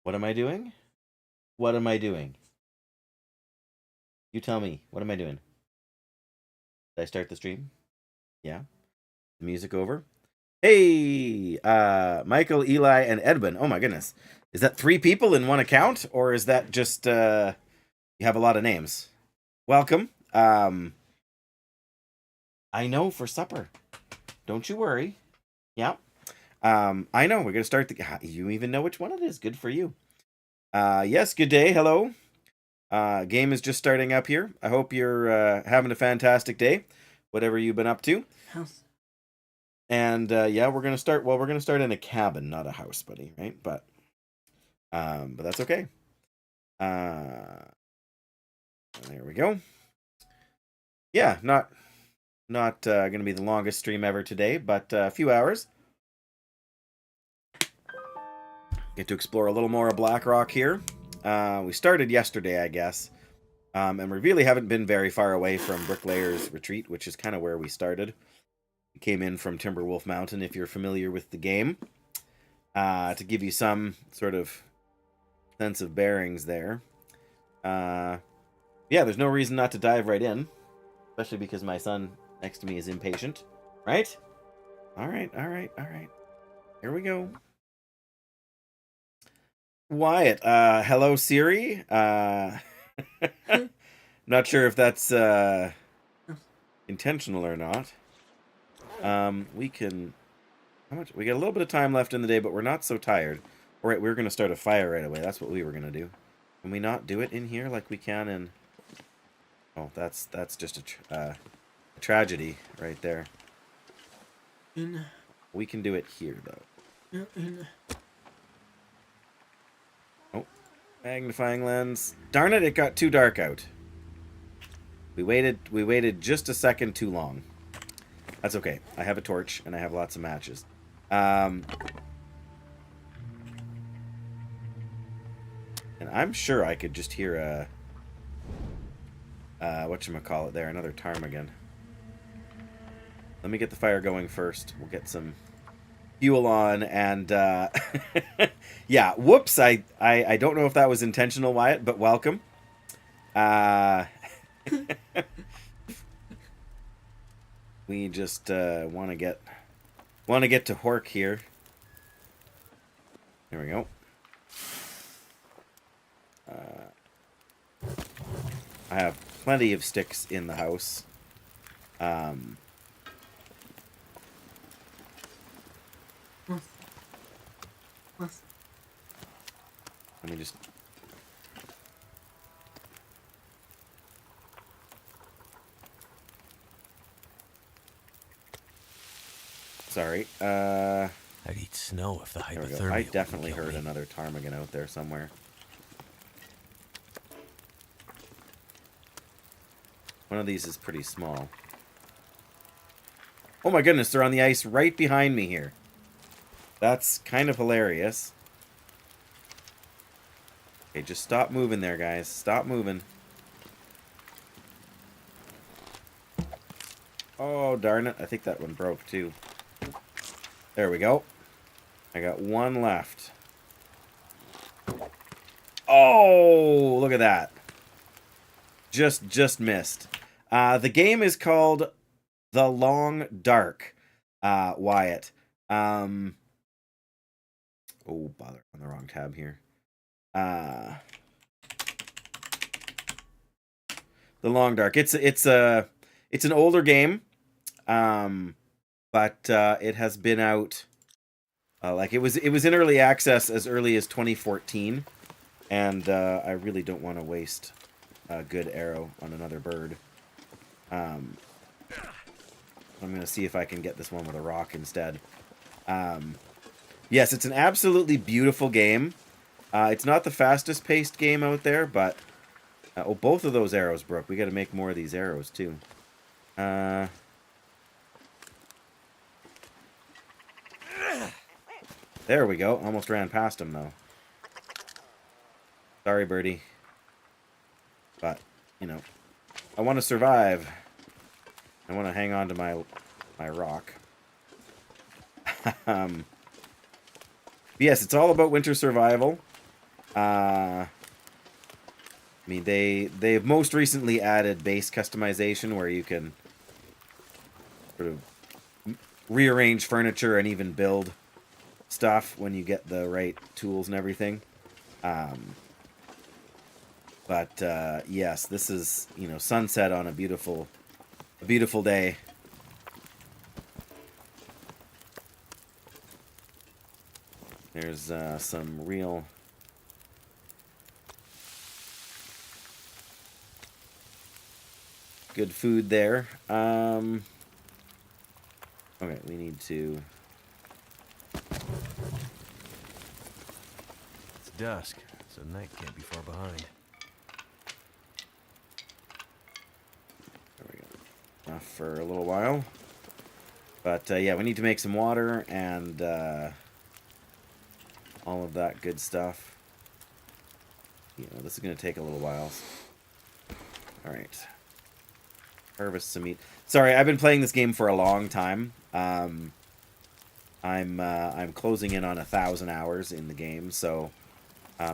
What am I doing? What am I doing? You tell me. What am I doing? Did I start the stream? Yeah. The music over? Hey! Michael, Eli, and Edwin. Oh my goodness. Is that 3 people in one account? Or is that just, you have a lot of names? Welcome. I know, for supper. Don't you worry. Yeah. I know, we're gonna start the... You even know which one it is. Good for you. Yes, good day. Hello. Game is just starting up here. I hope you're having a fantastic day, whatever you've been up to. House. And yeah, we're gonna start. Well, we're gonna start in a cabin, not a house, buddy. Right? But that's okay. There we go. Yeah, not gonna be the longest stream ever today, but a few hours. Get to explore a little more of Blackrock here. We started yesterday, I guess. And we really haven't been very far away from Bricklayer's Retreat, which is kind of where we started. We came in from Timberwolf Mountain, if you're familiar with the game. To give you some sort of sense of bearings there. Yeah, there's no reason not to dive right in. Especially because my son next to me is impatient. Right? Alright. Here we go. Wyatt, hello Siri. Not sure if that's intentional or not. We can... How much? We got a little bit of time left in the day, but we're not so tired. Alright, we're going to start a fire right away. That's what we were going to do. Can we not do it in here like we can in... Oh, that's just a tragedy right there. We can do it here, though. Oh, magnifying lens. Darn it, it got too dark out. We waited just a second too long. That's okay. I have a torch, and I have lots of matches. And I'm sure I could just hear a... whatchamacallit there, another ptarmigan. Let me get the fire going first. We'll get some fuel on, and yeah, whoops, I don't know if that was intentional, Wyatt, but welcome. We just want to get to work here. There we go. I have plenty of sticks in the house. Let me just... Sorry. I'd eat snow if the hypothermia... I definitely heard another ptarmigan out there somewhere. One of these is pretty small. Oh my goodness, they're on the ice right behind me here. That's kind of hilarious. Okay, just stop moving there, guys. Stop moving. Oh, darn it. I think that one broke, too. There we go. I got one left. Oh, look at that. Just missed. The game is called The Long Dark, Wyatt. Oh, bother, on the wrong tab here. The Long Dark. It's an older game, but it has been out. Like it was in early access as early as 2014, and I really don't want to waste a good arrow on another bird. I'm gonna see if I can get this one with a rock instead. Yes, it's an absolutely beautiful game. It's not the fastest paced game out there, but oh, both of those arrows broke. We got to make more of these arrows too. There we go. Almost ran past him though. Sorry, birdie. But you know, I want to survive. I want to hang on to my rock. Yes, it's all about winter survival. I mean, they've most recently added base customization where you can sort of rearrange furniture and even build stuff when you get the right tools and everything. But yes, this is, you know, sunset on a beautiful day. There's some real good food there. Okay, we need to... It's dusk, so night can't be far behind. There we go. Enough for a little while. But yeah, we need to make some water and all of that good stuff. You know, this is going to take a little while. All right. Harvest some meat. Sorry, I've been playing this game for a long time. I'm closing in on 1,000 hours in the game, so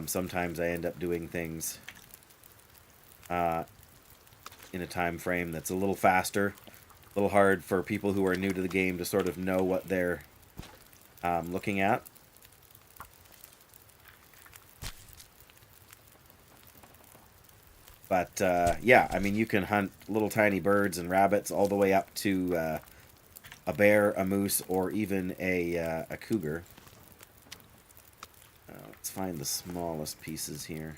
sometimes I end up doing things in a time frame that's a little faster, a little hard for people who are new to the game to sort of know what they're looking at. But yeah, I mean, you can hunt little tiny birds and rabbits all the way up to a bear, a moose, or even a cougar. Let's find the smallest pieces here.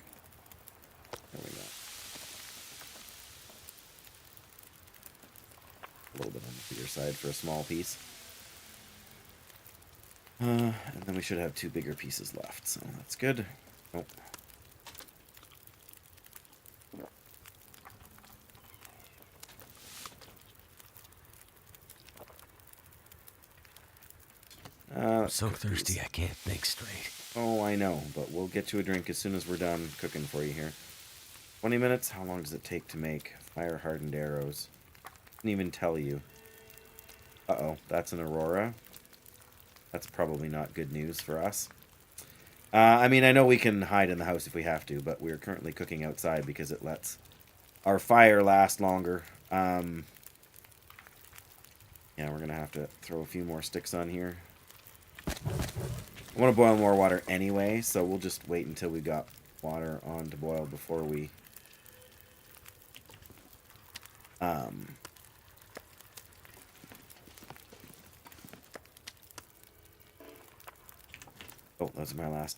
There we go. A little bit on the bigger side for a small piece. And then we should have 2 bigger pieces left, so that's good. Oh. I'm so thirsty I can't think straight. Oh, I know, but we'll get you a drink as soon as we're done cooking for you here. 20 minutes? How long does it take to make fire-hardened arrows? Didn't even tell you. Uh-oh, that's an aurora. That's probably not good news for us. I mean, I know we can hide in the house if we have to, but we're currently cooking outside because it lets our fire last longer. Yeah, we're going to have to throw a few more sticks on here. I want to boil more water anyway, so we'll just wait until we got water on to boil before we... Oh, those are my last...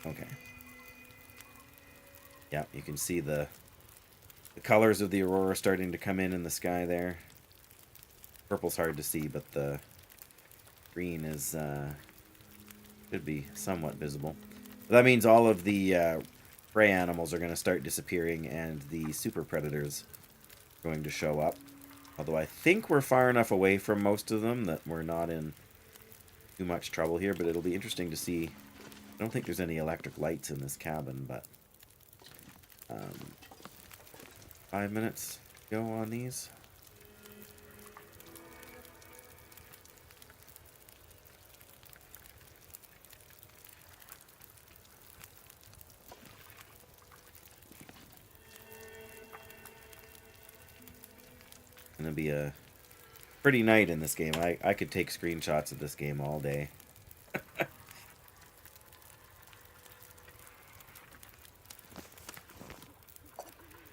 Okay. Yeah, you can see the colors of the aurora starting to come in the sky there. Purple's hard to see, but the green is should be somewhat visible. But that means all of the prey animals are going to start disappearing, and the super predators are going to show up. Although I think we're far enough away from most of them that we're not in too much trouble here, but it'll be interesting to see. I don't think there's any electric lights in this cabin, but 5 minutes go on these. Gonna be a pretty night in this game. I could take screenshots of this game all day.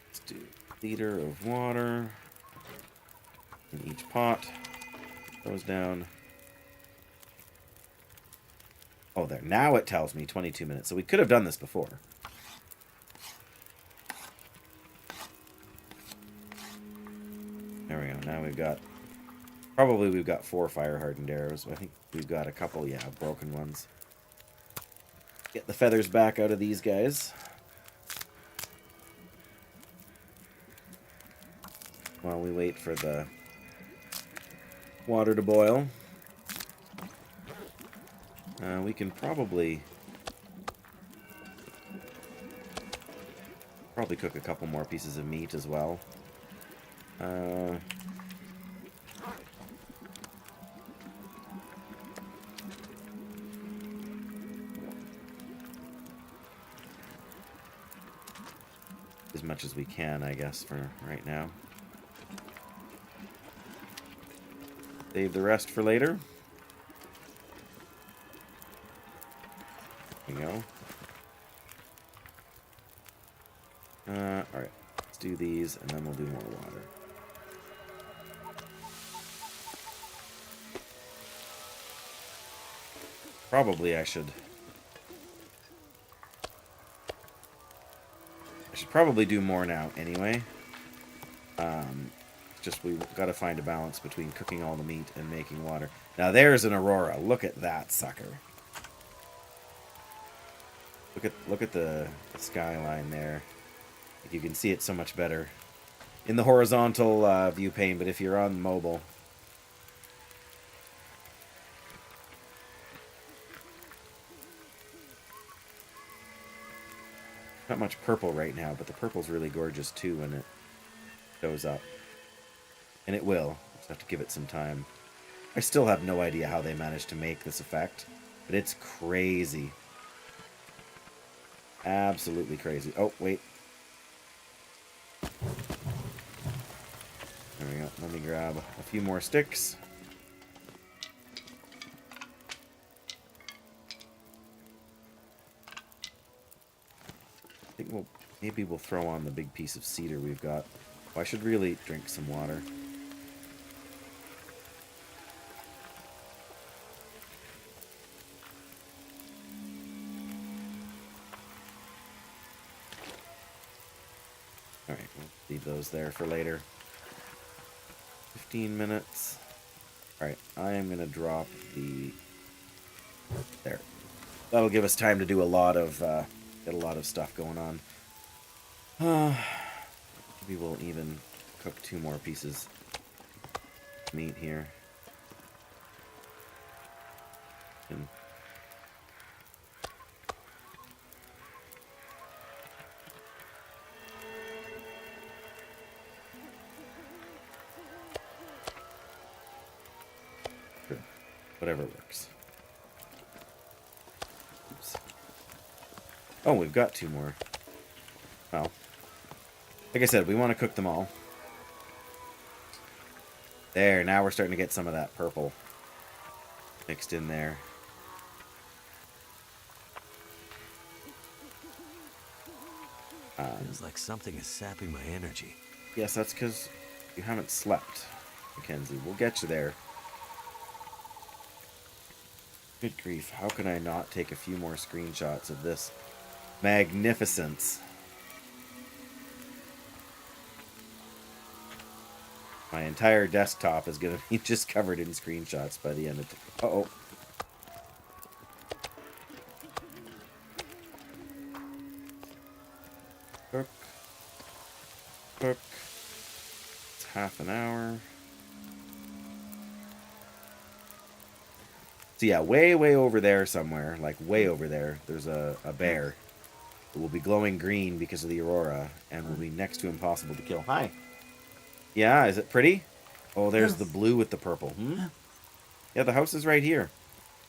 Let's do a liter of water in each pot. Goes down. Oh, there. Now it tells me 22 minutes. So we could have done this before. There we go. Now we've got... Probably we've got 4 fire-hardened arrows. I think we've got a couple, yeah, broken ones. Get the feathers back out of these guys. While we wait for the water to boil. We can probably cook a couple more pieces of meat as well. much as we can, I guess, for right now. Save the rest for later. There we go. Alright. Let's do these, and then we'll do more water. Probably I should probably do more now anyway. Just we've got to find a balance between cooking all the meat and making water. Now there's an aurora. Look at that sucker. Look at the skyline there. You can see it so much better in the horizontal view pane, but if you're on mobile, not much purple right now, but the purple's really gorgeous too when it shows up. And it will. Just have to give it some time. I still have no idea how they managed to make this effect, but it's crazy. Absolutely crazy. Oh, wait. There we go. Let me grab a few more sticks. I think maybe we'll throw on the big piece of cedar we've got. Oh, I should really drink some water. Alright, we'll leave those there for later. 15 minutes. Alright, I am going to drop the... There. That'll give us time to do a lot of, get a lot of stuff going on. Maybe we'll even cook 2 more pieces of meat here. And sure. Whatever works. Oops. Oh, we've got 2 more. Well, like I said, we want to cook them all. There, now we're starting to get some of that purple mixed in there. Feels like something is sapping my energy. Yes, that's because you haven't slept, Mackenzie. We'll get you there. Good grief, how can I not take a few more screenshots of this magnificence? My entire desktop is going to be just covered in screenshots by the end of uh-oh. Cook. Cook. It's half an hour. So yeah, way over there somewhere, like way over there, there's a bear who will be glowing green because of the aurora and will be next to impossible to kill. Hi. Yeah, is it pretty? Oh, there's the blue with the purple. Yeah, the house is right here.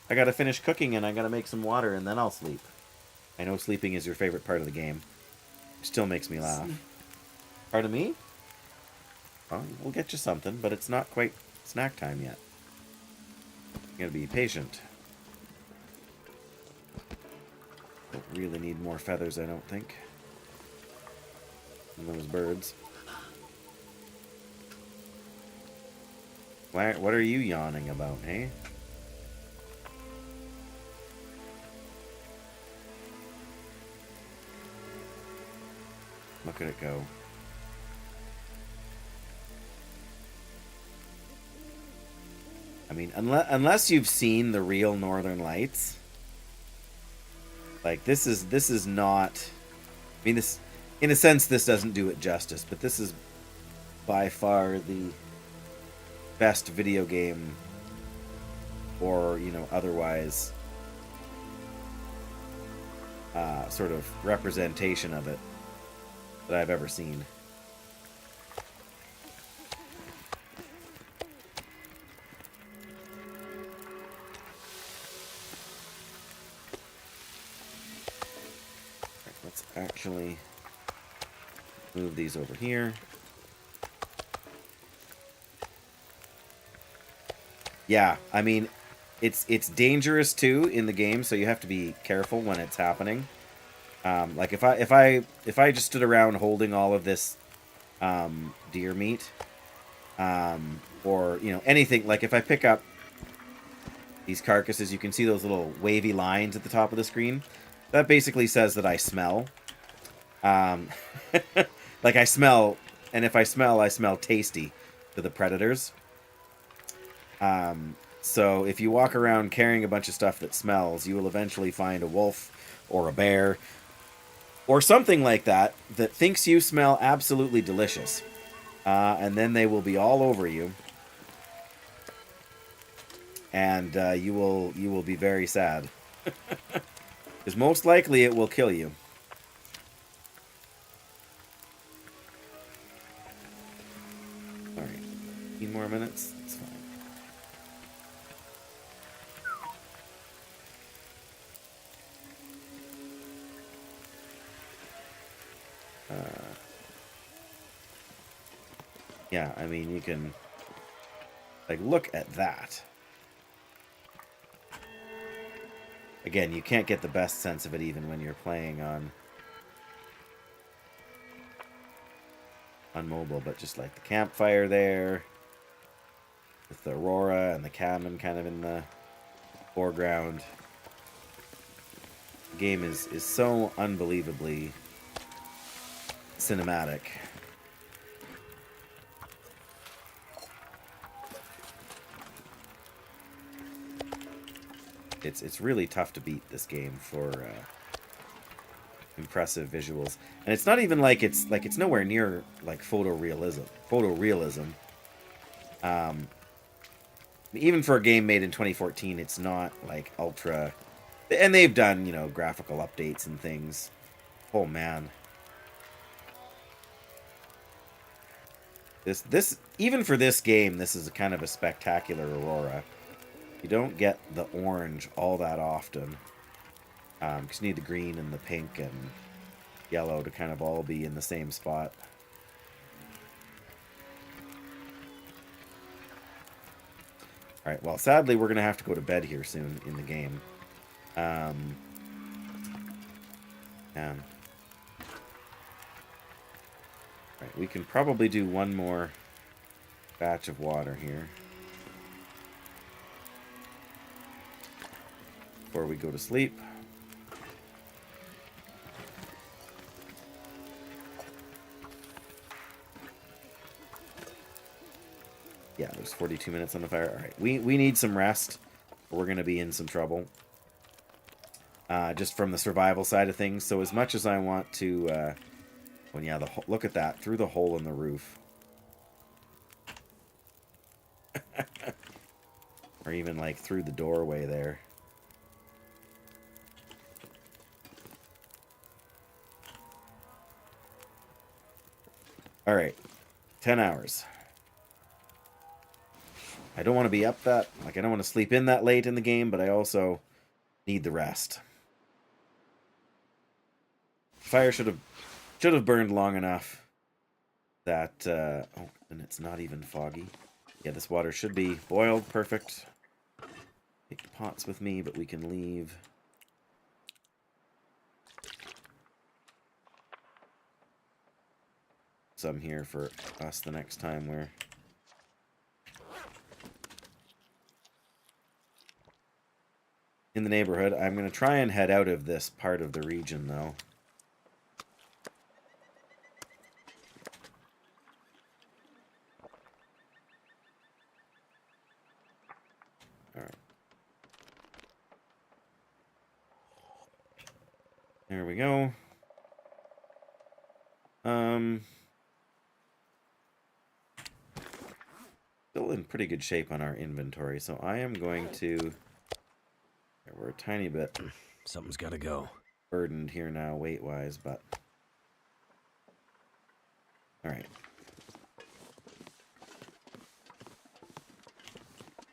I gotta finish cooking and I gotta make some water and then I'll sleep. I know sleeping is your favorite part of the game. It still makes me laugh. Pardon me? Well, we'll get you something, but it's not quite snack time yet. You gotta be patient. Don't really need more feathers, I don't think. And those birds. What are you yawning about, eh? Look at it go. I mean, unless you've seen the real Northern Lights, like this is not. I mean, this, in a sense, this doesn't do it justice, but this is by far the best video game, or otherwise, sort of representation of it that I've ever seen. Let's actually Move these over here. Yeah, I mean, it's dangerous too in the game, so you have to be careful when it's happening. Like if I just stood around holding all of this deer meat, or anything, like if I pick up these carcasses, you can see those little wavy lines at the top of the screen. That basically says that I smell. Like I smell, and if I smell tasty to the predators. So if you walk around carrying a bunch of stuff that smells, you will eventually find a wolf or a bear or something like that that thinks you smell absolutely delicious. And then they will be all over you. And you will be very sad. Because most likely it will kill you. Alright. 15 more minutes? It's fine. Yeah, I mean, you can... Like, look at that. Again, you can't get the best sense of it even when you're playing on mobile, but just like the campfire there, with the aurora and the cabin kind of in the foreground. The game is so unbelievably cinematic. It's really tough to beat this game for impressive visuals, and it's not even like it's nowhere near like photorealism. Even for a game made in 2014, it's not like ultra. And they've done graphical updates and things. Oh man, this even for this game, this is kind of a spectacular aurora. You don't get the orange all that often. Because you need the green and the pink and yellow to kind of all be in the same spot. Alright, well, sadly, we're going to have to go to bed here soon in the game. Man. Alright, we can probably do one more batch of water here before we go to sleep. Yeah, there's 42 minutes on the fire. All right, we need some rest. We're going to be in some trouble. Just from the survival side of things. So as much as I want to... well, yeah, look at that. Through the hole in the roof. Or even, like, through the doorway there. All right. 10 hours. I don't want to be up that... Like, I don't want to sleep in that late in the game, but I also need the rest. Fire should have burned long enough that... oh, and it's not even foggy. Yeah, this water should be boiled. Perfect. Take the pots with me, but we can leave. Some here for us the next time we're... in the neighborhood. I'm going to try and head out of this part of the region, though. Alright. There we go. Still in pretty good shape on our inventory, so I am going to... We're a tiny bit... Something's got to go. Burdened here now, weight-wise, but... Alright.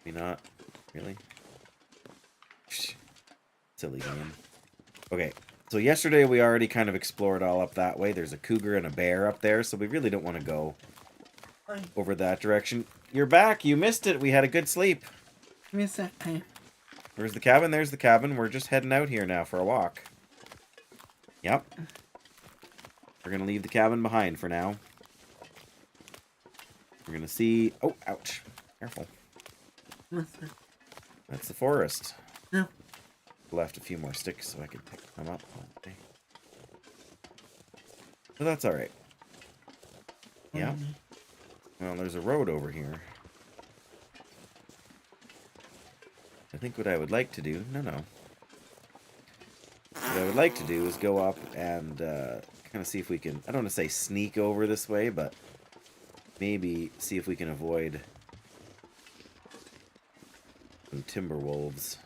Maybe not. Really? Silly game. Okay. So yesterday we already kind of explored all up that way. There's a cougar and a bear up there, so we really don't want to go over that direction. You're back. You missed it. We had a good sleep. Miss that. Where's the cabin? There's the cabin. We're just heading out here now for a walk. Yep. We're going to leave the cabin behind for now. We're going to see... Oh, ouch. Careful. That's the forest. No. Left a few more sticks so I could pick them up. Okay. So that's alright. Yeah. Well, there's a road over here. I think what I would like to do... No. What I would like to do is go up and kind of see if we can... I don't want to say sneak over this way, but maybe see if we can avoid some timber wolves.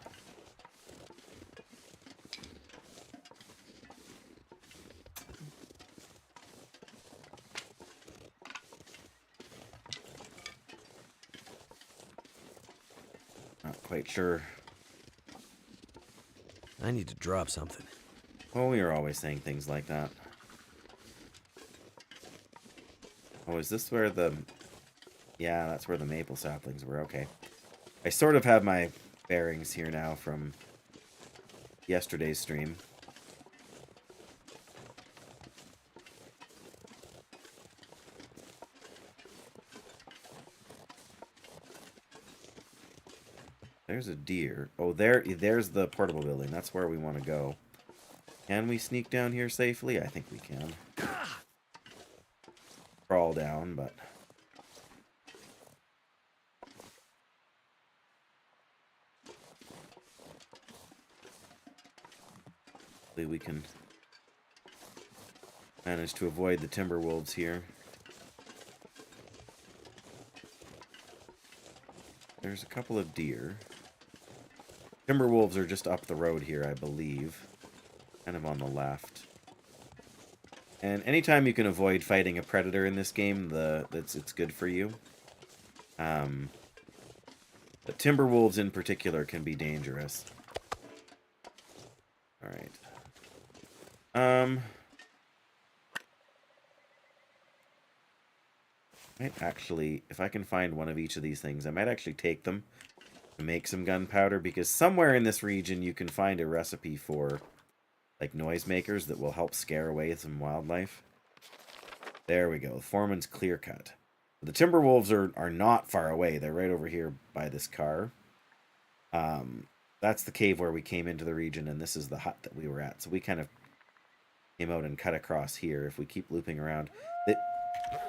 Not quite sure. I need to drop something. Oh, we are always saying things like that. Oh, is this where the... Yeah, that's where the maple saplings were. Okay. I sort of have my bearings here now from yesterday's stream. There's a deer. Oh, there's the portable building. That's where we want to go. Can we sneak down here safely? I think we can. Crawl down, but... hopefully we can manage to avoid the timber wolves here. There's a couple of deer. Timber wolves are just up the road here, I believe. Kind of on the left. And anytime you can avoid fighting a predator in this game, it's good for you. But timber wolves in particular can be dangerous. Alright. Might actually, if I can find one of each of these things, I might actually take them to make some gunpowder, because somewhere in this region you can find a recipe for like noisemakers that will help scare away some wildlife. There we go. Foreman's clear cut. The timber wolves are not far away. They're right over here by this car. That's the cave where we came into the region, and this is the hut that we were at. So we kind of came out and cut across here. If we keep looping around,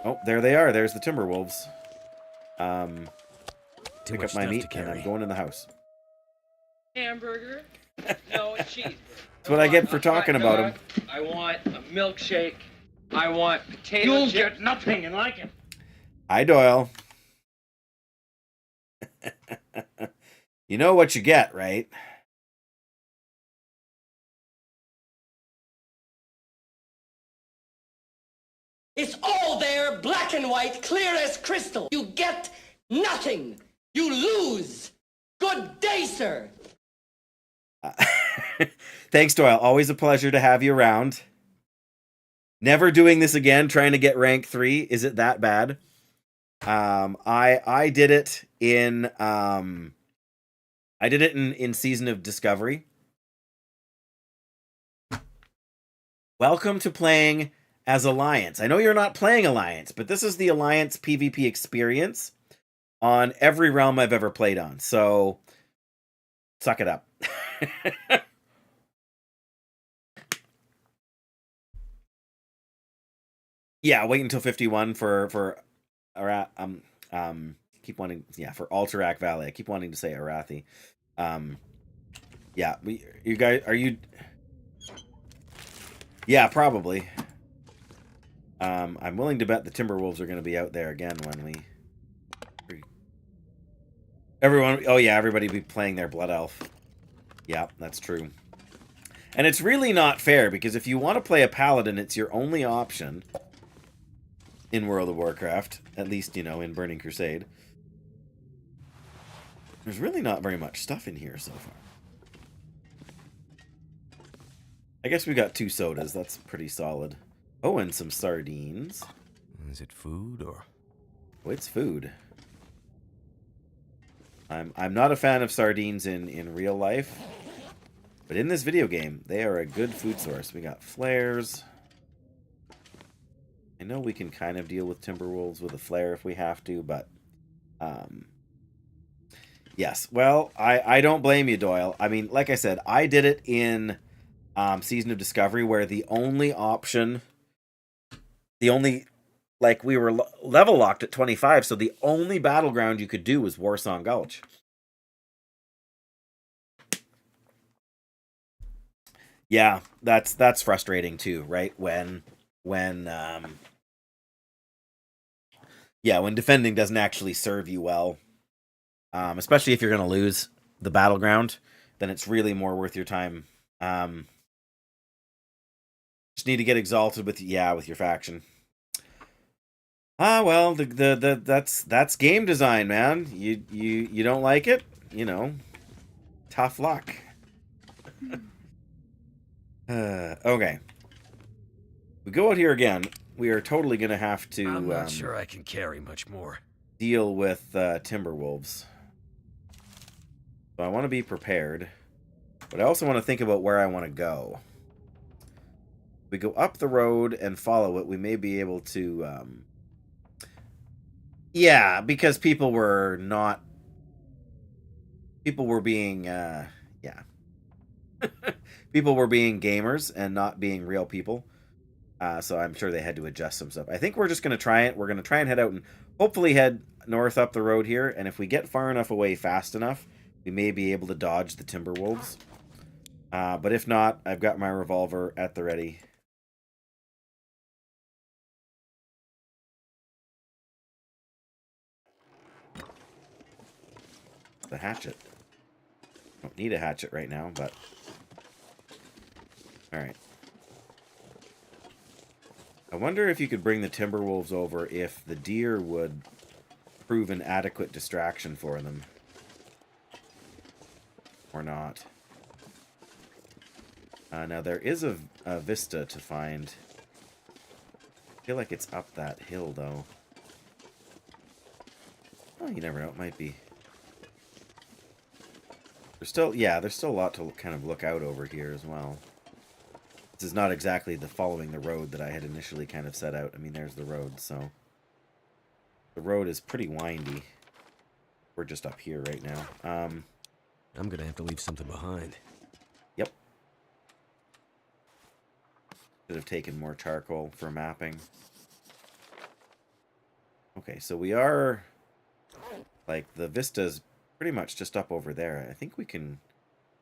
oh, there they are. There's the timber wolves. Pick up my meat, and I'm going in the house. Hamburger? No, cheese. That's what I get for talking about them. I want a milkshake. I want potato You'll chips. get nothing and like it. Hi, Doyle. You know what you get, right? It's all there, black and white, clear as crystal. You get nothing. You lose. Good day, sir. Thanks, Doyle. Always a pleasure to have you around. Never doing this again, trying to get rank 3. Is it that bad? I did it in in Season of Discovery. Welcome to playing as Alliance. I know you're not playing Alliance, but this is the Alliance PvP experience on every realm I've ever played on. So suck it up. Yeah, wait until 51 for keep wanting, yeah, for Alterac Valley. I keep wanting to say Arathi. Yeah, you guys, are you? Yeah, probably. I'm willing to bet the Timberwolves are going to be out there again when we. Everyone, oh yeah, everybody be playing their Blood Elf. Yeah, that's true. And it's really not fair, because if you want to play a Paladin, it's your only option in World of Warcraft, at least, you know, in Burning Crusade. There's really not very much stuff in here so far. I guess we got 2 sodas. That's pretty solid. Oh, and some sardines. Is it food or? Oh, it's food. I'm not a fan of sardines in real life, but in this video game, they are a good food source. We got flares. I know we can kind of deal with Timberwolves with a flare if we have to, but yes. Well, I don't blame you, Doyle. I mean, like I said, I did it in Season of Discovery, where the only option, like, we were level locked at 25, so the only battleground you could do was Warsong Gulch. Yeah, that's frustrating too, right? When defending doesn't actually serve you well, especially if you're going to lose the battleground, then it's really more worth your time. Just need to get exalted with your faction. Well, that's game design, man. You don't like it, tough luck. Okay. We go out here again. We are totally gonna have to. I'm not sure I can carry much more. Deal with Timberwolves. So I want to be prepared, but I also want to think about where I want to go. If we go up the road and follow it, we may be able to. Yeah, because people were being people were being gamers and not being real people. So I'm sure they had to adjust some stuff. I think we're just going to try it. We're going to try and head out and hopefully head north up the road here. And if we get far enough away fast enough, we may be able to dodge the Timberwolves. But if not, I've got my revolver at the ready. The hatchet. Don't need a hatchet right now, but... Alright. I wonder if you could bring the Timberwolves over if the deer would prove an adequate distraction for them. Or not. Now, there is a vista to find. I feel like it's up that hill, though. Oh, you never know. It might be. There's still a lot to kind of look out over here as well. This is not exactly following the road that I had initially kind of set out. I mean, there's the road, so... The road is pretty windy. We're just up here right now. I'm gonna have to leave something behind. Yep. Should have taken more charcoal for mapping. Okay, so we are... Like, the vista's pretty much just up over there. I think we can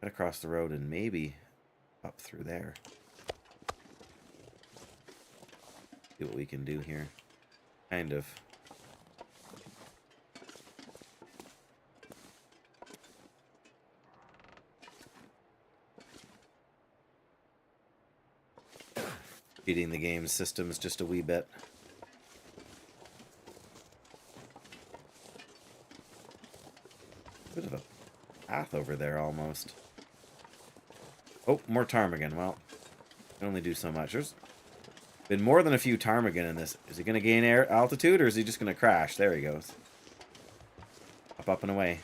get across the road and maybe up through there. See what we can do here. Kind of. Beating the game's systems just a wee bit. Bit of a path over there almost. Oh, more ptarmigan. Well, can only do so much. There's been more than a few ptarmigan in this. Is he going to gain air altitude, or is he just going to crash? There he goes. Up and away.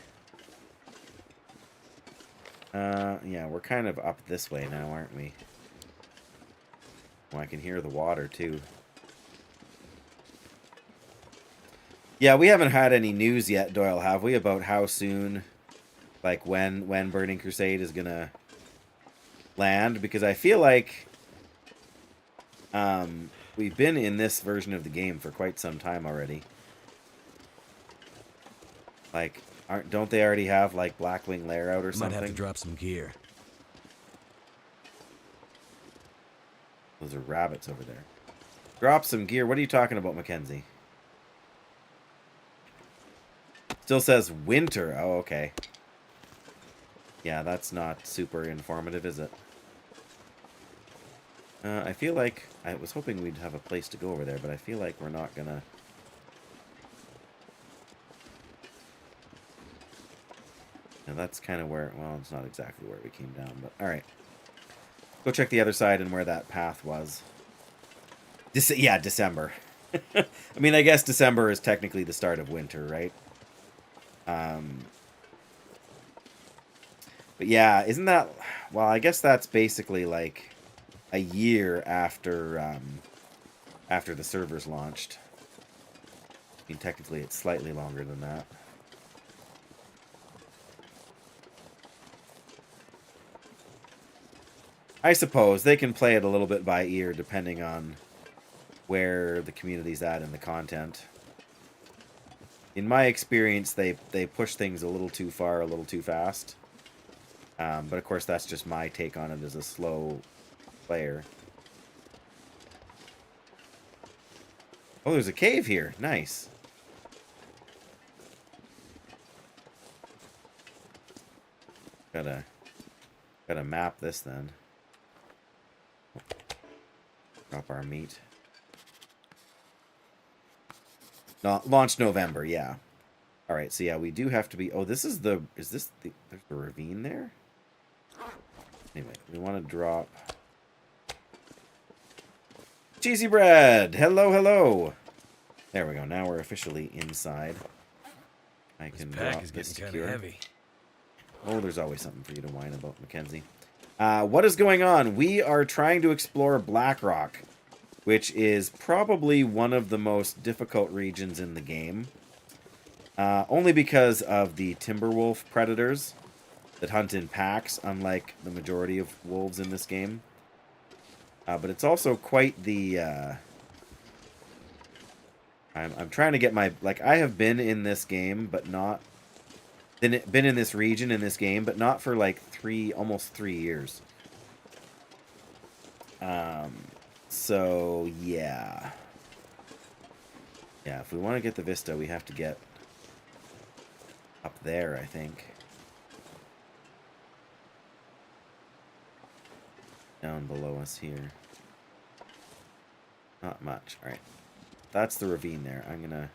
Yeah, we're kind of up this way now, aren't we? Oh, I can hear the water, too. Yeah, we haven't had any news yet, Doyle, have we? About how soon, like, when Burning Crusade is going to land? Because I feel like... we've been in this version of the game for quite some time already. Like, don't they already have, like, Blackwing Lair out or something? Might have to drop some gear. Those are rabbits over there. Drop some gear. What are you talking about, Mackenzie? Still says winter. Oh, okay. Yeah, that's not super informative, is it? I feel like... I was hoping we'd have a place to go over there, but I feel like we're not gonna... Now that's kind of where... Well, it's not exactly where we came down, but... Alright. Go check the other side and where that path was. Yeah, December. I mean, I guess December is technically the start of winter, right? But yeah, isn't that... Well, I guess that's basically like a year after after the servers launched. I mean, technically it's slightly longer than that. I suppose they can play it a little bit by ear depending on where the community's at in the content. In my experience, they push things a little too far, a little too fast. But of course, that's just my take on it as a slow player. Oh, there's a cave here. Nice. Gotta map this then. Drop our meat. No, launch November, yeah. Alright, so yeah, we do have to be... Oh, this is the... Is this the... There's a ravine there? Anyway, we want to drop... Cheesy bread! Hello, hello! There we go, now we're officially inside. I can drop this secure. Heavy. Oh, there's always something for you to whine about, Mackenzie. What is going on? We are trying to explore Blackrock, which is probably one of the most difficult regions in the game. Only because of the timberwolf predators that hunt in packs, unlike the majority of wolves in this game. But it's also quite the... I'm trying to get my... Like, I have been in this game, but not... Been in this region in this game, but not for like almost 3 years. So yeah. Yeah, if we want to get the vista, we have to get up there, I think. Down below us here. Not much. Alright. That's the ravine there. I'm gonna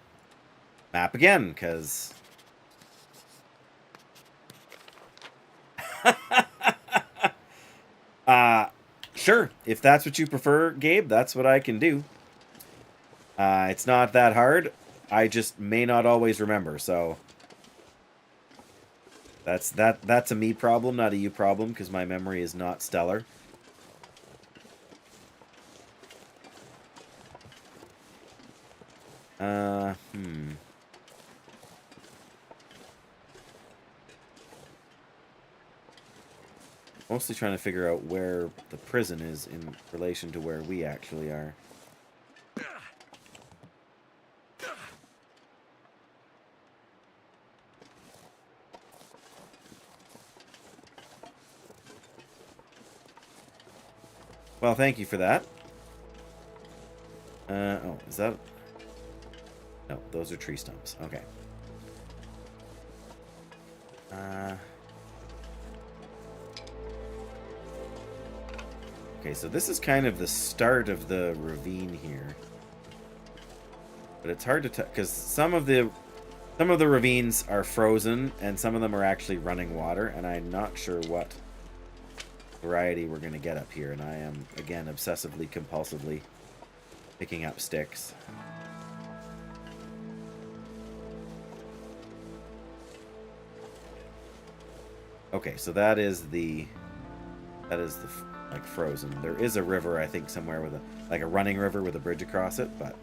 map again, because... Sure. If that's what you prefer, Gabe, that's what I can do. It's not that hard. I just may not always remember, so... That's a me problem, not a you problem, because my memory is not stellar. Mostly trying to figure out where the prison is in relation to where we actually are. Well, thank you for that. Oh, is that... No, those are tree stumps. Okay. Okay, so this is kind of the start of the ravine here. But it's hard to tell, because some of the ravines are frozen, and some of them are actually running water, and I'm not sure what variety we're going to get up here, and I am, again, obsessively, compulsively picking up sticks. Okay, so that is the like frozen. There is a river, I think, somewhere with a running river with a bridge across it, but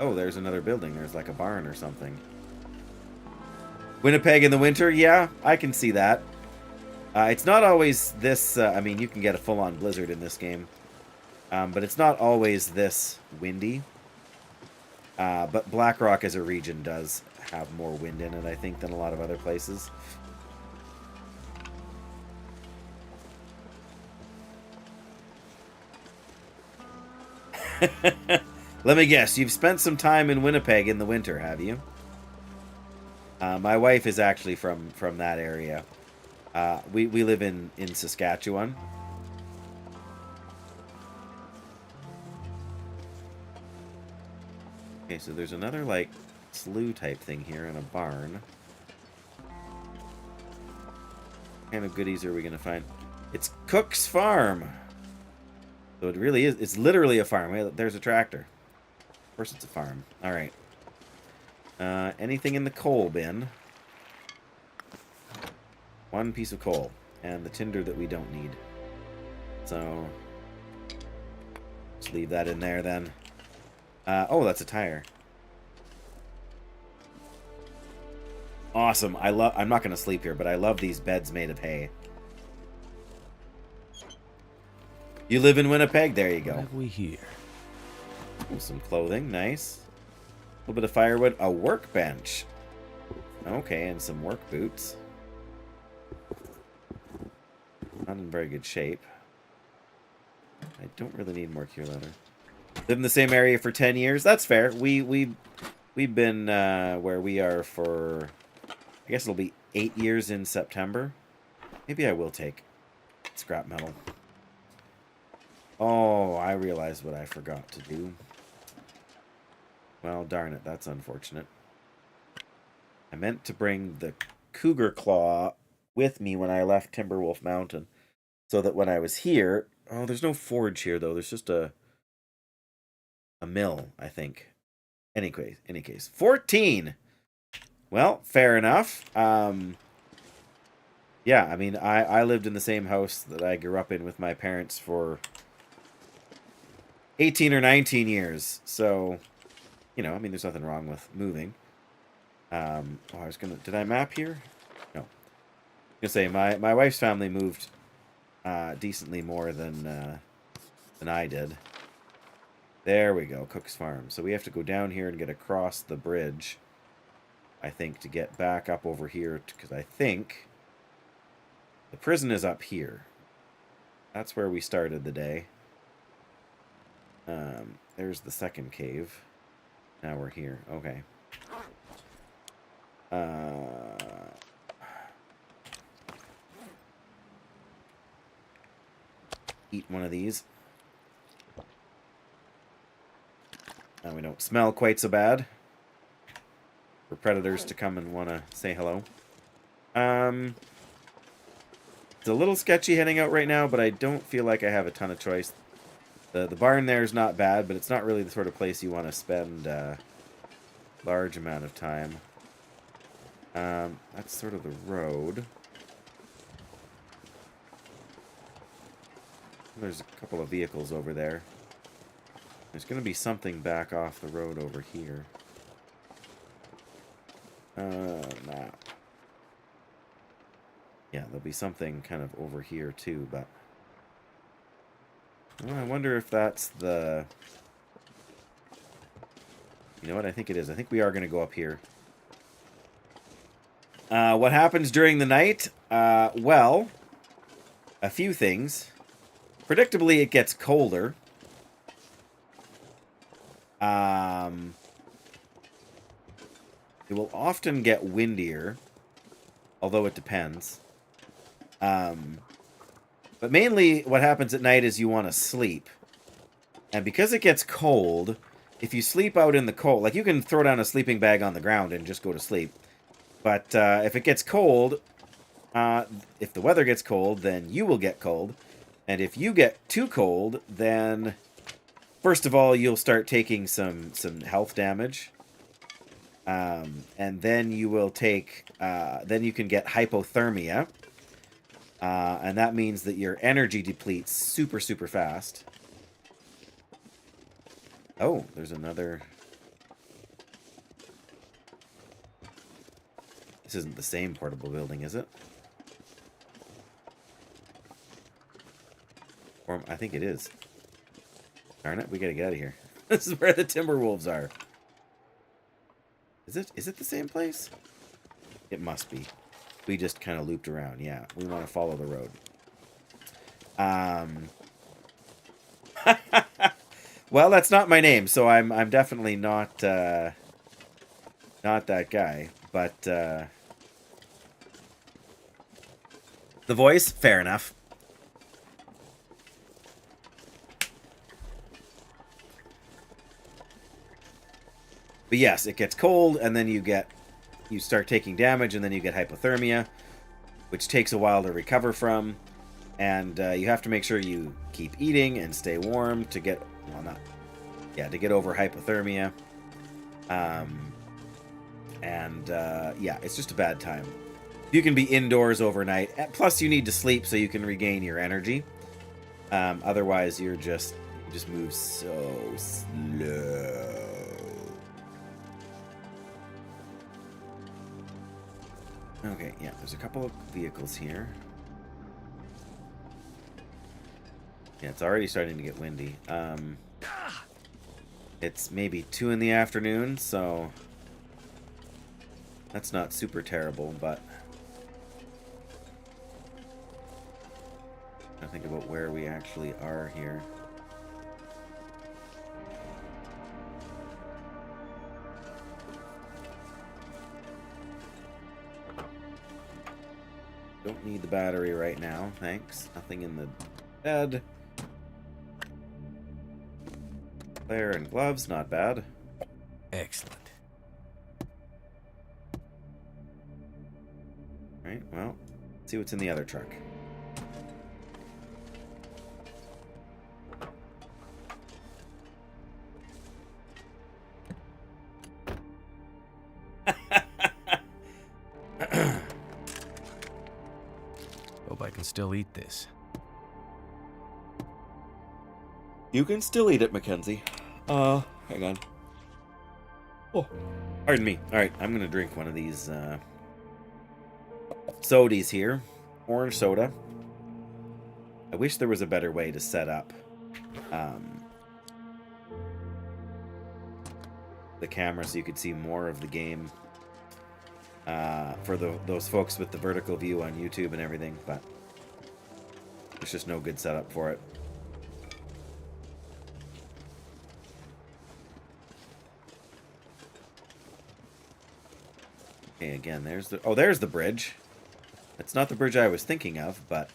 oh, there's another building. There's like a barn or something. Winnipeg in the winter, yeah, I can see that. It's not always this. I mean, you can get a full-on blizzard in this game, but it's not always this windy. But Blackrock as a region does have more wind in it, I think, than a lot of other places. Let me guess, you've spent some time in Winnipeg in the winter, have you? My wife is actually from that area. We live in Saskatchewan. Okay, so there's another, like, slough type thing here in a barn. kind of goodies are we going to find? It's Cook's Farm. So it really is. It's literally a farm. Wait, there's a tractor. Of course it's a farm. All right. Anything in the coal bin? One piece of coal. And the tinder that we don't need. So, just leave that in there then. Oh, that's a tire. Awesome. I'm not going to sleep here, but I love these beds made of hay. You live in Winnipeg? There you go. What have we here? Some clothing. Nice. A little bit of firewood. A workbench. Okay, and some work boots. Not in very good shape. I don't really need more cure leather. Live in the same area for 10 years? That's fair. We've been where we are for... I guess it'll be 8 years in September. Maybe I will take scrap metal. Oh, I realized what I forgot to do. Well, darn it. That's unfortunate. I meant to bring the cougar claw with me when I left Timberwolf Mountain. So that when I was here... Oh, there's no forge here, though. There's just a mill, I think. Any case. 14! Well, fair enough. Yeah, I mean, I lived in the same house that I grew up in with my parents for 18 or 19 years. So, you know, I mean, there's nothing wrong with moving. Oh, I was gonna... Did I map here? No. I was gonna say, my wife's family moved decently more than I did. There we go, Cook's Farm. So we have to go down here and get across the bridge, I think, to get back up over here, because I think the prison is up here. That's where we started the day. There's the second cave. Now we're here. Okay. Eat one of these. Now we don't smell quite so bad. For predators to come and want to say hello. It's a little sketchy heading out right now, but I don't feel like I have a ton of choice. The barn there is not bad, but it's not really the sort of place you want to spend a large amount of time. That's sort of the road. There's a couple of vehicles over there. There's going to be something back off the road over here. Map. Yeah, there'll be something kind of over here too, but... Well, I wonder if that's the... You know what? I think it is. I think we are going to go up here. What happens during the night? Well, a few things. Predictably, it gets colder. It will often get windier, although it depends. But mainly what happens at night is you want to sleep. And because it gets cold, if you sleep out in the cold, like you can throw down a sleeping bag on the ground and just go to sleep. But if it gets cold, if the weather gets cold, then you will get cold. And if you get too cold, then first of all, you'll start taking some health damage. And then you will take, then you can get hypothermia. And that means that your energy depletes super, super fast. Oh, there's another... This isn't the same portable building, is it? Or I think it is. Darn it, we gotta get out of here. This is where the Timberwolves are. Is it the same place? It must be. We just kind of looped around. Yeah, we want to follow the road. Well, that's not my name, so I'm definitely not that guy. But the voice, fair enough. But yes, it gets cold, and then you start taking damage, and then you get hypothermia. which takes a while to recover from. And you have to make sure you keep eating and stay warm to get, well, not, yeah, to get over hypothermia. Yeah, it's just a bad time. You can be indoors overnight. Plus, you need to sleep so you can regain your energy. Otherwise, you just move so slow. Okay, yeah, there's a couple of vehicles here. Yeah, it's already starting to get windy. It's maybe 2 in the afternoon, so that's not super terrible, but I think about where we actually are here. Don't need the battery right now, thanks. Nothing in the bed. Flare and gloves, not bad. Excellent. Alright, well, let's see what's in the other truck. Hope I can still eat this. You can still eat it, Mackenzie. Hang on. Oh, pardon me. Alright, I'm gonna drink one of these, sodies here. Orange soda. I wish there was a better way to set up, the camera so you could see more of the game, for those folks with the vertical view on YouTube and everything, but there's just no good setup for it. Okay, again, there's the bridge. It's not the bridge I was thinking of, but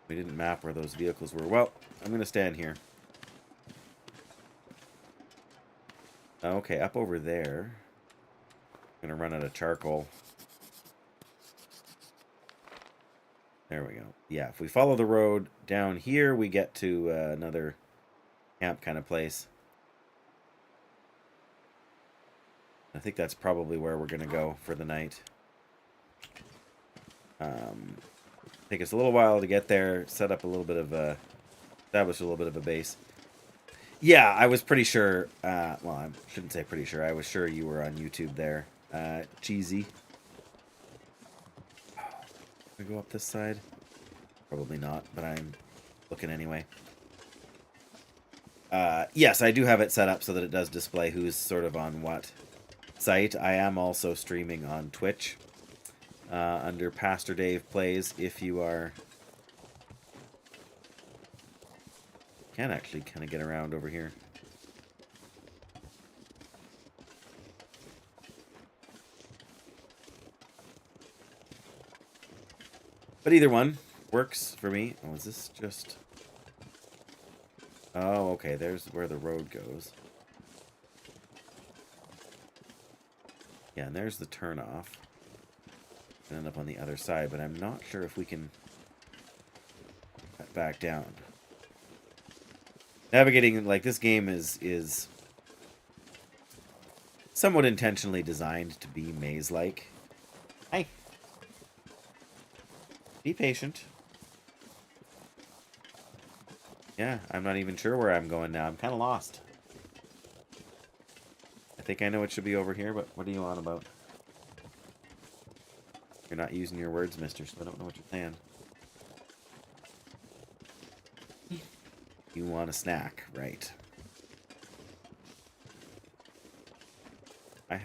we didn't map where those vehicles were. Well, I'm gonna stand here. Okay, up over there. I'm gonna run out of charcoal. There we go. Yeah, if we follow the road down here, we get to another camp kind of place. I think that's probably where we're going to go for the night. Take us a little while to get there, set up a little bit of a... establish a little bit of a base. Yeah, I was pretty sure... well, I shouldn't say pretty sure. I was sure you were on YouTube there. Cheesy. We go up this side? Probably not, but I'm looking anyway. Yes, I do have it set up so that it does display who's sort of on what site. I am also streaming on Twitch under Pastor Dave Plays. If you are... can actually kind of get around over here. But either one works for me. Oh, is this just... oh, okay, there's where the road goes. Yeah, and there's the turnoff. End up on the other side, but I'm not sure if we can cut back down. Navigating, like, this game is somewhat intentionally designed to be maze-like. Hi. Be patient. Yeah, I'm not even sure where I'm going now. I'm kind of lost. I think I know it should be over here, but what are you on about? You're not using your words, mister, so I don't know what you're saying. You want a snack, right? I was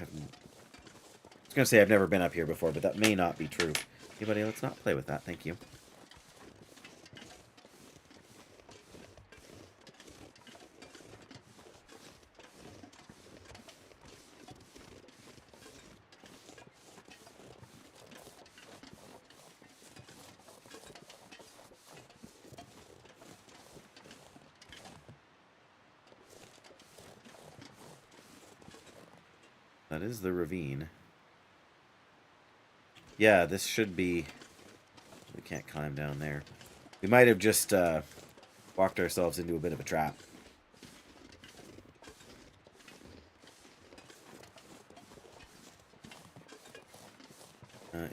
going to say I've never been up here before, but that may not be true. Anybody, let's not play with that, thank you. That is the ravine. Yeah, this should be... We can't climb down there. We might have just walked ourselves into a bit of a trap.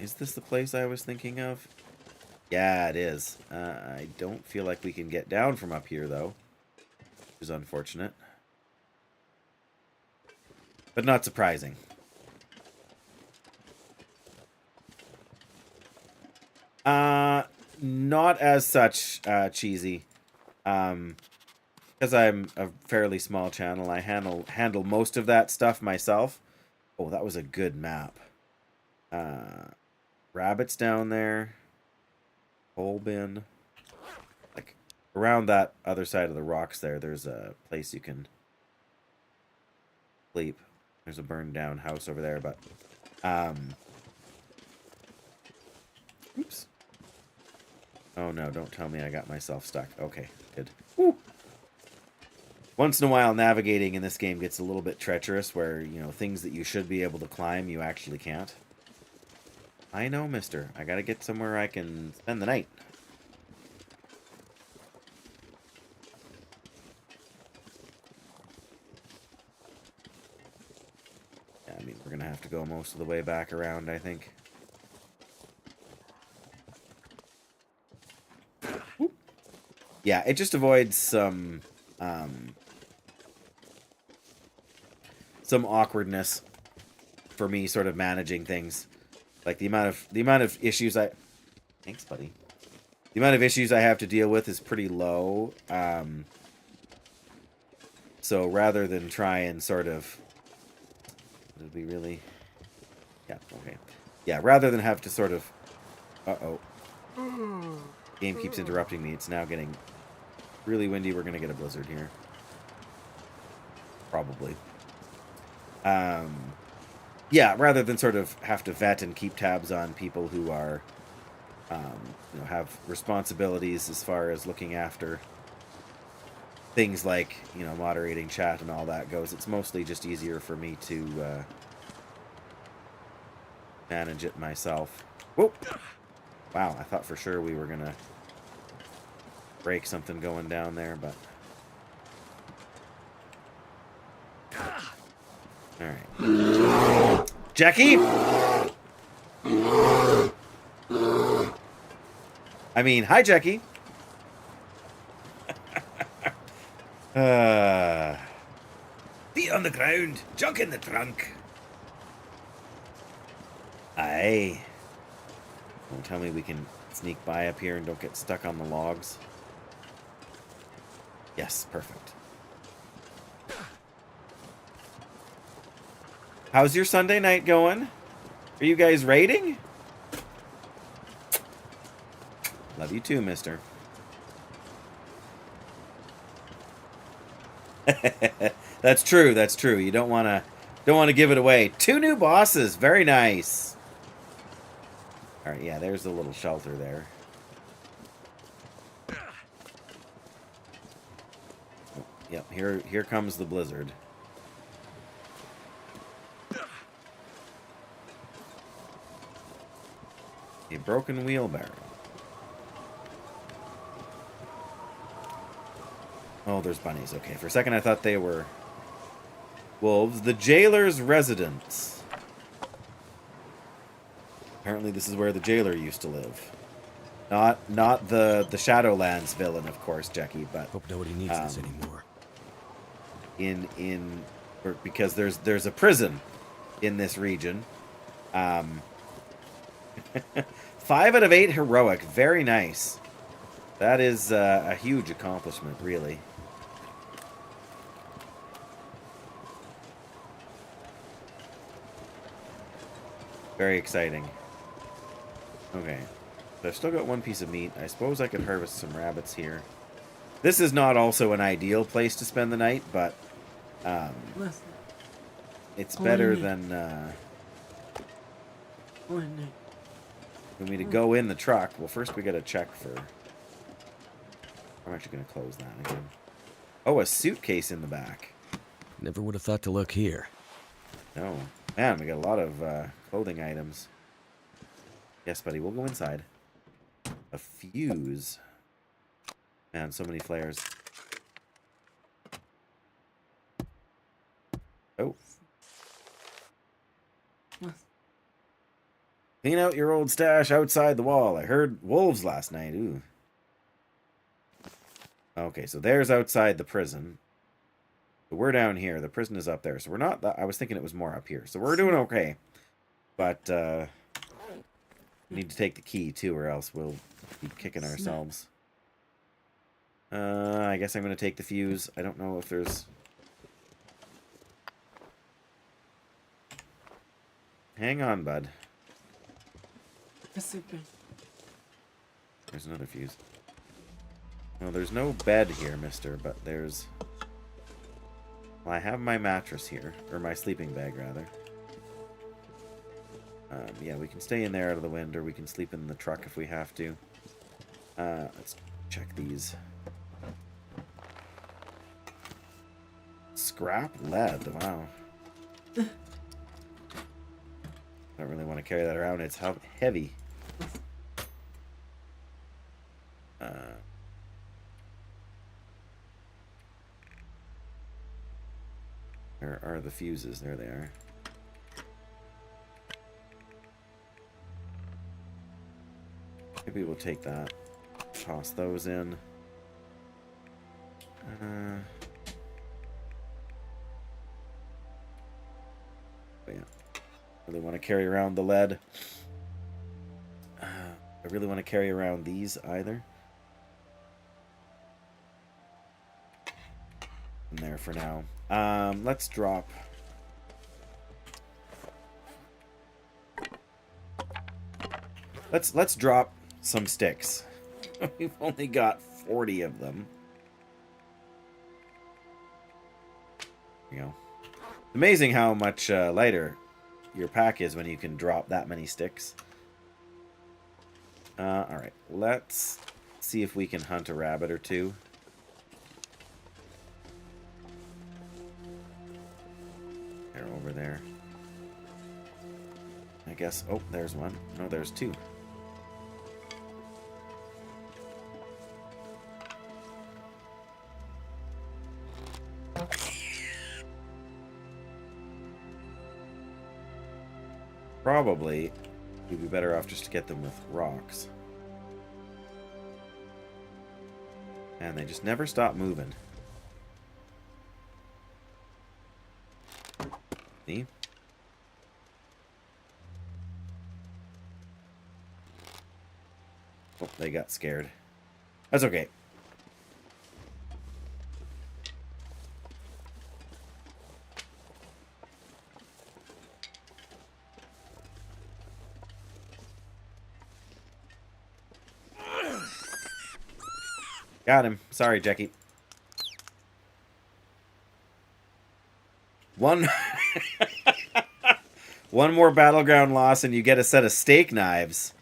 Is this the place I was thinking of? Yeah, it is. I don't feel like we can get down from up here, though. Which is unfortunate. But not surprising. Not as such cheesy. Because I'm a fairly small channel, I handle most of that stuff myself. Oh, that was a good map. Rabbits down there. Coal bin. Like, around that other side of the rocks there, there's a place you can sleep. There's a burned down house over there, but... Oops. Oh no, don't tell me I got myself stuck. Okay, good. Woo. Once in a while, navigating in this game gets a little bit treacherous, where, you know, things that you should be able to climb, you actually can't. I know, mister. I gotta get somewhere I can spend the night. Yeah, I mean, we're gonna have to go most of the way back around, I think. Whoop. Yeah, it just avoids some awkwardness for me sort of managing things. Like the amount of issues thanks, buddy. The amount of issues I have to deal with is pretty low. So rather than try and sort of, did we really? Yeah, okay. Yeah, rather than have to sort of, game keeps interrupting me. It's now getting really windy. We're gonna get a blizzard here. Probably. Yeah, rather than sort of have to vet and keep tabs on people who are, you know, have responsibilities as far as looking after things like, you know, moderating chat and all that goes. It's mostly just easier for me to manage it myself. Whoop! Wow, I thought for sure we were gonna break something going down there, but... Alright. Jackie? I mean, hi, Jackie. Feet on the ground, junk in the trunk. Aye. Don't tell me we can sneak by up here and don't get stuck on the logs. Yes, perfect. How's your Sunday night going? Are you guys raiding? Love you too, mister. That's true, that's true. You don't want to give it away. 2 new bosses. Very nice. All right, yeah, there's a little shelter there. Oh, yep, here comes the blizzard. A broken wheelbarrow. Oh, there's bunnies. Okay, for a second I thought they were wolves. The jailer's residence. Apparently this is where the jailer used to live. Not the Shadowlands villain, of course, Jackie, but... Hope nobody needs this anymore. Because there's a prison in this region. 5 out of 8 heroic. Very nice. That is a huge accomplishment, really. Very exciting. Okay. So I've still got 1 piece of meat. I suppose I could harvest some rabbits here. This is not also an ideal place to spend the night, but it's better than for me to go in the truck. Well, first we gotta check for... I'm actually gonna close that again. Oh, a suitcase in the back. Never would have thought to look here. No. Man, we got a lot of clothing items. Yes, buddy, we'll go inside. A fuse. Man, so many flares. Oh. Clean out your old stash outside the wall. I heard wolves last night. Ooh. Okay, so there's outside the prison. So we're down here. The prison is up there. So we're not... I was thinking it was more up here. So we're doing okay. But, we need to take the key, too, or else we'll be kicking ourselves. I guess I'm going to take the fuse. I don't know if there's... Hang on, bud. There's another fuse. Well, there's no bed here, mister, but there's... Well, I have my mattress here. Or my sleeping bag, rather. Yeah, we can stay in there out of the wind, or we can sleep in the truck if we have to. Let's check these. Scrap lead, wow. Don't really want to carry that around. It's heavy. Where are the fuses? There they are. Maybe we'll take that. Toss those in. But yeah. Really want to carry around the lead. I really want to carry around these either. In there for now. Let's drop. Let's drop some sticks. We've only got 40 of them. There you go. Amazing how much lighter your pack is when you can drop that many sticks. Alright, let's see if we can hunt a rabbit or two. They're over there. I guess... Oh, there's one. No, there's two. Probably, we'd be better off just to get them with rocks. And they just never stop moving. See? Oh, they got scared. That's okay. Got him. Sorry, Jackie. One more battleground loss and you get a set of steak knives.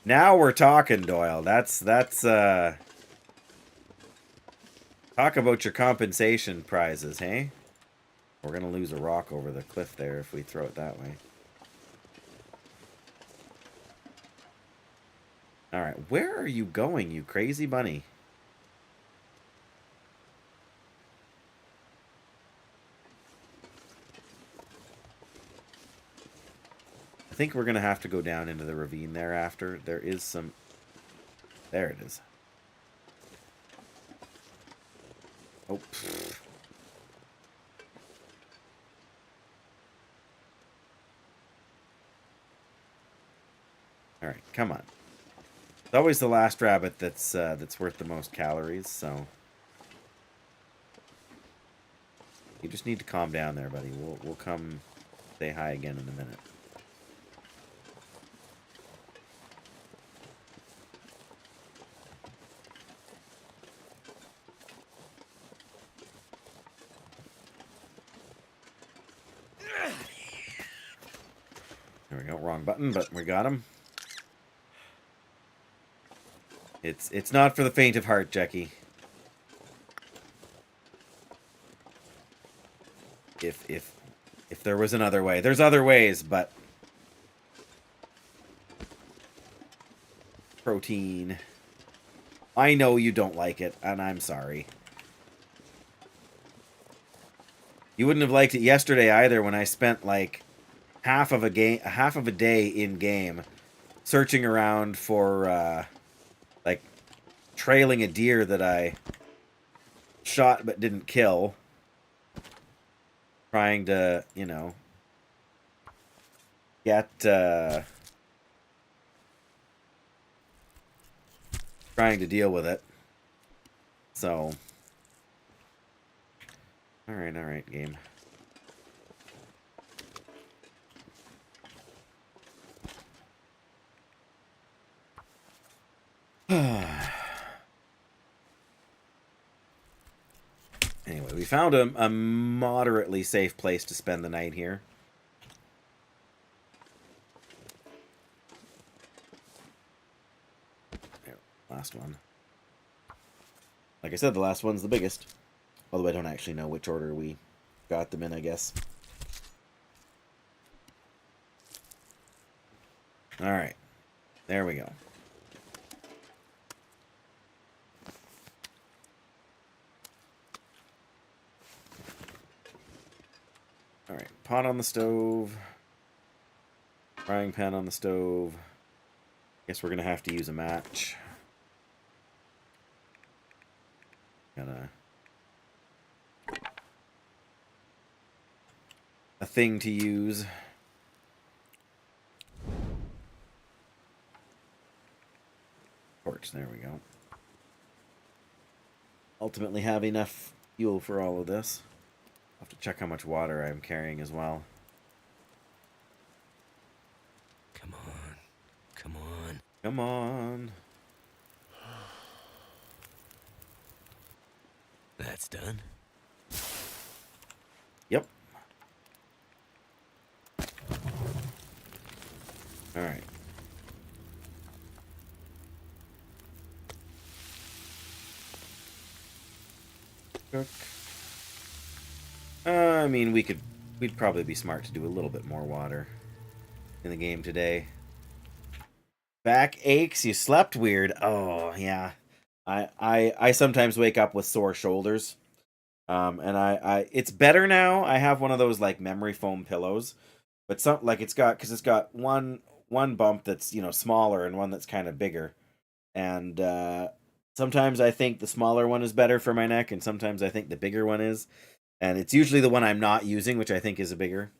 Now we're talking, Doyle. That's talk about your compensation prizes, hey? We're gonna lose a rock over the cliff there if we throw it that way. Alright, where are you going, you crazy bunny? I think we're going to have to go down into the ravine thereafter. There is some... There it is. Oh. Alright, come on. It's always the last rabbit that's worth the most calories, so... You just need to calm down there, buddy. We'll come say hi again in a minute. There we go, wrong button, but we got him. It's not for the faint of heart, Jackie. If If there was another way. There's other ways, but... Protein. I know you don't like it, and I'm sorry. You wouldn't have liked it yesterday either when I spent, like, half of a day in-game searching around for, like, trailing a deer that I shot but didn't kill. Trying to, you know, get, trying to deal with it. So. Alright, game. Anyway, we found a moderately safe place to spend the night here. There, last one. Like I said, the last one's the biggest. Although I don't actually know which order we got them in, I guess. Alright. There we go. Alright, pot on the stove. Frying pan on the stove. Guess we're gonna have to use a match. Gonna... a thing to use. Torch, there we go. Ultimately have enough fuel for all of this. I'll have to check how much water I'm carrying as well. Come on. Come on. Come on. That's done. Yep. Alright. Cook. I mean, we'd probably be smart to do a little bit more water in the game today. Back aches, you slept weird. Oh, yeah. I sometimes wake up with sore shoulders. And it's better now. I have one of those like memory foam pillows, but it's got one bump that's, you know, smaller and one that's kind of bigger. And sometimes I think the smaller one is better for my neck, and sometimes I think the bigger one is. And it's usually the one I'm not using, which I think is better.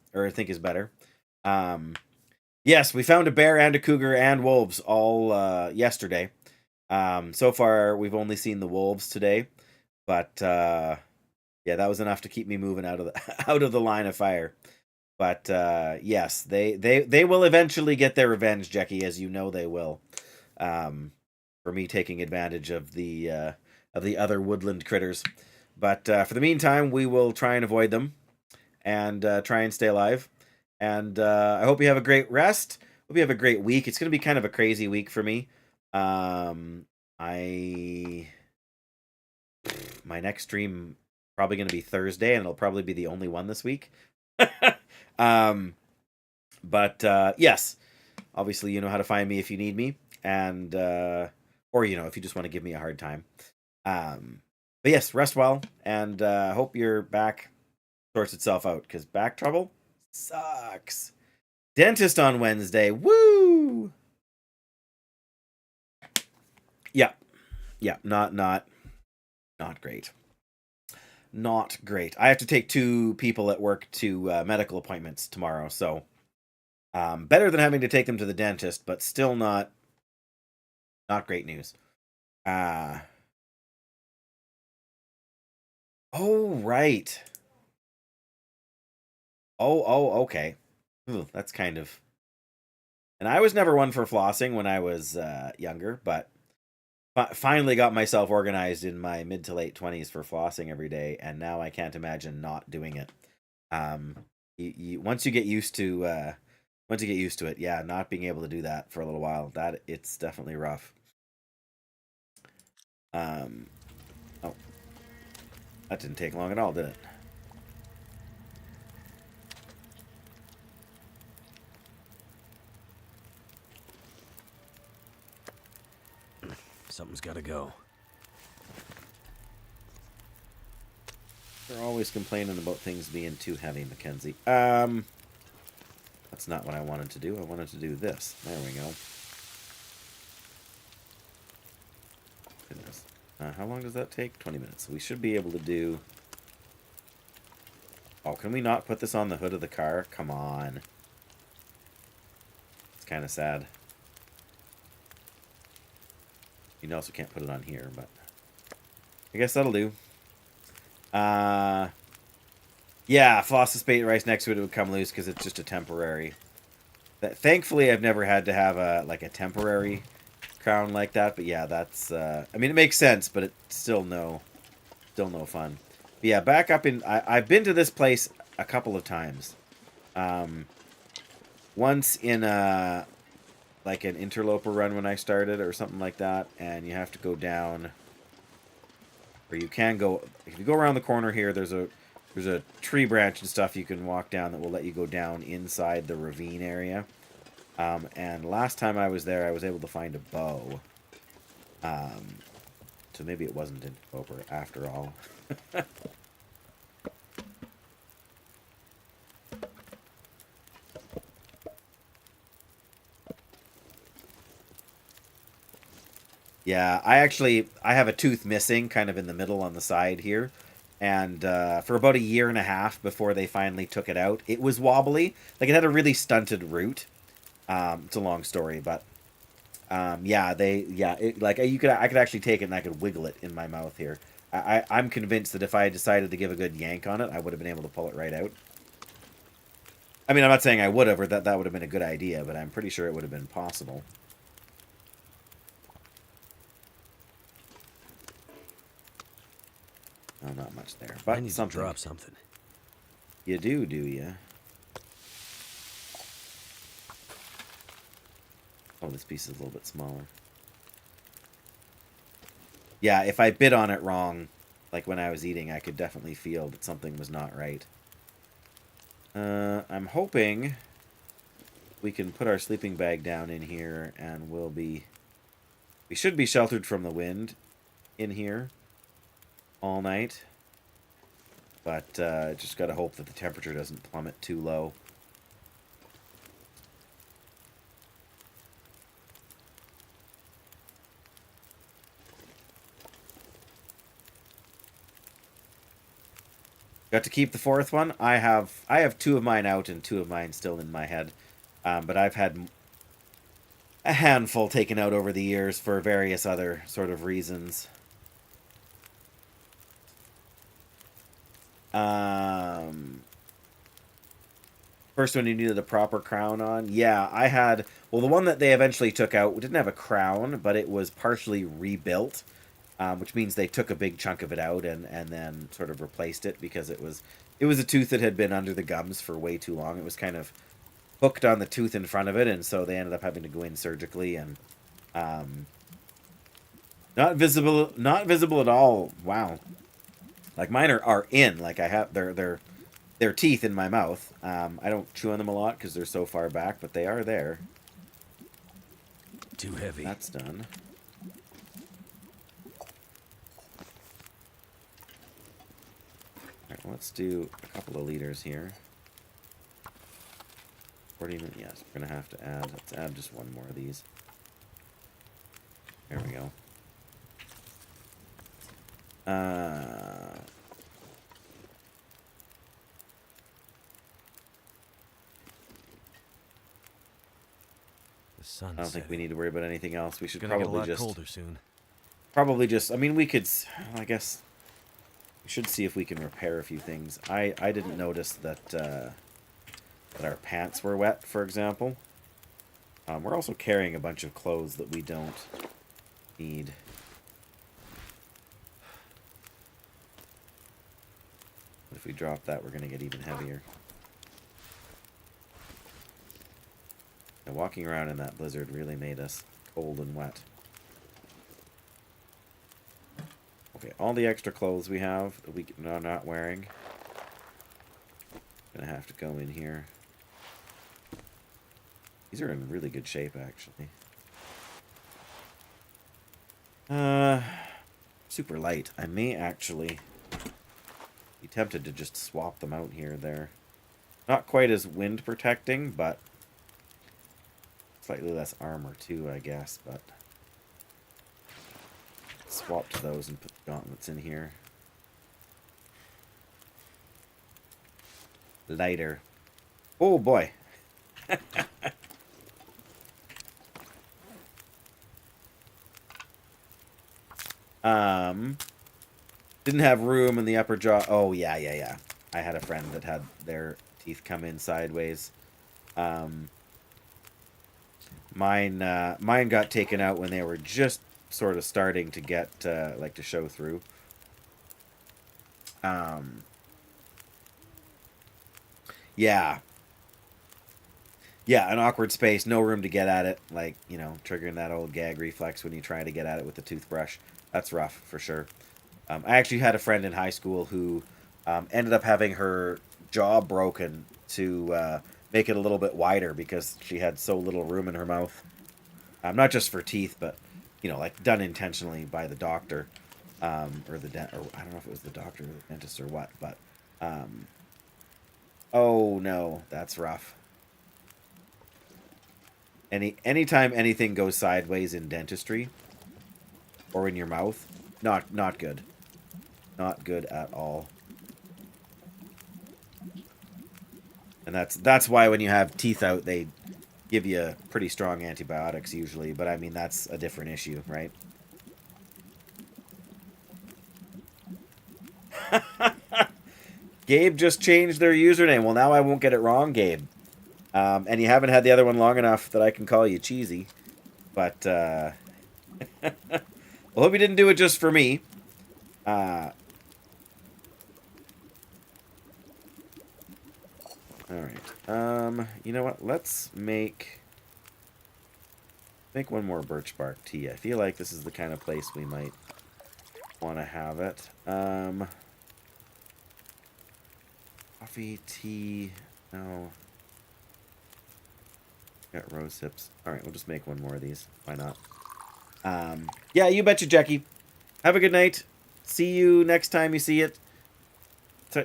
Yes, we found a bear and a cougar and wolves all yesterday. So far we've only seen the wolves today, but yeah, that was enough to keep me moving out of the line of fire. But yes, they will eventually get their revenge, Jackie, as you know they will. For me taking advantage of the other woodland critters. But for the meantime, we will try and avoid them and try and stay alive. And I hope you have a great rest. Hope you have a great week. It's going to be kind of a crazy week for me. My next stream probably going to be Thursday, and it'll probably be the only one this week. But yes, obviously you know how to find me if you need me, and or you know, if you just want to give me a hard time. But yes, rest well, and hope your back sorts itself out, because back trouble sucks. Dentist on Wednesday. Woo! Yeah. Not great. Not great. I have to take 2 people at work to medical appointments tomorrow, so better than having to take them to the dentist, but still not great news. Oh, right. Oh, okay. Ooh, that's kind of... And I was never one for flossing when I was younger, but finally got myself organized in my mid to late 20s for flossing every day, and now I can't imagine not doing it. Once you get used to it, yeah, not being able to do that for a little while, it's definitely rough. Oh, that didn't take long at all, did it? Something's gotta go. They're always complaining about things being too heavy, Mackenzie. That's not what I wanted to do. I wanted to do this. There we go. Goodness. How long does that take? 20 minutes. So we should be able to do... Oh, can we not put this on the hood of the car? Come on. It's kind of sad. You also can't put it on here, but... I guess that'll do. Yeah, Flossus bait right next to it would come loose because it's just a temporary. Thankfully, I've never had to have a temporary crown like that. But yeah, that's. I mean, it makes sense, but it's still no fun. But yeah, back up in. I've been to this place a couple of times. Once in an interloper run when I started or something like that, and you have to go down. Or you can go, if you go around the corner here, there's a tree branch and stuff you can walk down that will let you go down inside the ravine area. And last time I was there, I was able to find a bow. So maybe it wasn't interloper after all. Yeah, I have a tooth missing kind of in the middle on the side here. And for about a year and a half before they finally took it out, it was wobbly. Like, it had a really stunted root. It's a long story, but I could actually take it and I could wiggle it in my mouth here. I'm convinced that if I had decided to give a good yank on it, I would have been able to pull it right out. I mean, I'm not saying I would have or that would have been a good idea, but I'm pretty sure it would have been possible. Oh, not much there, but I need to drop something. You do you? Oh, this piece is a little bit smaller. Yeah, if I bit on it wrong, like when I was eating, I could definitely feel that something was not right. I'm hoping we can put our sleeping bag down in here, and we should be sheltered from the wind in here all night, but just gotta hope that the temperature doesn't plummet too low. Got to keep the fourth one. I have two of mine out and two of mine still in my head, but I've had a handful taken out over the years for various other sort of reasons. First one you needed a proper crown on. Yeah, I had... Well, the one that they eventually took out didn't have a crown, but it was partially rebuilt, which means they took a big chunk of it out and then sort of replaced it because it was a tooth that had been under the gums for way too long. It was kind of hooked on the tooth in front of it, and so they ended up having to go in surgically and not visible at all. Wow. Like, mine are in. Like, I have their teeth in my mouth. I don't chew on them a lot because they're so far back, but they are there. Too heavy. That's done. Alright, let's do a couple of liters here. 40 minutes. Yes, we're going to have to add. Let's add just one more of these. There we go. I don't think we need to worry about anything else. We should probably just colder soon. Probably just. I mean, we could. I guess we should see if we can repair a few things. I didn't notice that our pants were wet, for example. We're also carrying a bunch of clothes that we don't need. If we drop that, we're going to get even heavier. Now, walking around in that blizzard really made us cold and wet. Okay, all the extra clothes we have that we are not wearing. Gonna have to go in here. These are in really good shape, actually. Super light. I may actually be tempted to just swap them out here. They're not quite as wind protecting, but slightly less armor too, I guess. But swap to those and put the gauntlets in here. Lighter. Oh boy. Didn't have room in the upper jaw. Oh, yeah. I had a friend that had their teeth come in sideways. Mine got taken out when they were just sort of starting to get, like, to show through. Yeah. Yeah, an awkward space, no room to get at it. Like, you know, triggering that old gag reflex when you try to get at it with the toothbrush. That's rough, for sure. I actually had a friend in high school who ended up having her jaw broken to make it a little bit wider because she had so little room in her mouth. Not just for teeth, but, you know, like done intentionally by the doctor. Or I don't know if it was the doctor or the dentist or what, but... oh, no, that's rough. Anytime anything goes sideways in dentistry or in your mouth, not good. Not good at all. And that's why when you have teeth out, they give you pretty strong antibiotics usually, but I mean that's a different issue, right? Gabe just changed their username. Well, now I won't get it wrong, Gabe. And you haven't had the other one long enough that I can call you cheesy. But, well, hope you didn't do it just for me. Alright. You know what? Let's make one more birch bark tea. I feel like this is the kind of place we might want to have it. Coffee, tea, no. Got rose hips. Alright, we'll just make one more of these. Why not? Yeah, you betcha, Jackie. Have a good night. See you next time you see it.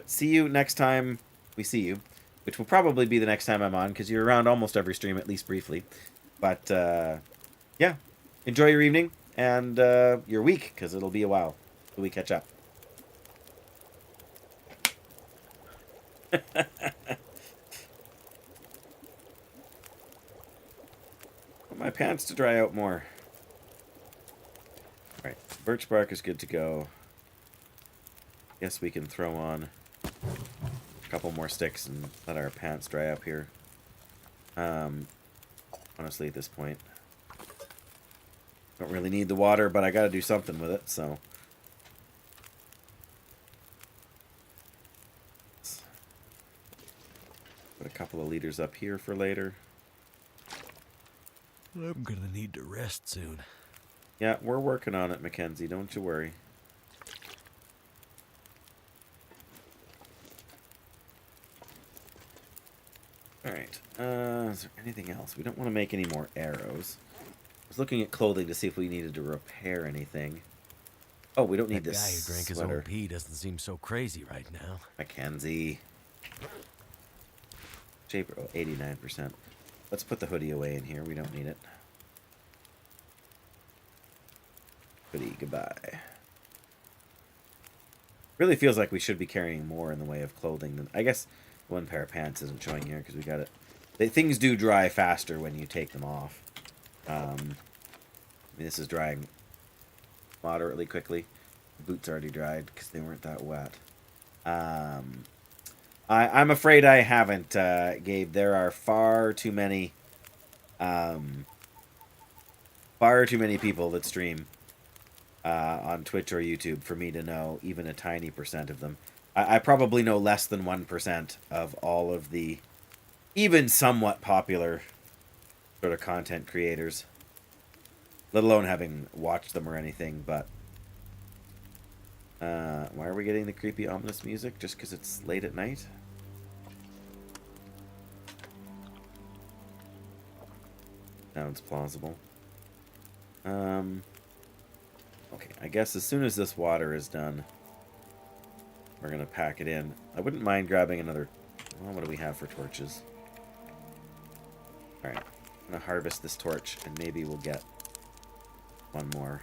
See you next time we see you. Which will probably be the next time I'm on, because you're around almost every stream, at least briefly. But, yeah. Enjoy your evening, and your week, because it'll be a while till we catch up. Want my pants to dry out more. Alright, birch bark is good to go. Guess we can throw on a couple more sticks and let our pants dry up here. Honestly, at this point, don't really need the water, but I gotta do something with it, so. Put a couple of liters up here for later. I'm gonna need to rest soon. Yeah, we're working on it, Mackenzie. Don't you worry. Alright. Is there anything else? We don't want to make any more arrows. I was looking at clothing to see if we needed to repair anything. Oh, we don't need That this guy who drank his sweater. own pee doesn't seem so crazy right now. Mackenzie. Shaper, oh, 89%. Let's put the hoodie away in here. We don't need it. Hoodie, goodbye. Really feels like we should be carrying more in the way of clothing than... I guess one pair of pants isn't showing here because we got it. Things do dry faster when you take them off. I mean, this is drying moderately quickly. The boots already dried because they weren't that wet. I'm afraid I haven't, Gabe. There are far too many people that stream on Twitch or YouTube for me to know even a tiny percent of them. I probably know less than 1% of all of the even somewhat popular sort of content creators, let alone having watched them or anything. But why are we getting the creepy ominous music? Just because it's late at night? Sounds plausible. Okay, I guess as soon as this water is done, we're going to pack it in. I wouldn't mind grabbing another... Well, what do we have for torches? Alright, I'm going to harvest this torch, and maybe we'll get one more.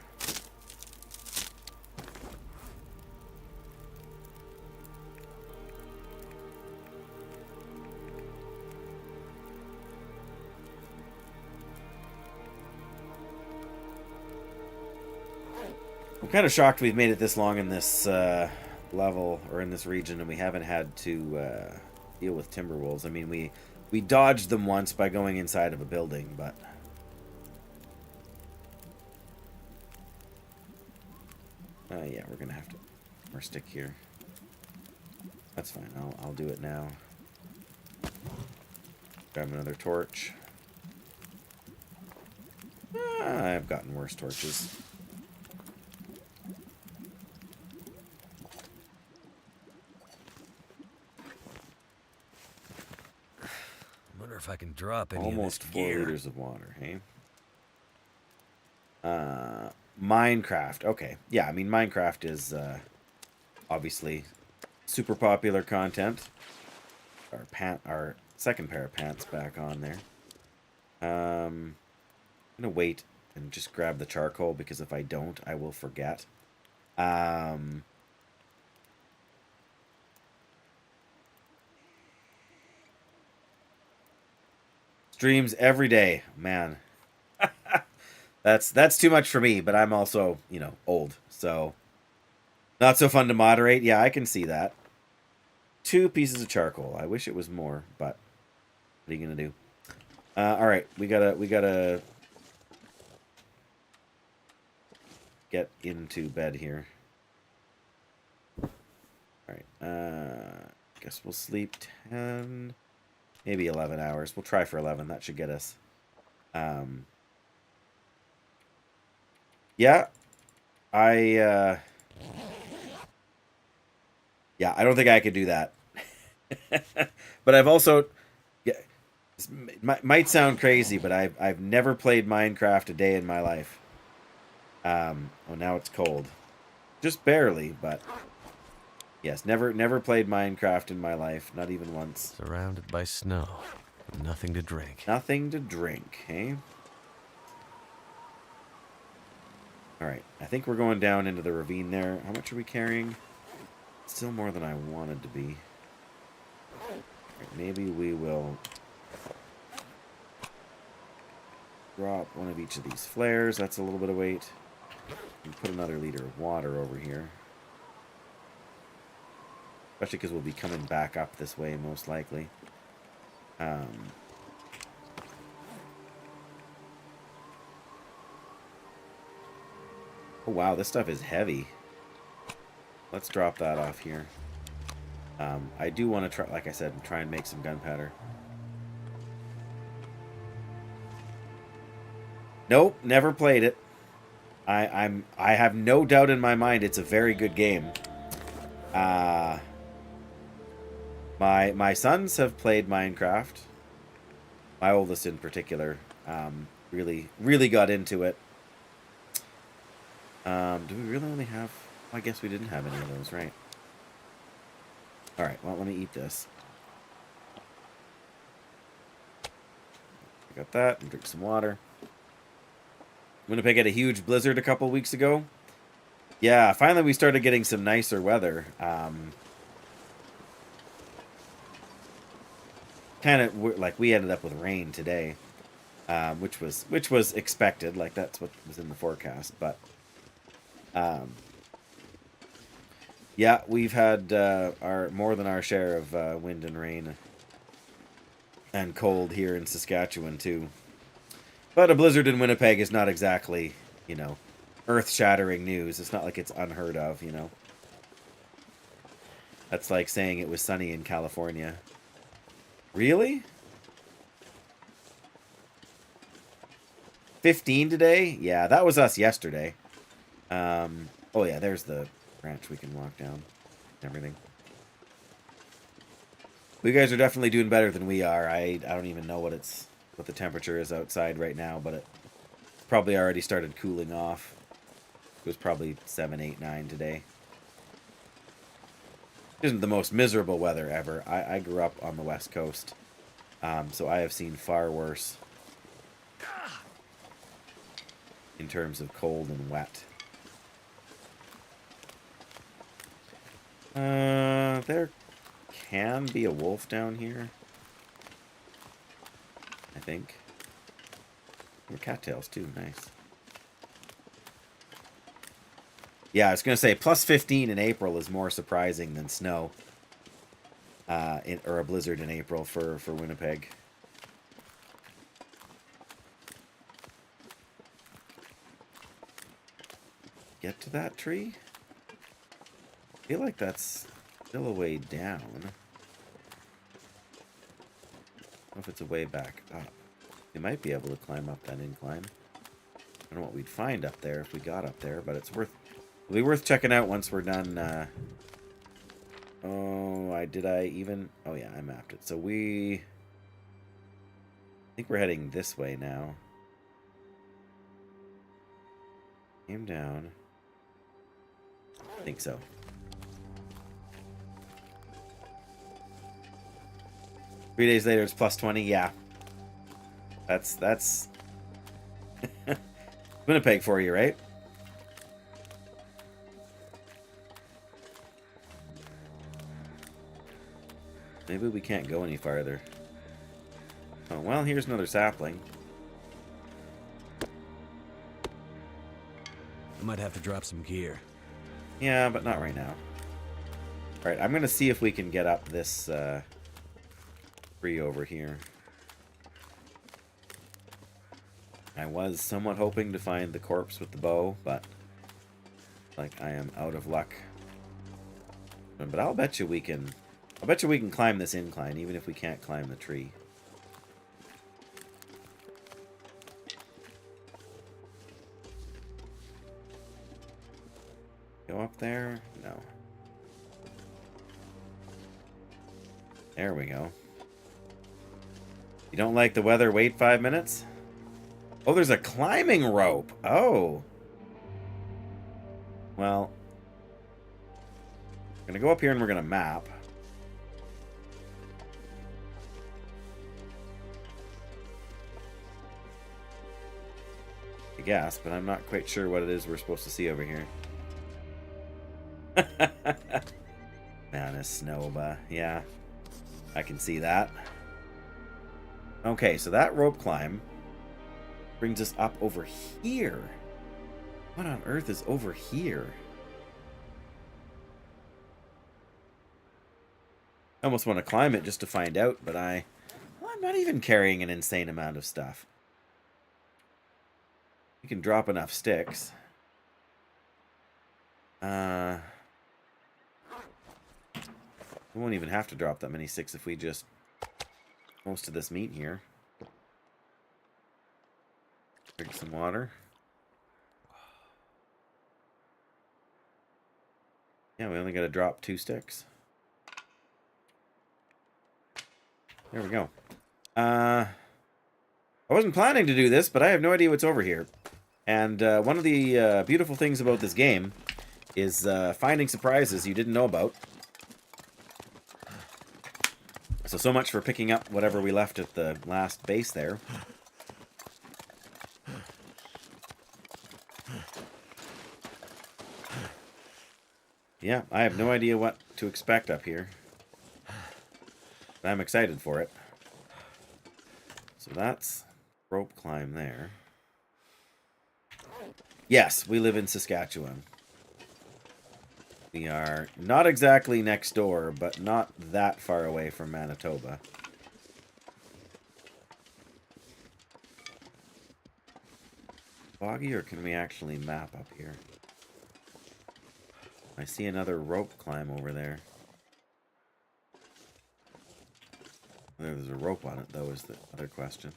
I'm kind of shocked we've made it this long in this level, or in this region, and we haven't had to deal with timber wolves. I mean, we dodged them once by going inside of a building, but... yeah, we're going to have to more stick here. That's fine, I'll do it now. Grab another torch. I've gotten worse torches. Wonder if I can drop any Almost of this 4 gear. liters of water, hey? Minecraft. Okay. Yeah, I mean, Minecraft is obviously super popular content. Our second pair of pants back on there. I'm going to wait and just grab the charcoal, because if I don't, I will forget. Streams every day, man. That's too much for me, but I'm also, you know, old, so not so fun to moderate. Yeah, I can see that. 2 pieces of charcoal. I wish it was more, but what are you gonna do? All right, we gotta get into bed here. All right. Guess we'll sleep 10, maybe 11 hours. We'll try for 11. That should get us. Yeah, I don't think I could do that. But I've also, yeah, this might sound crazy, but I've never played Minecraft a day in my life. Oh, now it's cold, just barely, but yes, never played Minecraft in my life, not even once. Surrounded by snow, nothing to drink. Nothing to drink, hey? Alright, I think we're going down into the ravine there. How much are we carrying? Still more than I wanted to be. Right, maybe we will drop one of each of these flares. That's a little bit of weight. And put another liter of water over here. Especially because we'll be coming back up this way, most likely. Oh wow, this stuff is heavy. Let's drop that off here. I do want to try, like I said, try and make some gunpowder. Nope, never played it. I have no doubt in my mind it's a very good game. My sons have played Minecraft. My oldest in particular, really got into it. Do we really only have... I guess we didn't have any of those, right? Alright, well, let me eat this. I got that, and drink some water. Winnipeg had a huge blizzard a couple weeks ago. Yeah, finally we started getting some nicer weather. Kind of, like, we ended up with rain today. Which was expected, like, that's what was in the forecast, but... yeah, we've had more than our share of wind and rain and cold here in Saskatchewan too. But a blizzard in Winnipeg is not exactly, you know, earth-shattering news. It's not like it's unheard of, you know. That's like saying it was sunny in California. Really? 15 today? Yeah, that was us yesterday. Oh yeah, there's the branch we can walk down and everything. You guys are definitely doing better than we are. I don't even know what the temperature is outside right now, but it probably already started cooling off. It was probably 7, 8, 9 today. Isn't the most miserable weather ever. I grew up on the West Coast, so I have seen far worse in terms of cold and wet. There can be a wolf down here, I think. There are cattails too, nice. Yeah, I was gonna say plus 15 in April is more surprising than snow, or a blizzard in April for Winnipeg. Get to that tree? I feel like that's still a way down. I don't know if it's a way back up. We might be able to climb up that incline. I don't know what we'd find up there if we got up there, but it'll be worth checking out once we're done. Oh, oh yeah, I mapped it. So I think we're heading this way now. Came down. I think so. Three days later, it's plus 20. Yeah. That's Winnipeg for you, right? Maybe we can't go any farther. Oh, well, here's another sapling. I might have to drop some gear. Yeah, but not right now. Alright, I'm going to see if we can get up this tree over here. I was somewhat hoping to find the corpse with the bow, but like I am out of luck. But I'll bet you we can climb this incline, even if we can't climb the tree. Go up there? No. There we go. You don't like the weather? Wait 5 minutes? Oh, there's a climbing rope. Oh. Well. We're going to go up here and we're going to map. I guess, but I'm not quite sure what it is we're supposed to see over here. Man, it's snow, yeah. I can see that. Okay, so that rope climb brings us up over here. What on earth is over here? I almost want to climb it just to find out, but I'm not even carrying an insane amount of stuff. You can drop enough sticks. We won't even have to drop that many sticks if we just most of this meat here. Drink some water. Yeah, we only got to drop 2 sticks. There we go. I wasn't planning to do this, but I have no idea what's over here. And one of the beautiful things about this game is finding surprises you didn't know about. So much for picking up whatever we left at the last base there. Yeah, I have no idea what to expect up here. But I'm excited for it. So that's rope climb there. Yes, we live in Saskatchewan. We are not exactly next door, but not that far away from Manitoba. Boggy, or can we actually map up here? I see another rope climb over there. There's a rope on it, though, is the other question.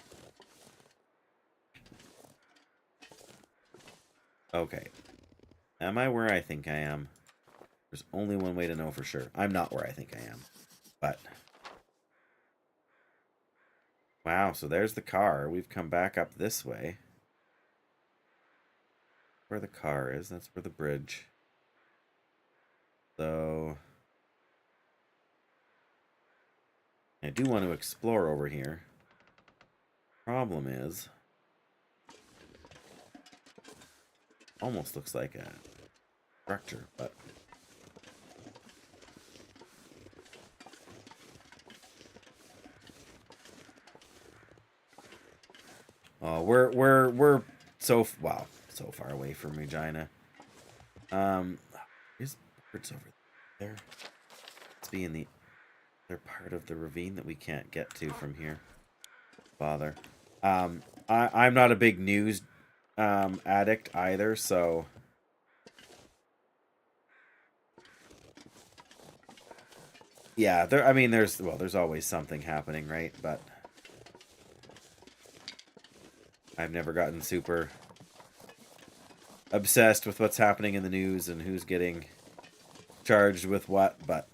Okay. Am I where I think I am? There's only one way to know for sure. I'm not where I think I am. But. Wow, so there's the car. We've come back up this way. where the car is. That's where the bridge. So I do want to explore over here. Problem is, almost looks like a structure, but oh, we're so wow, so far away from Regina. There's birds over there. Let's be in the other part of the ravine that we can't get to from here. Bother. I'm not a big news addict either, so yeah, I mean there's always something happening, right? But I've never gotten super obsessed with what's happening in the news and who's getting charged with what, but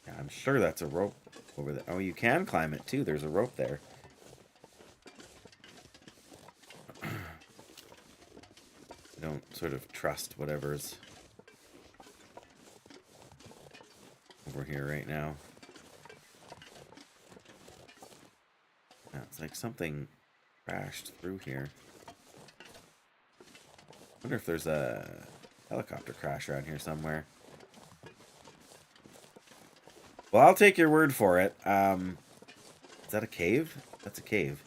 yeah, I'm sure that's a rope over there. Oh, you can climb it too. There's a rope there. I don't sort of trust whatever's over here right now. Yeah, it's like something crashed through here. I wonder if there's a helicopter crash around here somewhere. Well, I'll take your word for it. Is that a cave? That's a cave.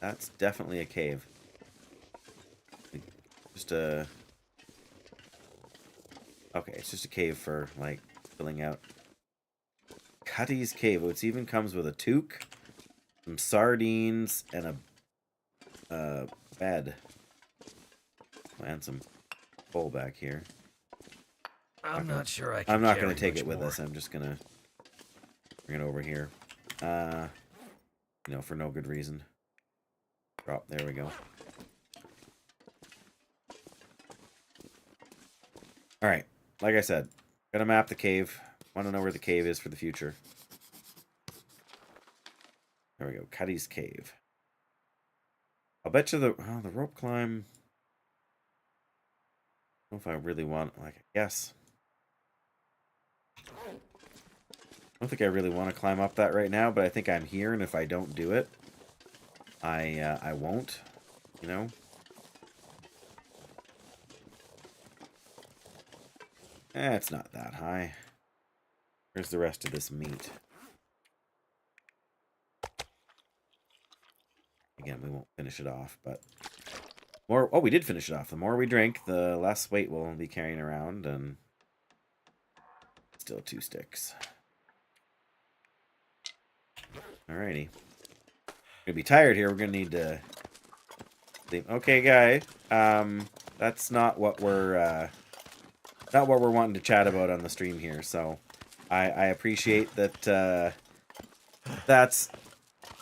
That's definitely a cave. Just a... Okay, it's just a cave for, like, filling out. Cuddy's Cave. Oh, it even comes with a toque, some sardines, and a bed. And some coal back here. I'm not sure I'm not going to take it with us. I'm just going to bring it over here. You know, for no good reason. Drop. There we go. Alright. Like I said, gotta map the cave. Want to know where the cave is for the future. There we go. Cuddy's Cave. I'll bet you the rope climb. I don't know if I really want, like, I guess. I don't think I really want to climb up that right now, but I think I'm here, and if I don't do it, I won't, you know? It's not that high. Where's the rest of this meat? Again, we won't finish it off, but more. Oh, we did finish it off. The more we drink, the less weight we'll be carrying around, and still 2 sticks. Alrighty. Gonna be tired here. We're gonna need to sleep. Okay, guy. That's not what we're wanting to chat about on the stream here. So, I appreciate that. That's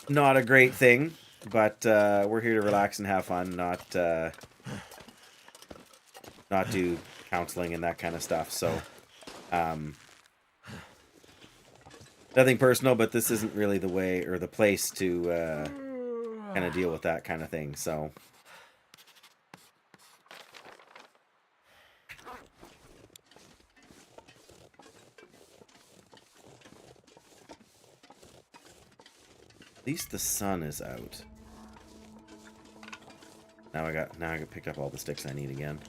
not a great thing. But we're here to relax and have fun, not do counseling and that kind of stuff. So, nothing personal, but this isn't really the way or the place to kind of deal with that kind of thing. So, at least the sun is out. Now I got picked up all the sticks I need again.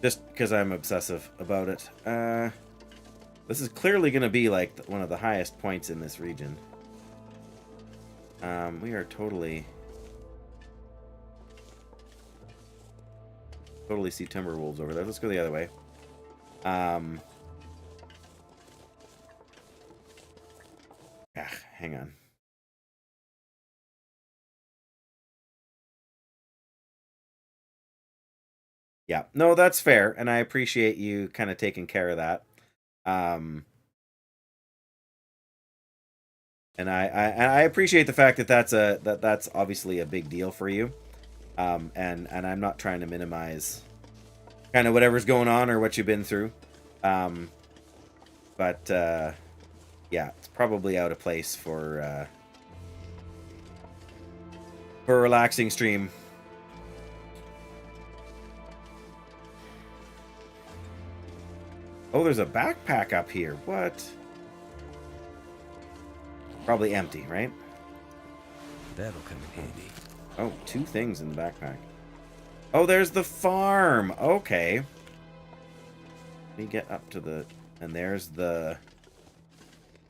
Just because I'm obsessive about it. This is clearly going to be like one of the highest points in this region. We are totally see timber wolves over there. Let's go the other way. Hang on. Yeah, no, that's fair, and I appreciate you kind of taking care of that. And I appreciate the fact that that's obviously a big deal for you. And I'm not trying to minimize kind of whatever's going on or what you've been through. But yeah, it's probably out of place for a relaxing stream. Oh, there's a backpack up here. What? Probably empty, right? That'll come in handy. Oh, 2 things in the backpack. Oh, there's the farm. Okay. Let me get up to the... And there's the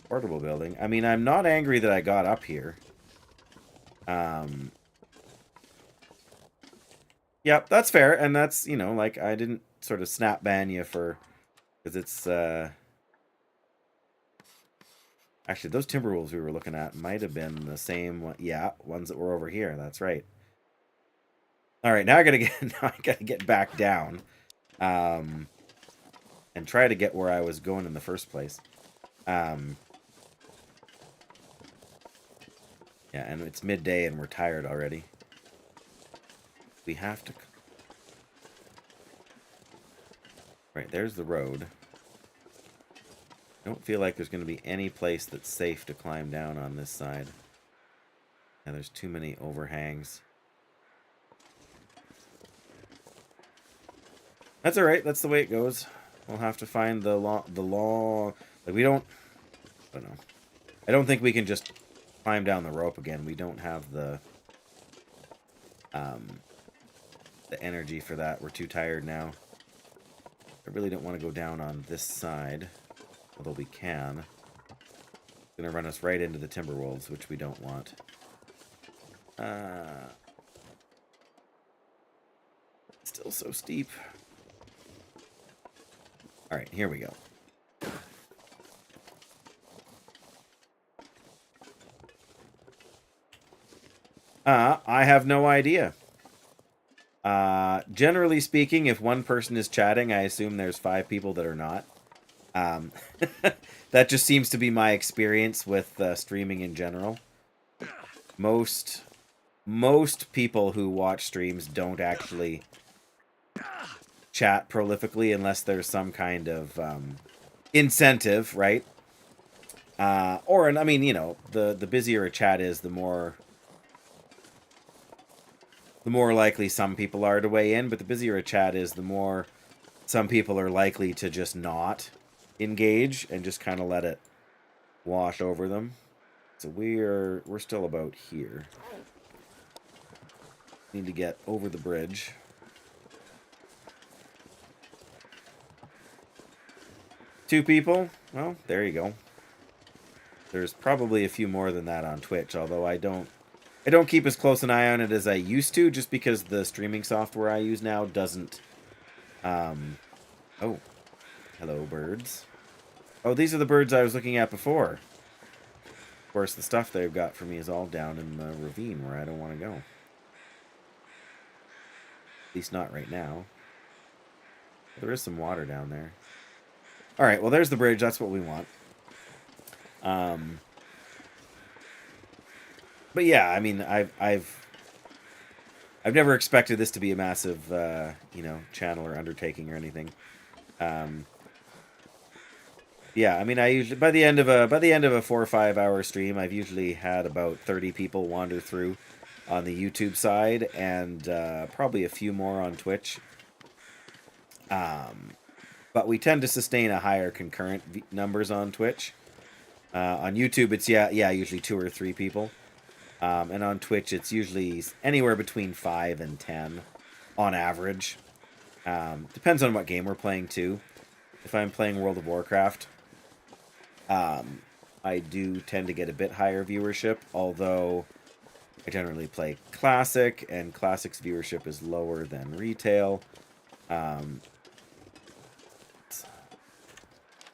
portable building. I mean, I'm not angry that I got up here. Yep, that's fair. And that's, you know, like, I didn't sort of snap ban you for... Because it's... Actually, those Timberwolves we were looking at might have been the same one. Yeah, ones that were over here. That's right. All right, now I gotta get back down, and try to get where I was going in the first place. Yeah, and it's midday and we're tired already. We have to. Right, there's the road. I don't feel like there's going to be any place that's safe to climb down on this side. Yeah, there's too many overhangs. That's alright, that's the way it goes. We'll have to find the long... Like, we don't... I don't know. I don't think we can just climb down the rope again. We don't have the energy for that. We're too tired now. I really don't want to go down on this side. Although we can. It's going to run us right into the Timberwolves, which we don't want. Still so steep. Alright, here we go. I have no idea. Generally speaking, if one person is chatting, I assume there's 5 people that are not. That just seems to be my experience with streaming in general. Most people who watch streams don't actually chat prolifically unless there's some kind of incentive, right? Or, I mean, you know, the busier a chat is, the more likely some people are to weigh in, but the busier a chat is, the more some people are likely to just not engage and just kind of let it wash over them. So we're still about here. Need to get over the bridge. Two people? Well, there you go. There's probably a few more than that on Twitch, although I don't keep as close an eye on it as I used to, just because the streaming software I use now doesn't... Oh. Hello, birds. Oh, these are the birds I was looking at before. Of course, the stuff they've got for me is all down in the ravine where I don't want to go. At least not right now. There is some water down there. Alright, well, there's the bridge. That's what we want. But yeah, I mean, I've never expected this to be a massive, you know, channel or undertaking or anything. Yeah, I mean, I usually by the end of a 4 or 5 hour stream, I've usually had about 30 people wander through on the YouTube side, and probably a few more on Twitch. But we tend to sustain a higher concurrent numbers on Twitch. On YouTube, it's usually 2 or 3 people. And on Twitch, it's usually anywhere between 5 and 10 on average. Depends on what game we're playing, too. If I'm playing World of Warcraft, I do tend to get a bit higher viewership, although I generally play Classic, and Classic's viewership is lower than Retail.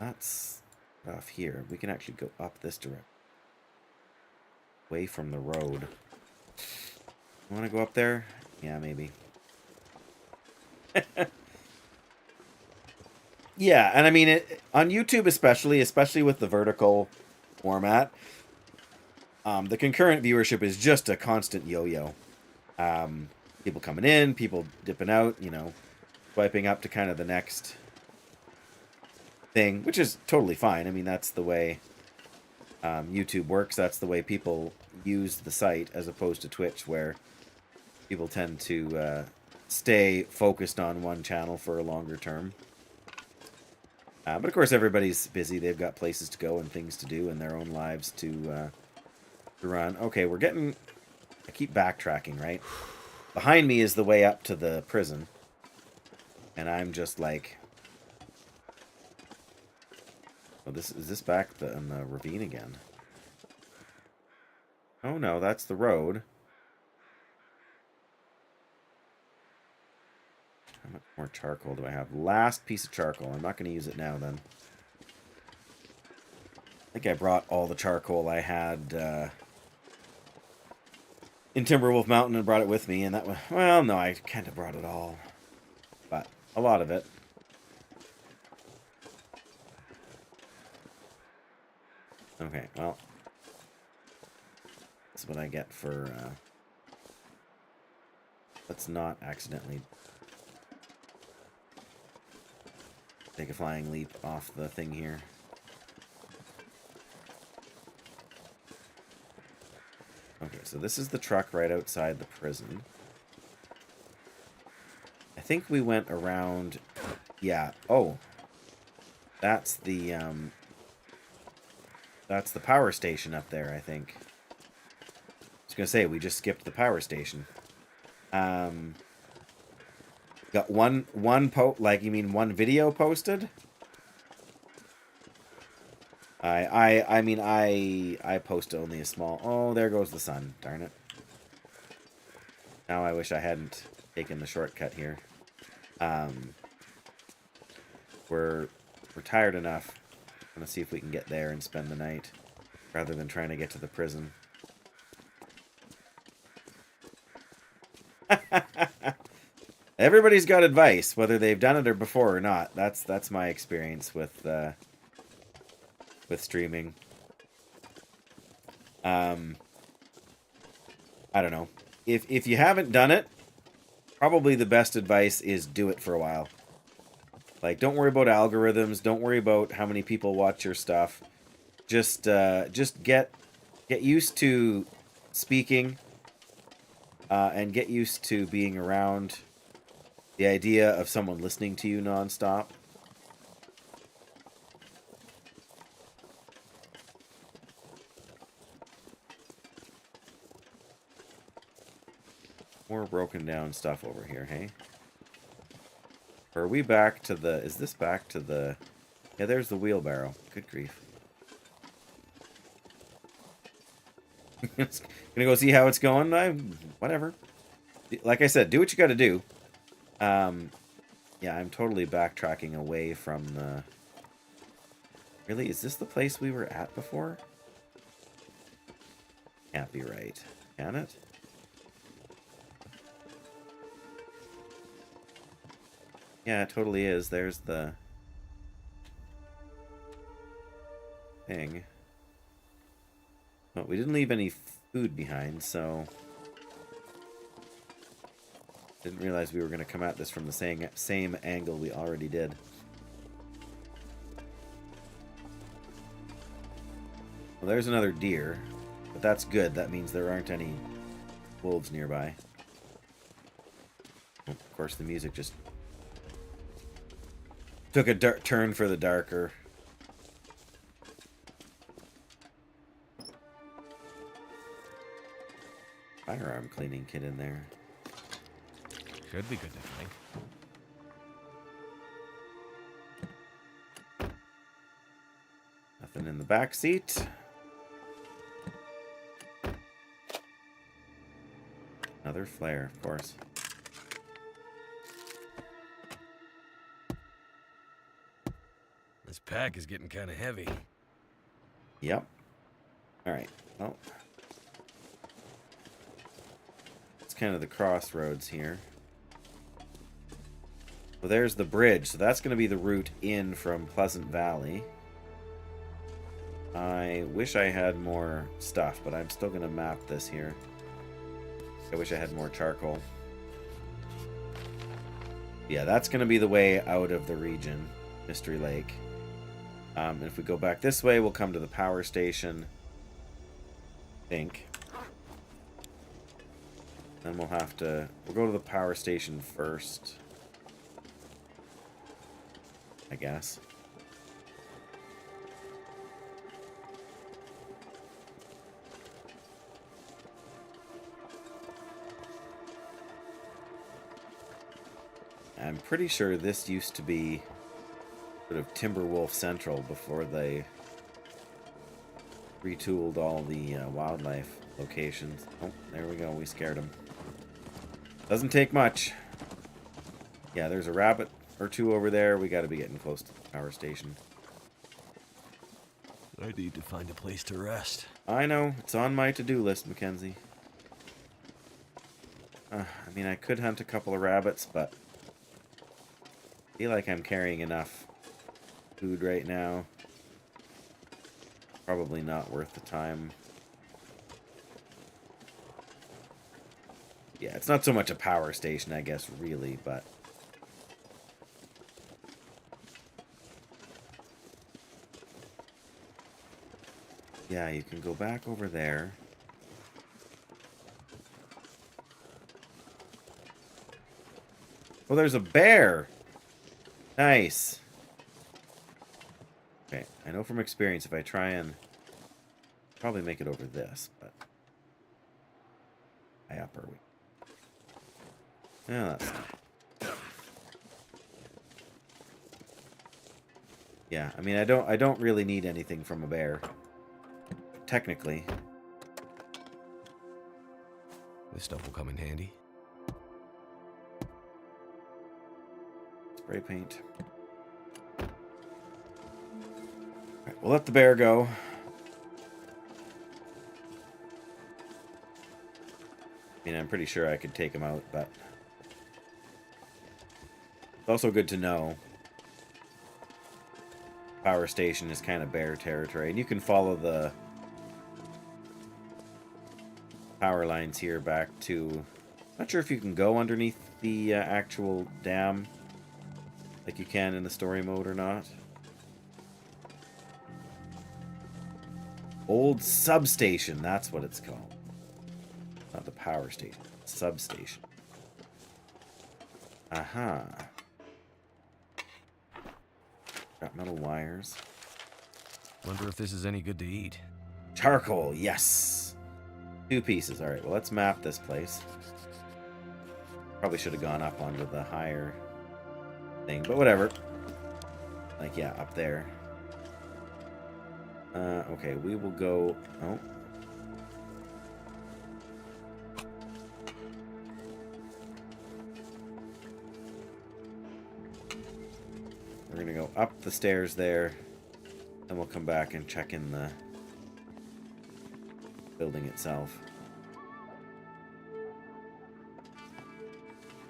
That's off here. We can actually go up this direction. Away from the road. You want to go up there? Yeah, maybe. Yeah, and I mean, on YouTube especially with the vertical format, the concurrent viewership is just a constant yo-yo. People coming in, people dipping out, you know. swiping up to kind of the next thing, which is totally fine. I mean, that's the way YouTube works. That's the way people use the site, as opposed to Twitch, where people tend to stay focused on one channel for a longer term. But of course, everybody's busy. They've got places to go and things to do and their own lives to run. Okay, we're getting... I keep backtracking, right? Behind me is the way up to the prison. And I'm just like... Oh, is this back in the ravine again? Oh no, that's the road. How much more charcoal do I have? Last piece of charcoal. I'm not going to use it now, then. I think I brought all the charcoal I had in Timberwolf Mountain and brought it with me, and that was... Well, no, I kind of brought it all. But a lot of it. Okay, well... That's what I get for... Let's not accidentally... take a flying leap off the thing here. Okay, so this is the truck right outside the prison. I think we went around... Yeah, oh. That's the power station up there, I think. I was gonna say, we just skipped the power station. Got one video posted? I post only a small... Oh, there goes the sun. Darn it. Now I wish I hadn't taken the shortcut here. We're tired enough. I'm gonna see if we can get there and spend the night, rather than trying to get to the prison. Everybody's got advice, whether they've done it or before or not. That's my experience with streaming. I don't know. If you haven't done it, probably the best advice is do it for a while. Like, don't worry about algorithms. Don't worry about how many people watch your stuff. Just get used to speaking, and get used to being around the idea of someone listening to you nonstop. More broken down stuff over here, hey? Or are we back to the... Is this back to the... Yeah, there's the wheelbarrow. Good grief. Gonna go see how it's going? Whatever. Like I said, do what you gotta do. Yeah, I'm totally backtracking away from the... Really? Is this the place we were at before? Can't be right. Can it? Yeah, it totally is. There's the... thing. But we didn't leave any food behind, so... Didn't realize we were going to come at this from the same angle we already did. Well, there's another deer. But that's good. That means there aren't any wolves nearby. Oh, of course, the music just took a turn for the darker. Firearm cleaning kit in there. Should be good to think. Nothing in the back seat. Another flare, of course. This pack is getting kind of heavy. Yep. Alright, well. It's kind of the crossroads here. Well, there's the bridge, so that's going to be the route in from Pleasant Valley. I wish I had more stuff, but I'm still going to map this here. I wish I had more charcoal. Yeah, that's going to be the way out of the region, Mystery Lake. And if we go back this way, we'll come to the power station. I think. Then we'll go to the power station first. I guess. I'm pretty sure this used to be sort of Timberwolf Central before they retooled all the wildlife locations. Oh, there we go. We scared them. Doesn't take much. Yeah, there's a rabbit or two over there. We got to be getting close to the power station. I need to find a place to rest. I know. It's on my to-do list, Mackenzie. I mean, I could hunt a couple of rabbits, but I feel like I'm carrying enough food right now. Probably not worth the time. Yeah, it's not so much a power station, I guess, really, but... Yeah, you can go back over there. Oh, there's a bear! Nice. Okay, I know from experience if I try and... probably make it over this, but... High up are we? Yeah, that's... Yeah, I mean, I don't really need anything from a bear. Technically. This stuff will come in handy. Spray paint. Alright, we'll let the bear go. I mean, I'm pretty sure I could take him out, but... It's also good to know. Power station is kind of bear territory, and you can follow the power lines here back to... Not sure if you can go underneath the actual dam like you can in the story mode or not. Old substation, that's what it's called. Not the power station, substation. Aha. Got metal wires. Wonder if this is any good to eat. Charcoal, yes. 2 pieces. Alright, well, let's map this place. Probably should have gone up onto the higher thing, but whatever. Like, yeah, up there. Okay, we will go... Oh. We're going to go up the stairs there. Then we'll come back and check in the building itself.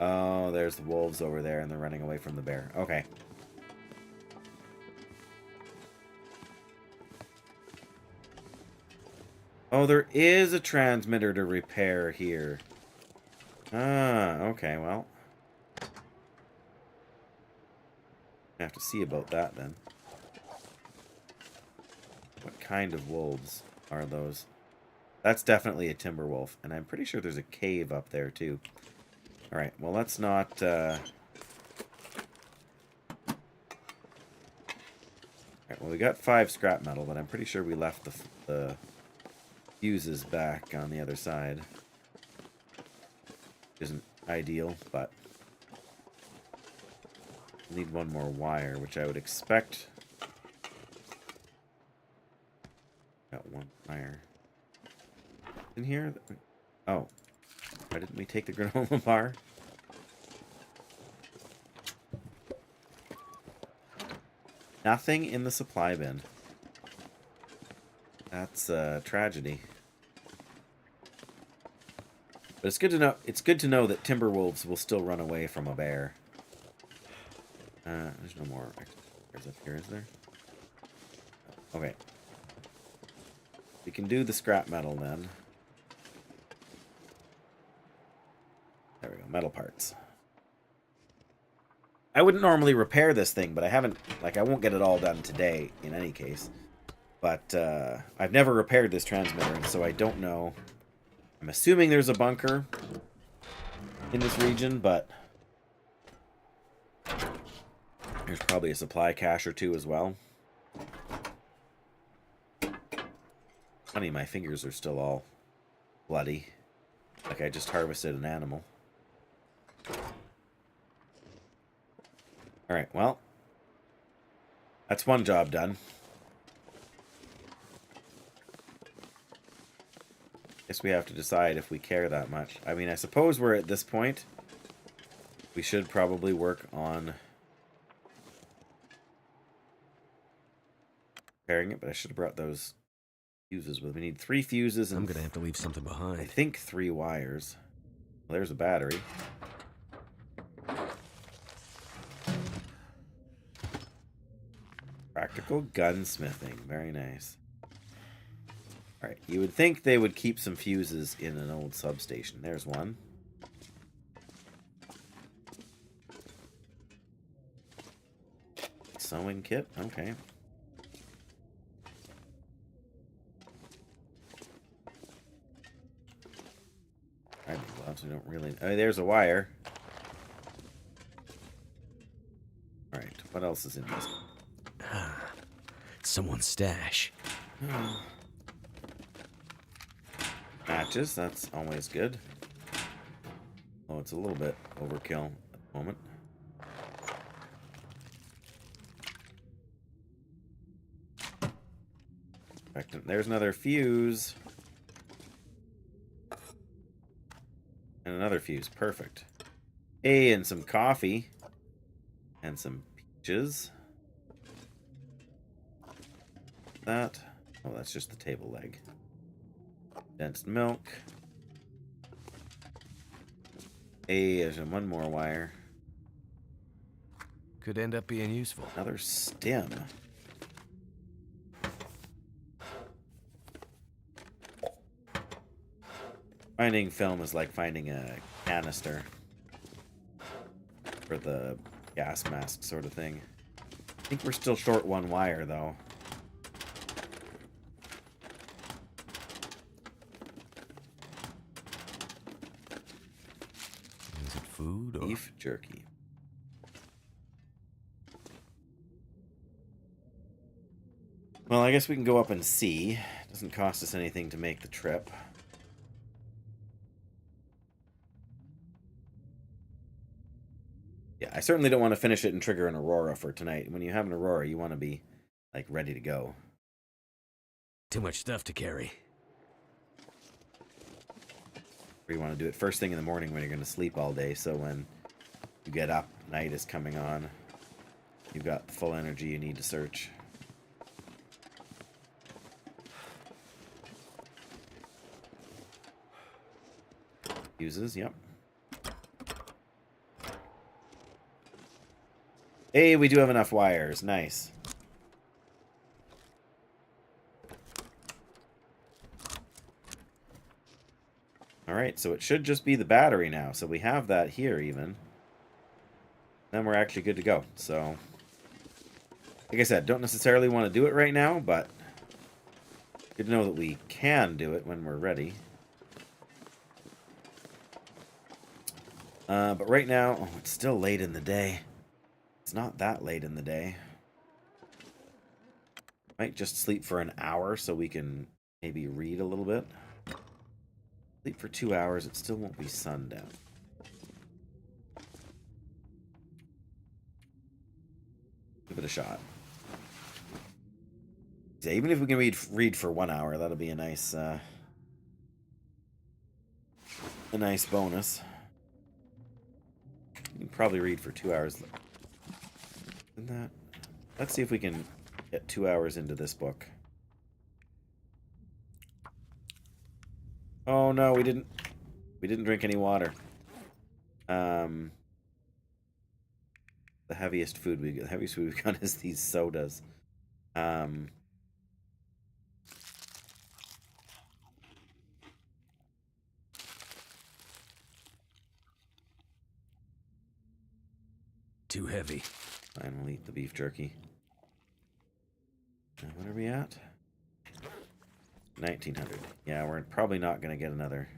Oh, there's the wolves over there, and they're running away from the bear. Okay. Oh, there is a transmitter to repair here. Ah, okay, well. I have to see about that, then. What kind of wolves are those? That's definitely a timber wolf, and I'm pretty sure there's a cave up there, too. Alright, well, let's not... Alright, well, we got 5 scrap metal, but I'm pretty sure we left the fuses back on the other side. Isn't ideal, but... Need 1 more wire, which I would expect... Got 1 wire. In here? Oh. Why didn't we take the granola bar? Nothing in the supply bin. That's a tragedy. But it's good to know. It's good to know that timber wolves will still run away from a bear. There's no more extras up here, is there? Okay. We can do the scrap metal then. There we go, metal parts. I wouldn't normally repair this thing, but I haven't, like, I won't get it all done today in any case. But I've never repaired this transmitter, and so I don't know. I'm assuming there's a bunker in this region, but there's probably a supply cache or two as well. Funny, my fingers are still all bloody. Like I just harvested an animal. Alright, well. That's one job done. Guess we have to decide if we care that much. I mean, I suppose we're at this point. We should probably work on repairing it, but I should have brought those fuses with me. We need 3 fuses and I'm gonna have to leave something I behind. think 3 wires. Well, there's a battery. Practical gunsmithing. Very nice. Alright, you would think they would keep some fuses in an old substation. There's one. Sewing kit? Okay. Driving gloves, we don't really... Oh, there's a wire. Alright, what else is in this? Someone's stash. Matches, that's always good. Oh, it's a little bit overkill at the moment. There's another fuse. And another fuse. Perfect. Hey, and some coffee. And some peaches. That. Oh, that's just the table leg. Condensed milk. Hey, there's one more wire. Could end up being useful. Another stem. Finding film is like finding a canister for the gas mask sort of thing. I think we're still short 1 wire, though. Is it food or... Beef jerky. Well, I guess we can go up and see. It doesn't cost us anything to make the trip. Yeah, I certainly don't want to finish it and trigger an Aurora for tonight. When you have an Aurora, you want to be, like, ready to go. Too much stuff to carry. Or you want to do it first thing in the morning when you're going to sleep all day, so when you get up, night is coming on, you've got the full energy you need to search. Fuses, yep. Hey, we do have enough wires. Nice. Alright, so it should just be the battery now. So we have that here, even. Then we're actually good to go. So, like I said, don't necessarily want to do it right now, but good to know that we can do it when we're ready. But right now, oh, it's still late in the day. It's not that late in the day. Might just sleep for an hour so we can maybe read a little bit. Sleep for 2 hours, it still won't be sundown. Give it a shot. Yeah, even if we can read for 1 hour, that'll be a nice bonus. You can probably read for 2 hours. That. Let's see if we can get 2 hours into this book. Oh no, we didn't drink any water. The heaviest food we've got is these sodas. Too heavy. Fine, we'll eat the beef jerky. What are we at? 1900. Yeah, we're probably not going to get another.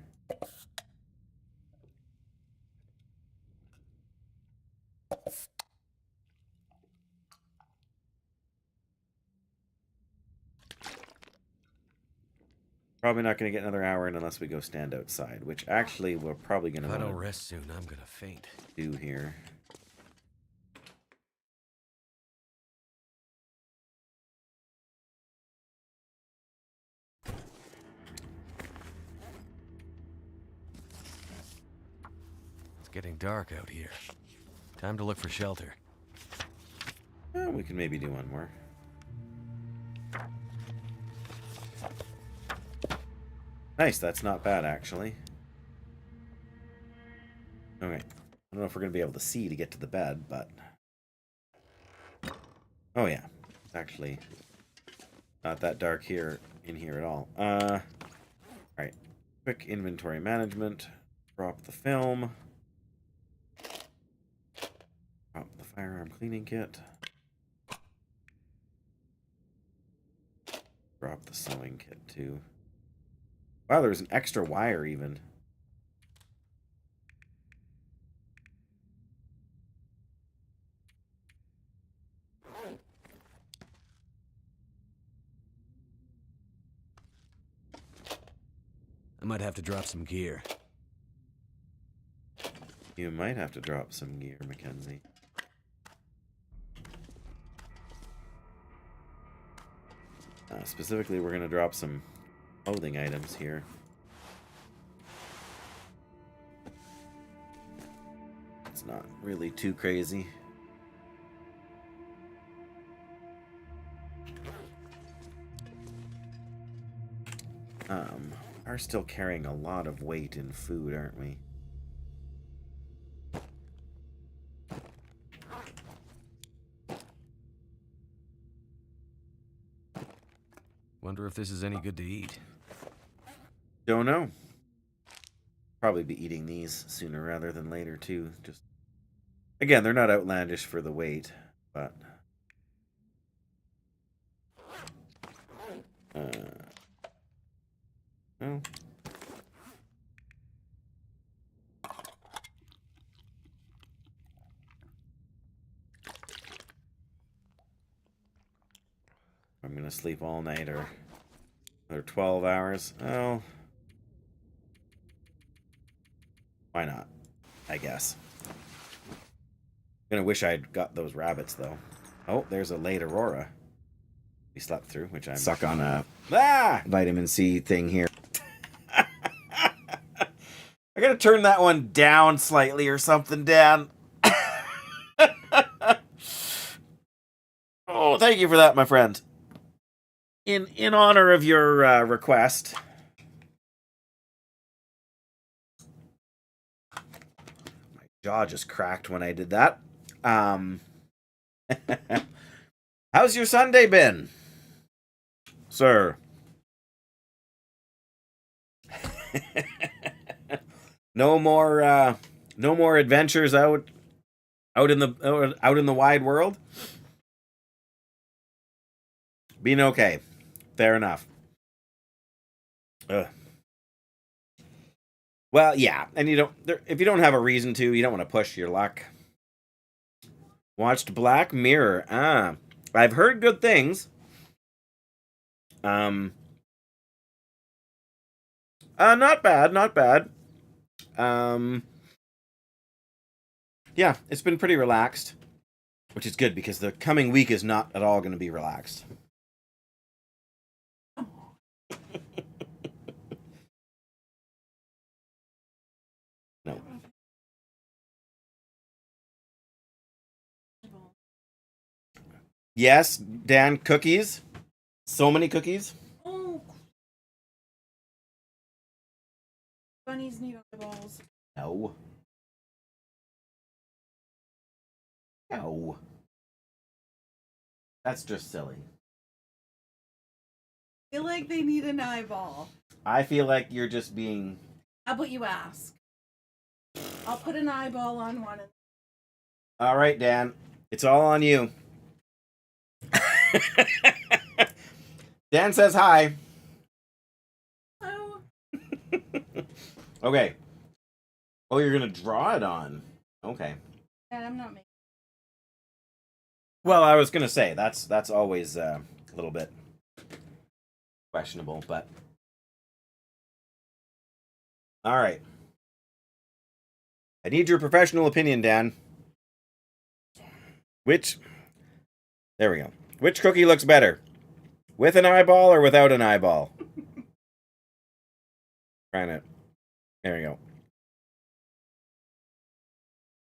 Probably not going to get another hour in unless we go stand outside, which actually we're probably going to If I want don't to rest soon, I'm gonna faint. do here. It's getting dark out here. Time to look for shelter. We can maybe do one more. Nice, that's not bad, actually. Okay. I don't know if we're going to be able to see to get to the bed, but... Oh, yeah. It's actually not that dark here in here at all. Alright. Quick inventory management. Drop the film. Drop the firearm cleaning kit. Drop the sewing kit, too. Wow, there's an extra wire, even. I might have to drop some gear. You might have to drop some gear, Mackenzie. Specifically, we're going to drop some clothing items here. It's not really too crazy. Are still carrying a lot of weight in food, aren't we? Wonder if this is any good to eat. Don't know. Probably be eating these sooner rather than later, too. Just again, they're not outlandish for the weight, but well. I'm gonna sleep all night or another 12 hours. Oh, why not? I guess. I'm gonna wish I'd got those rabbits though. Oh, there's a late aurora. We slept through, which I'm Suck on a vitamin C thing here. I gotta turn that one down slightly or something, Dan. Oh, thank you for that, my friend. In honor of your request. My jaw just cracked when I did that. How's your Sunday been, sir? No more adventures out in the wide world. Being okay. Fair enough. Ugh. Well, yeah, and if you don't have a reason to, you don't want to push your luck. Watched Black Mirror. I've heard good things. Not bad, not bad. Yeah, it's been pretty relaxed, which is good because the coming week is not at all going to be relaxed. No. Yes, Dan, cookies. So many cookies. Oh. Bunnies need eyeballs. No. No. That's just silly. I feel like they need an eyeball. I feel like you're just being... How about you ask? I'll put an eyeball on one. All right, Dan. It's all on you. Dan says hi. Oh. Okay. Oh, you're going to draw it on. Okay. And I'm not making. Well, I was going to say, that's always a little bit questionable, but... All right. I need your professional opinion, Dan. There we go. Which cookie looks better? With an eyeball or without an eyeball? Trying it. There we go.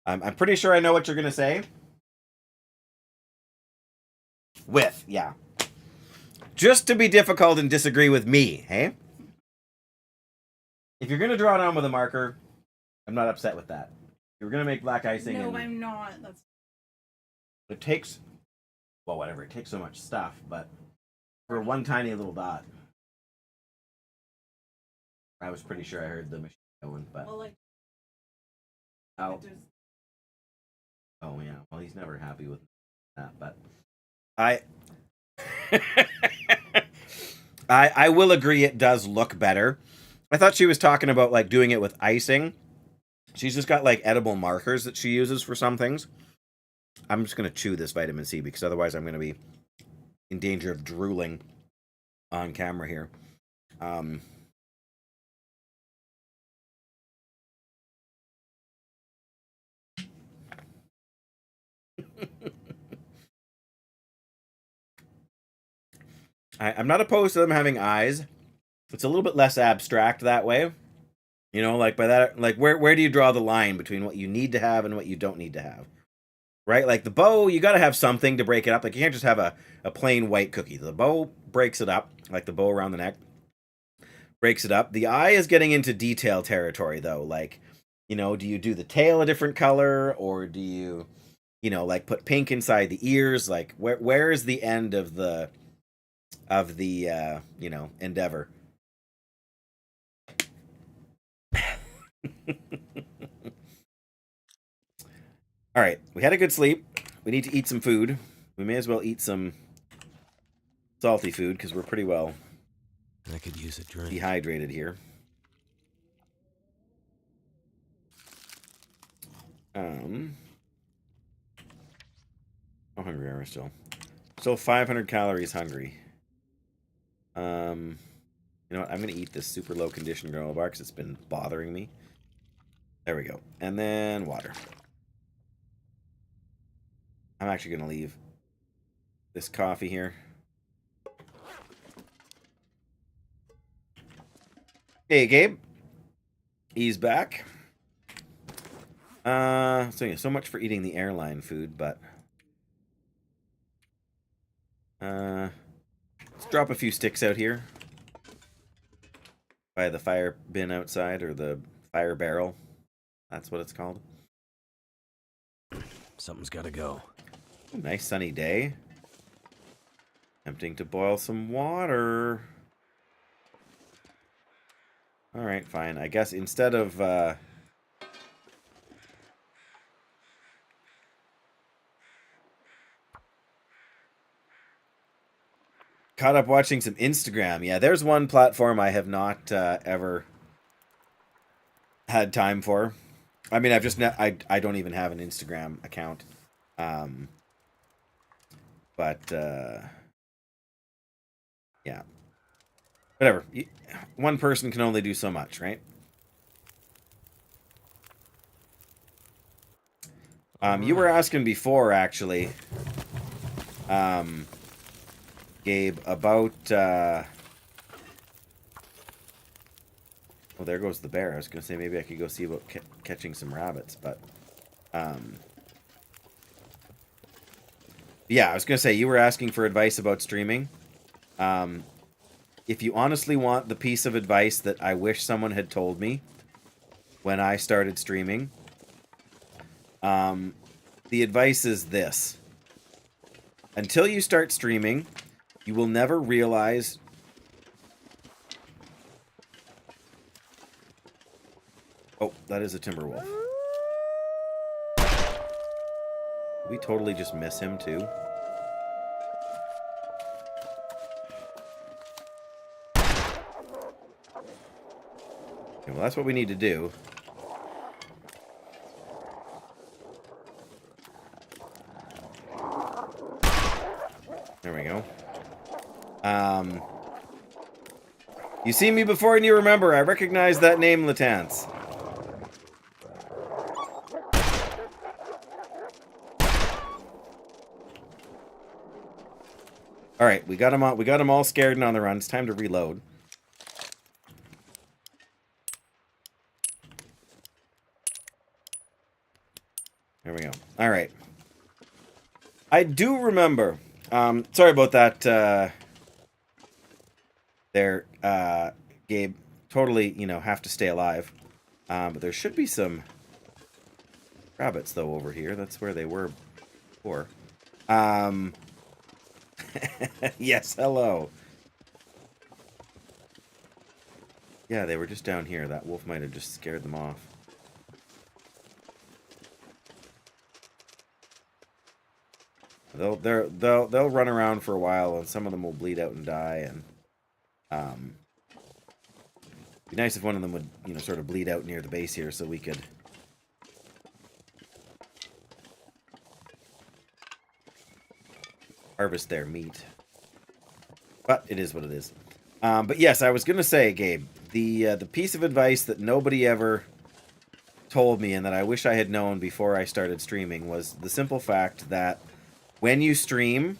I'm pretty sure I know what you're going to say. With, yeah. Just to be difficult and disagree with me, hey? If you're going to draw it on with a marker, I'm not upset with that. You're going to make black icing. No, and I'm not. That's. it takes, well, whatever. It takes so much stuff, but for one tiny little dot. I was pretty sure I heard the machine going, but... Well, like. Oh. Oh, yeah. Well, he's never happy with that, but... I will agree it does look better. I thought she was talking about, like, doing it with icing. She's just got, like, edible markers that she uses for some things. I'm just going to chew this vitamin C because otherwise I'm going to be in danger of drooling on camera here. I'm not opposed to them having eyes. It's a little bit less abstract that way. You know, like by that, like where do you draw the line between what you need to have and what you don't need to have? Right? Like the bow, you got to have something to break it up. Like you can't just have a plain white cookie. The bow breaks it up, like the bow around the neck breaks it up. The eye is getting into detail territory though. Like, you know, do you do the tail a different color or do you, you know, like put pink inside the ears? Like where is the end of the you know, endeavor? All right, we had a good sleep. We need to eat some food. We may as well eat some salty food because we're pretty well I could use a drink. dehydrated here. How hungry are we still? Still 500 calories hungry. You know what? I'm gonna eat this super low condition granola bar because it's been bothering me. There we go. And then water. I'm actually gonna leave this coffee here. Hey, Gabe. He's back. So much for eating the airline food, but let's drop a few sticks out here by the fire bin outside, or the fire barrel. That's what it's called. Something's got to go. Nice sunny day. Tempting to boil some water. Alright, fine. I guess instead of... caught up watching some Instagram. Yeah, there's one platform I have not ever had time for. I mean, I don't even have an Instagram account. But yeah. Whatever. One person can only do so much, right? You were asking before, actually, Gabe, about... well, there goes the bear. I was going to say maybe I could go see about catching some rabbits, but... yeah, I was going to say, you were asking for advice about streaming. If you honestly want the piece of advice that I wish someone had told me when I started streaming, the advice is this. Until you start streaming, you will never realize... Oh, that is a timber wolf. We totally just miss him too. Okay, well, that's what we need to do. There we go. You see me before and you remember. I recognize that name, Latance. All right, we got him all. We got him all scared and on the run. It's time to reload. There we go. All right. I do remember. Sorry about that. There, Gabe. Totally, you know, have to stay alive. But there should be some rabbits though over here. That's where they were before. Yes, hello. Yeah, they were just down here. That wolf might have just scared them off. They'll run around for a while, and some of them will bleed out and die. And be nice if one of them would, you know, sort of bleed out near the base here, so we could harvest their meat. But it is what it is. But yes, I was gonna say, Gabe, the piece of advice that nobody ever told me, and that I wish I had known before I started streaming, was the simple fact that when you stream,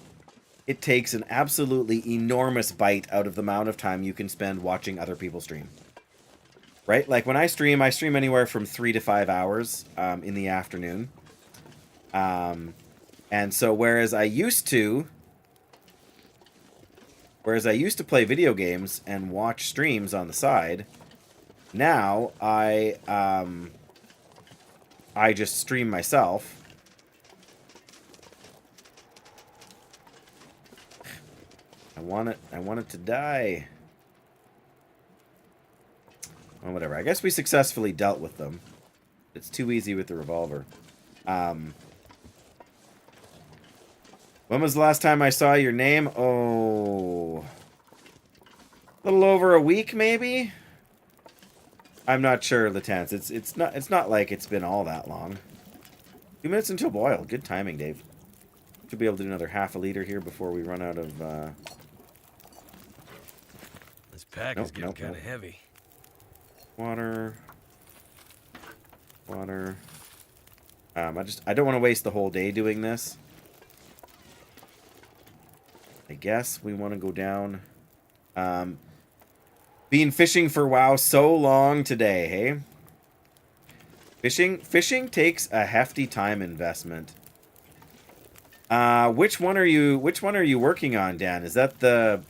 it takes an absolutely enormous bite out of the amount of time you can spend watching other people stream. Right? Like when I stream anywhere from 3 to 5 hours in the afternoon. And so whereas I used to play video games and watch streams on the side, now I just stream myself. I want it to die. Well, whatever. I guess we successfully dealt with them. It's too easy with the revolver. When was the last time I saw your name? Oh, a little over a week, maybe. I'm not sure, Latance. It's not like it's been all that long. 2 minutes until boil. Good timing, Dave. Should be able to do another half a liter here before we run out of. This pack is getting kind of heavy. Water. I don't want to waste the whole day doing this. I guess we want to go down. Been fishing for WoW so long today, hey? Fishing takes a hefty time investment. Which one are you working on, Dan? Is that the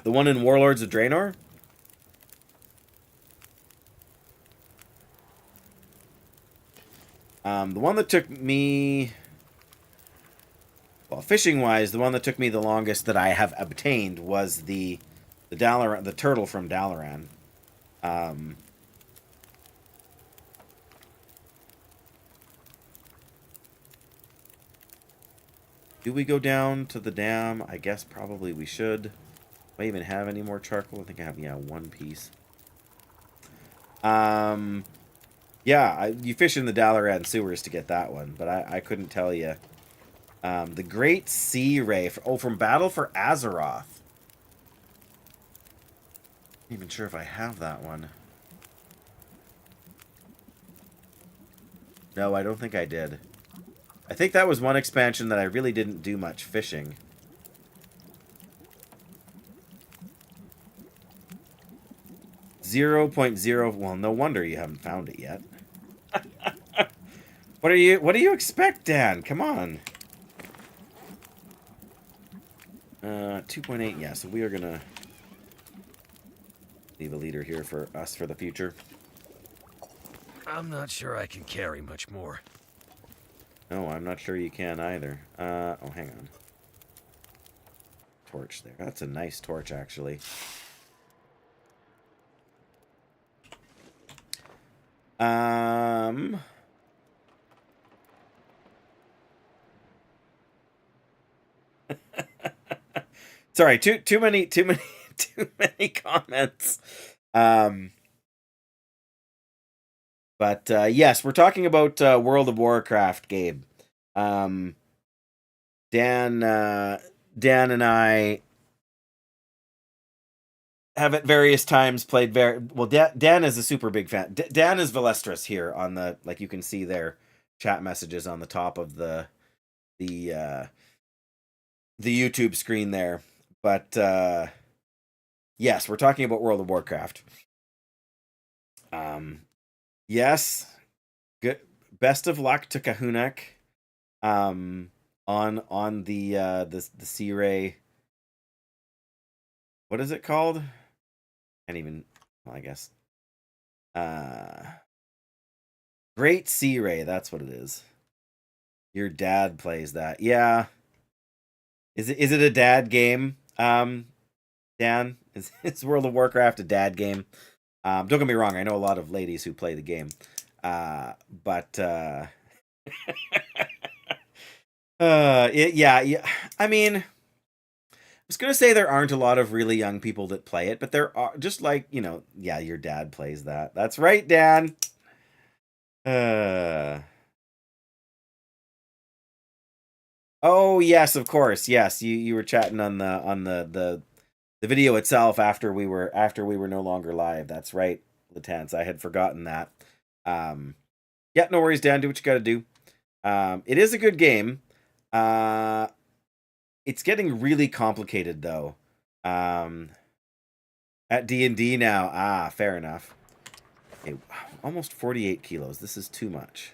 one in Warlords of Draenor? The one that took me... Well, fishing-wise, the one that took me the longest that I have obtained was the turtle from Dalaran. Do we go down to the dam? I guess probably we should. Do I even have any more charcoal? I think I have, yeah, one piece. Yeah, you fish in the Dalaran sewers to get that one, but I couldn't tell you. The Great Sea Ray. From Battle for Azeroth. I'm not even sure if I have that one. No, I don't think I did. I think that was one expansion that I really didn't do much fishing. .0. Well, no wonder you haven't found it yet. What do you expect, Dan? Come on. 2.8, yeah, so we are gonna leave a leader here for us for the future. I'm not sure I can carry much more. No, I'm not sure you can either. Oh, hang on. Torch there. That's a nice torch, actually. Sorry, too many too many comments. But yes, we're talking about World of Warcraft, Gabe. Dan and I have at various times played well. Dan is a super big fan. Dan is Valestris here on the, like, you can see their chat messages on the top of the YouTube screen there. But yes, we're talking about World of Warcraft. Yes, good. Best of luck to Kahunak. On the Sea Ray. What is it called? Can't even. Well, I guess. Great Sea Ray. That's what it is. Your dad plays that. Yeah. Is it a dad game? Dan, is World of Warcraft a dad game? Don't get me wrong. I know a lot of ladies who play the game. But yeah. I mean, I was gonna say there aren't a lot of really young people that play it, but there are, just like, yeah, your dad plays that. That's right, Dan. Oh yes, of course. Yes, you were chatting on the video itself after we were no longer live. That's right, Latance. I had forgotten that. Yeah, no worries, Dan. Do what you got to do. It is a good game. It's getting really complicated though. At D&D now. Fair enough. Okay, almost 48 kilos. This is too much.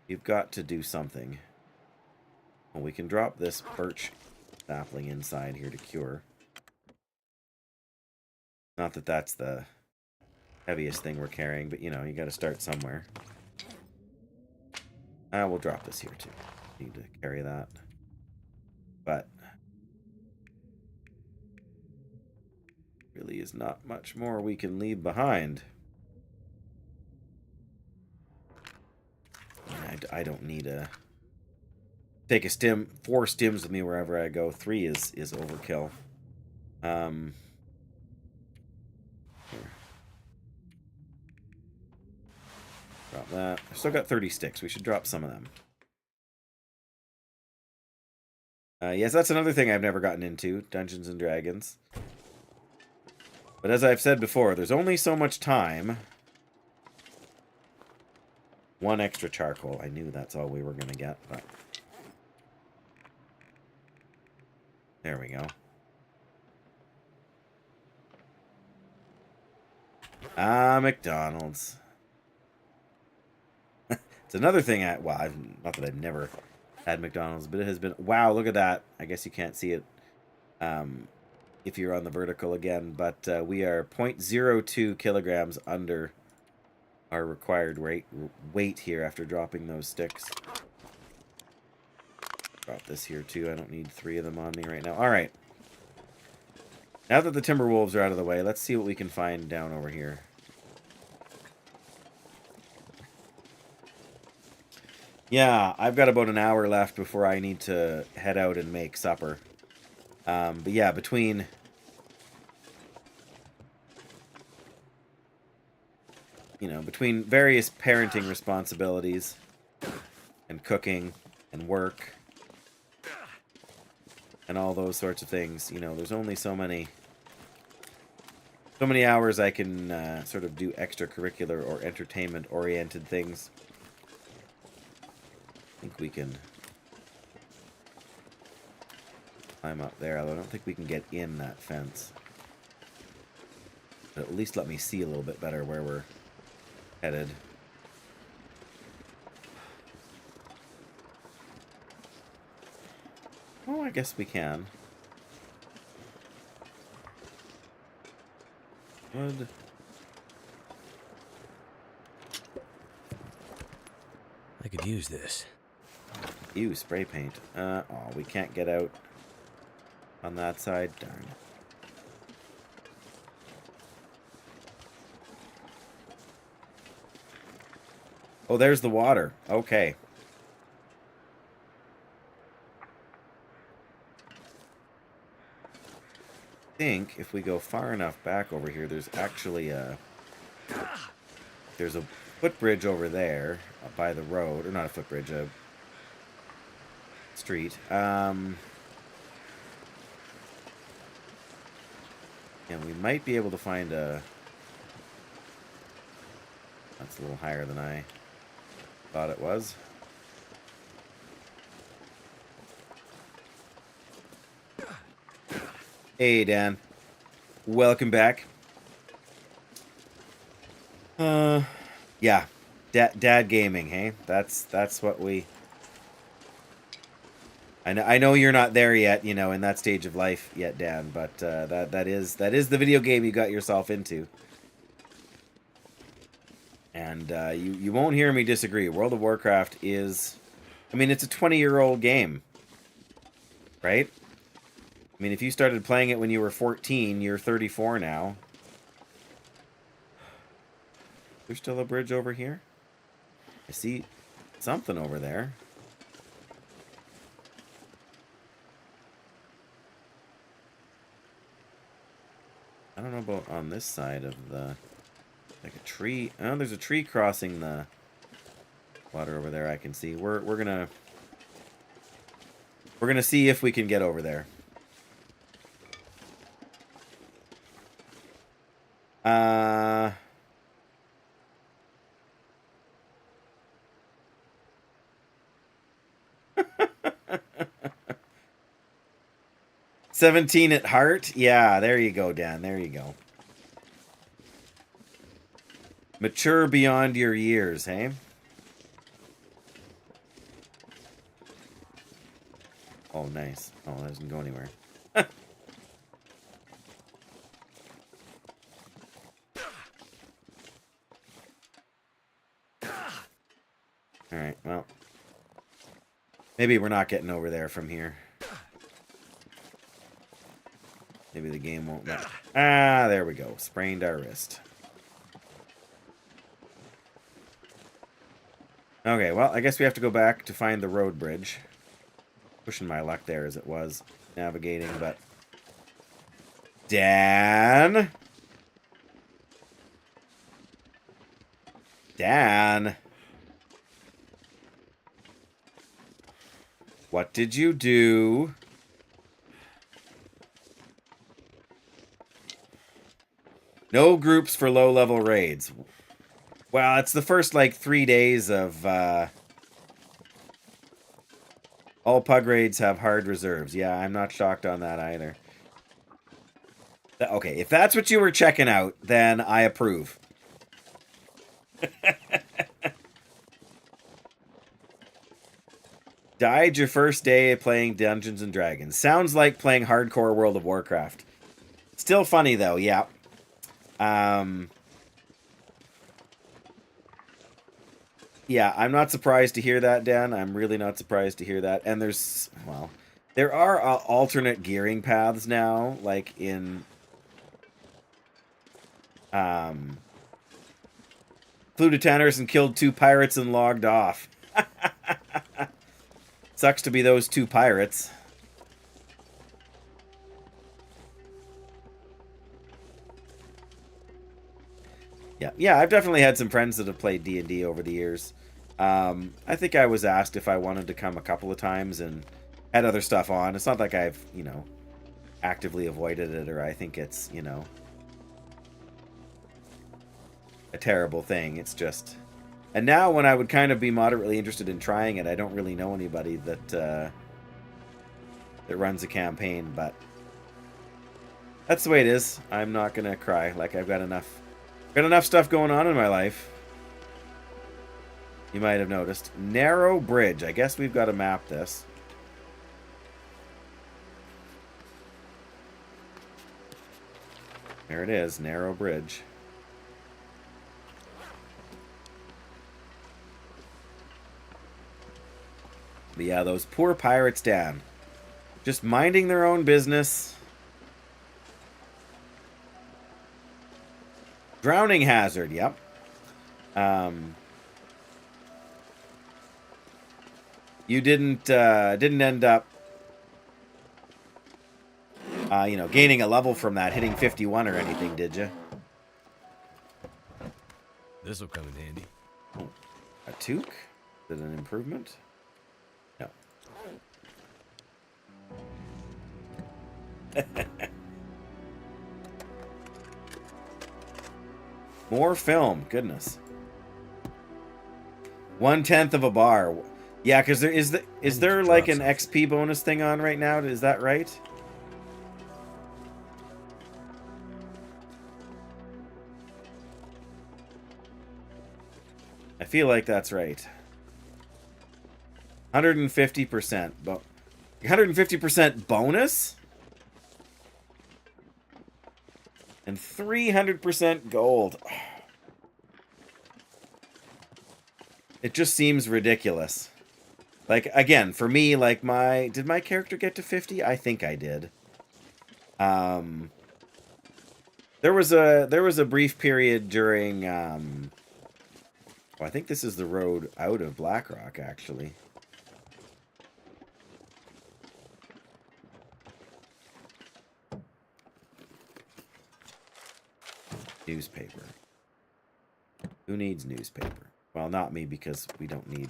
You've got to do something. Well, we can drop this birch sapling inside here to cure. Not that that's the heaviest thing we're carrying, but you got to start somewhere. We'll drop this here too. Need to carry that. But really is not much more we can leave behind. I don't need a take a stim, 4 stims with me wherever I go. 3 is overkill. Here. Drop that. I've still got 30 sticks. We should drop some of them. Yes, that's another thing I've never gotten into, Dungeons and Dragons. But as I've said before, there's only so much time. 1 extra charcoal. I knew that's all we were going to get, but there we go. McDonald's. It's another thing not that I've never had McDonald's, but it has been, wow, look at that. I guess you can't see it if you're on the vertical again, but we are 0.02 kilograms under our required weight here after dropping those sticks. Drop this here too. I don't need 3 of them on me right now. All right. Now that the Timberwolves are out of the way, let's see what we can find down over here. Yeah, I've got about an hour left before I need to head out and make supper. But yeah, between various parenting responsibilities and cooking and work and all those sorts of things, there's only so many hours I can sort of do extracurricular or entertainment-oriented things. I think we can climb up there, although I don't think we can get in that fence. But at least let me see a little bit better where we're headed. Oh, I guess we can. Wood. I could use this. Ew, spray paint. Oh, we can't get out on that side. Darn. Oh, there's the water. Okay. I think if we go far enough back over here, there's actually a... There's a footbridge over there by the road. Or not a footbridge, a street. And we might be able to find a... That's a little higher than I thought it was. Hey, Dan. Welcome back. Yeah. Dad gaming, hey? That's what we... I know you're not there yet, you know, in that stage of life yet, Dan, but that is the video game you got yourself into. And you won't hear me disagree. World of Warcraft is... I mean, it's a 20-year-old game. Right? I mean, if you started playing it when you were 14, you're 34 now. There's still a bridge over here? I see something over there. I don't know about on this side of the... Like a tree. Oh, there's a tree crossing the water over there I can see. We're gonna see if we can get over there. 17 at heart? Yeah, there you go, Dan. There you go. Mature beyond your years, hey? Oh, nice. Oh, that doesn't go anywhere. Alright, well. Maybe we're not getting over there from here. Maybe the game won't let... Ah, there we go. Sprained our wrist. Okay, well, I guess we have to go back to find the road bridge. Pushing my luck there as it was navigating, but... Dan? Dan? What did you do? No groups for low-level raids. Well, it's the first, like, 3 days of, all pug raids have hard reserves. Yeah, I'm not shocked on that either. Okay, if that's what you were checking out, then I approve. Died your first day of playing Dungeons and Dragons. Sounds like playing hardcore World of Warcraft. Still funny, though, yeah. Yeah, I'm not surprised to hear that, Dan. I'm really not surprised to hear that. And there's, well, there are alternate gearing paths now, like in, flew to Tanner's and killed 2 pirates and logged off. Sucks to be those 2 pirates. Yeah, I've definitely had some friends that have played D&D over the years. I think I was asked if I wanted to come a couple of times and had other stuff on. It's not like I've, you know, actively avoided it or I think it's, you know, a terrible thing. It's just... And now when I would kind of be moderately interested in trying it, I don't really know anybody that, that runs a campaign, but that's the way it is. I'm not going to cry. Like, I've got enough stuff going on in my life. You might have noticed. Narrow bridge. I guess we've got to map this. There it is. Narrow bridge. But yeah, those poor pirates, Dan. Just minding their own business. Drowning hazard, yep. You didn't end up, you know, gaining a level from that, hitting 51 or anything, did you? This'll come in handy. Oh, a toque? Is it an improvement? No. More film, goodness. 1/10 of a bar. Yeah, because is there like an XP bonus thing on right now? Is that right? I feel like that's right. 150%. 150% bonus? And 300% gold. It just seems ridiculous. Like, again, for me, like did my character get to 50? I think I did. There was a brief period during, I think this is the road out of Blackrock, actually. Newspaper. Who needs newspaper? Well, not me, because we don't need...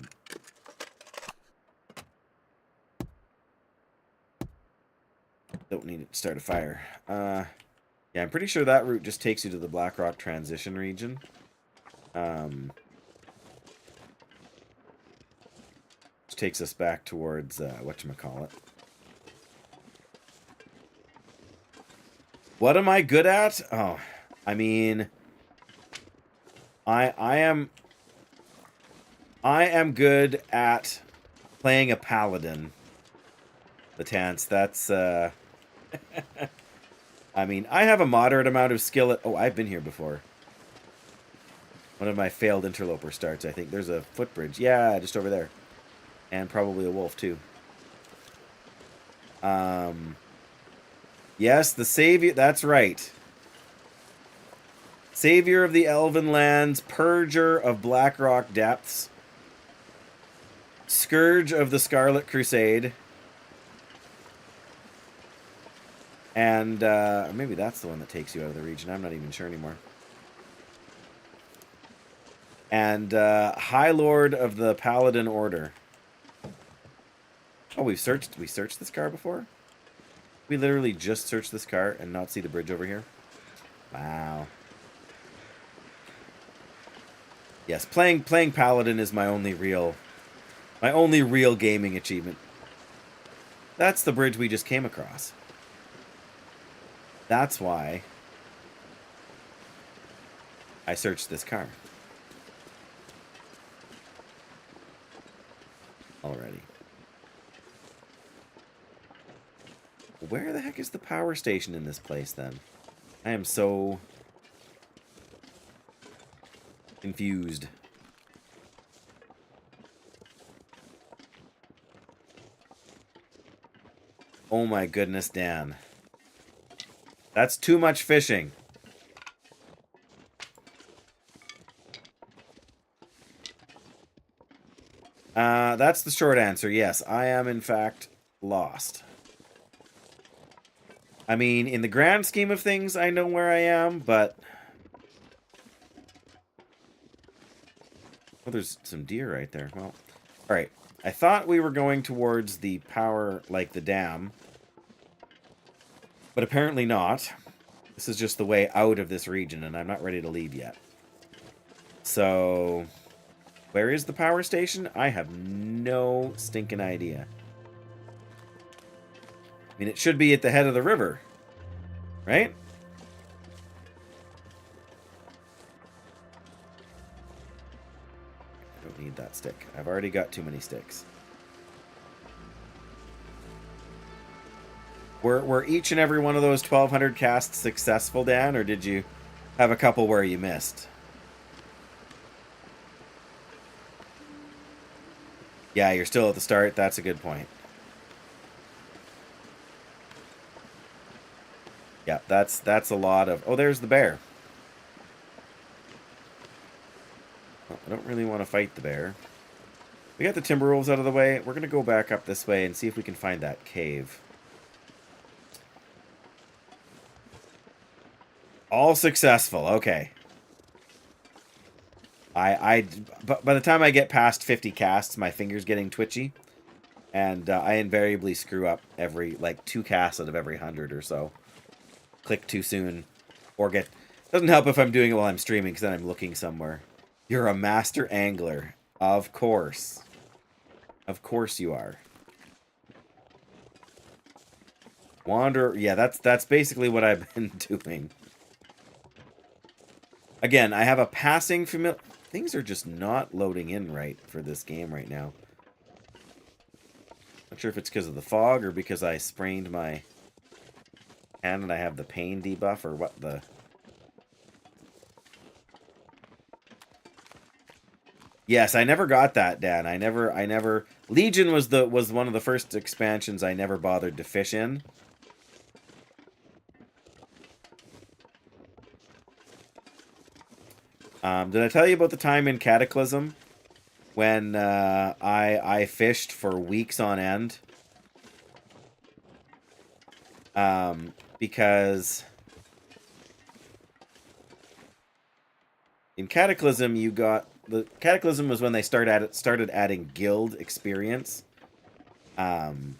Don't need it to start a fire. Yeah, I'm pretty sure that route just takes you to the Blackrock transition region. Which takes us back towards, whatchamacallit. What am I good at? Oh, I mean... I am good at playing a paladin. The Tance, that's, I mean, I have a moderate amount of skill at... Oh, I've been here before. One of my failed interloper starts, I think. There's a footbridge. Yeah, just over there. And probably a wolf, too. Yes, the savior... That's right. Savior of the Elven Lands, Purger of Blackrock Depths, Scourge of the Scarlet Crusade, and maybe that's the one that takes you out of the region. I'm not even sure anymore. And High Lord of the Paladin Order. Oh, we searched this car before? We literally just searched this car and not see the bridge over here? Wow. Yes, playing Paladin is my only real gaming achievement. That's the bridge we just came across. That's why I searched this car. Already. Where the heck is the power station in this place, then? I am so... confused. Oh my goodness, Dan. That's too much fishing. That's the short answer. Yes, I am in fact lost. I mean, in the grand scheme of things, I know where I am, but... Oh, there's some deer right there. Well, alright. I thought we were going towards the power, like the dam. But apparently not. This is just the way out of this region, and I'm not ready to leave yet. So, where is the power station? I have no stinking idea. I mean, it should be at the head of the river. Right? I don't need that stick. I've already got too many sticks. Were each and every one of those 1,200 casts successful, Dan, or did you have a couple where you missed? Yeah, you're still at the start. That's a good point. Yeah, that's a lot of... Oh, there's the bear. Well, I don't really want to fight the bear. We got the Timberwolves out of the way. We're going to go back up this way and see if we can find that cave. All successful. Okay. But by the time I get past 50 casts, my finger's getting twitchy. And I invariably screw up every, like, 2 casts out of every 100 or so. Click too soon. Or get... Doesn't help if I'm doing it while I'm streaming, because then I'm looking somewhere. You're a master angler. Of course. Of course you are. Wander... Yeah, that's basically what I've been doing. Again, I have a passing familiar... Things are just not loading in right for this game right now. Not sure if it's because of the fog or because I sprained my hand and I have the pain debuff or what the... Yes, I never got that, Dan. I never... Legion was one of the first expansions I never bothered to fish in. Did I tell you about the time in Cataclysm when I fished for weeks on end? Because in Cataclysm you got... The Cataclysm was when they started adding guild experience. And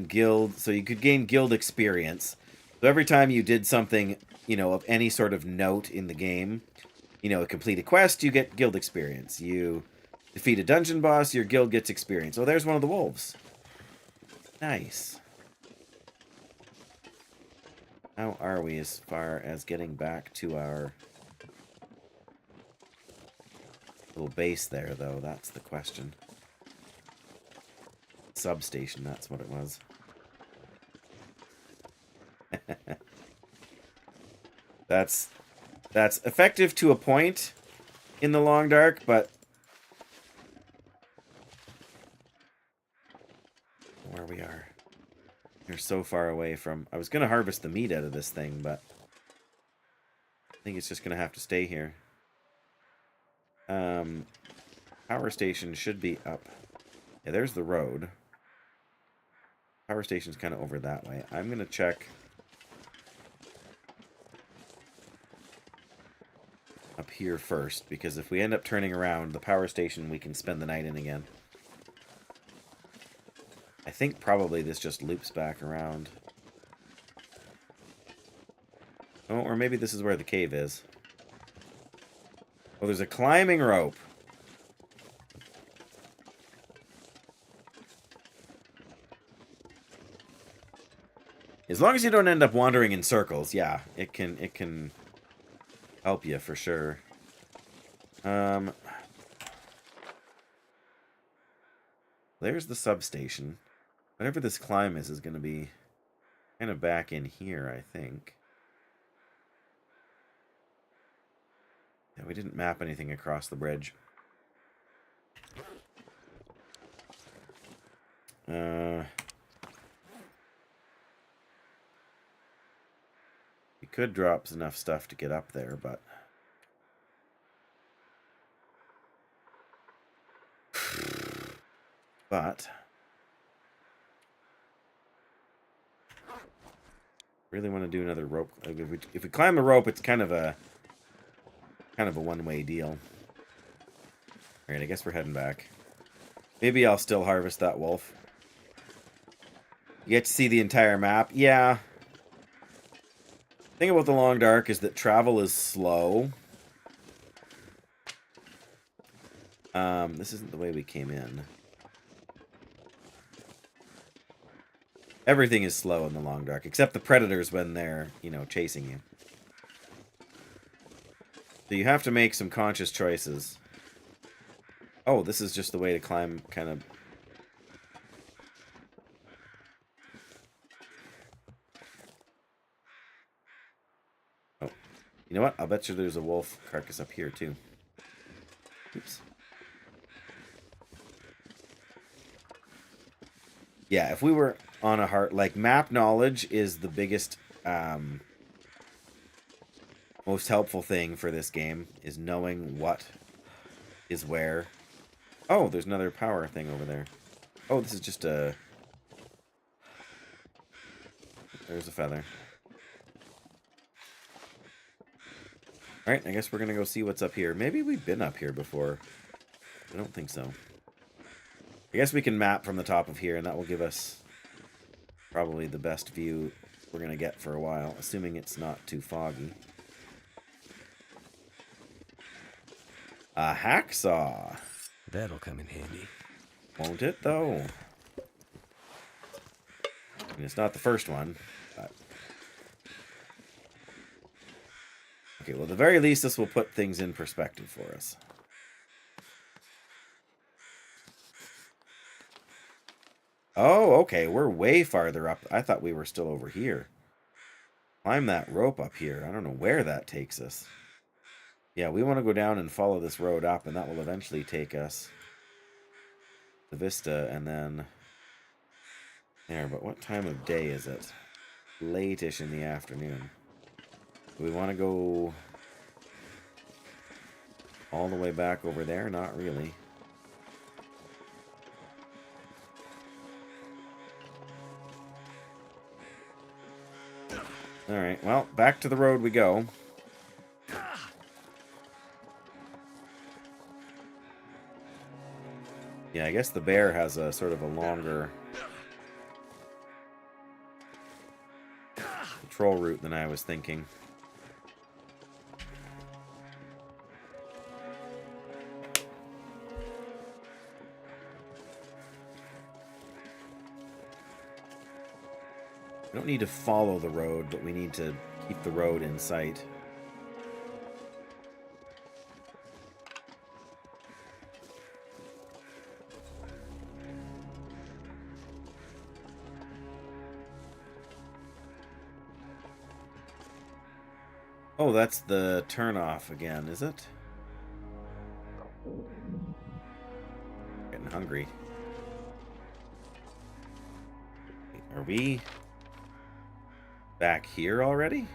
guild... So you could gain guild experience. So every time you did something, you know, of any sort of note in the game, you know, complete a quest, you get guild experience. You defeat a dungeon boss, your guild gets experience. Oh, there's one of the wolves. Nice. How are we as far as getting back to our little base there, though? That's the question. Substation, that's what it was. That's effective to a point in the long dark, but where we are, we're so far away from... I was gonna harvest the meat out of this thing, but I think it's just gonna have to stay here. Power station should be up. Yeah, there's the road. Power station's kind of over that way. I'm gonna check up here first, because if we end up turning around, the power station we can spend the night in again. I think probably this just loops back around. Oh, or maybe this is where the cave is. Oh, there's a climbing rope. As long as you don't end up wandering in circles, yeah, it can help you for sure. There's the substation. Whatever this climb is going to be kind of back in here, I think. Yeah, we didn't map anything across the bridge. We could drop enough stuff to get up there, but... really want to do another rope. If we climb a rope, it's kind of a one-way deal. Alright, I guess we're heading back. Maybe I'll still harvest that wolf. You get to see the entire map. Yeah. The thing about the Long Dark is that travel is slow. This isn't the way we came in. Everything is slow in the Long Dark, except the predators when they're, you know, chasing you. So you have to make some conscious choices. Oh, this is just the way to climb, kind of... Oh, you know what? I'll bet you there's a wolf carcass up here, too. Oops. Yeah, if we were on a heart... Like, map knowledge is the biggest, most helpful thing for this game, is knowing what is where. Oh, there's another power thing over there. Oh, this is just a... There's a feather. Alright, I guess we're gonna go see what's up here. Maybe we've been up here before. I don't think so. I guess we can map from the top of here, and that will give us probably the best view we're gonna get for a while, assuming it's not too foggy. A hacksaw. That'll come in handy. Won't it, though? I mean, it's not the first one, but... Okay, well, at the very least, this will put things in perspective for us. Oh, okay, we're way farther up. I thought we were still over here. Climb that rope up here. I don't know where that takes us. Yeah, we want to go down and follow this road up, and that will eventually take us to Vista, and then... There, but what time of day is it? Late-ish in the afternoon. Do we want to go all the way back over there? Not really. Alright, well, back to the road we go. Yeah, I guess the bear has a sort of a longer patrol route than I was thinking. We don't need to follow the road, but we need to keep the road in sight. Oh, that's the turnoff again, is it? Getting hungry. Are we back here already?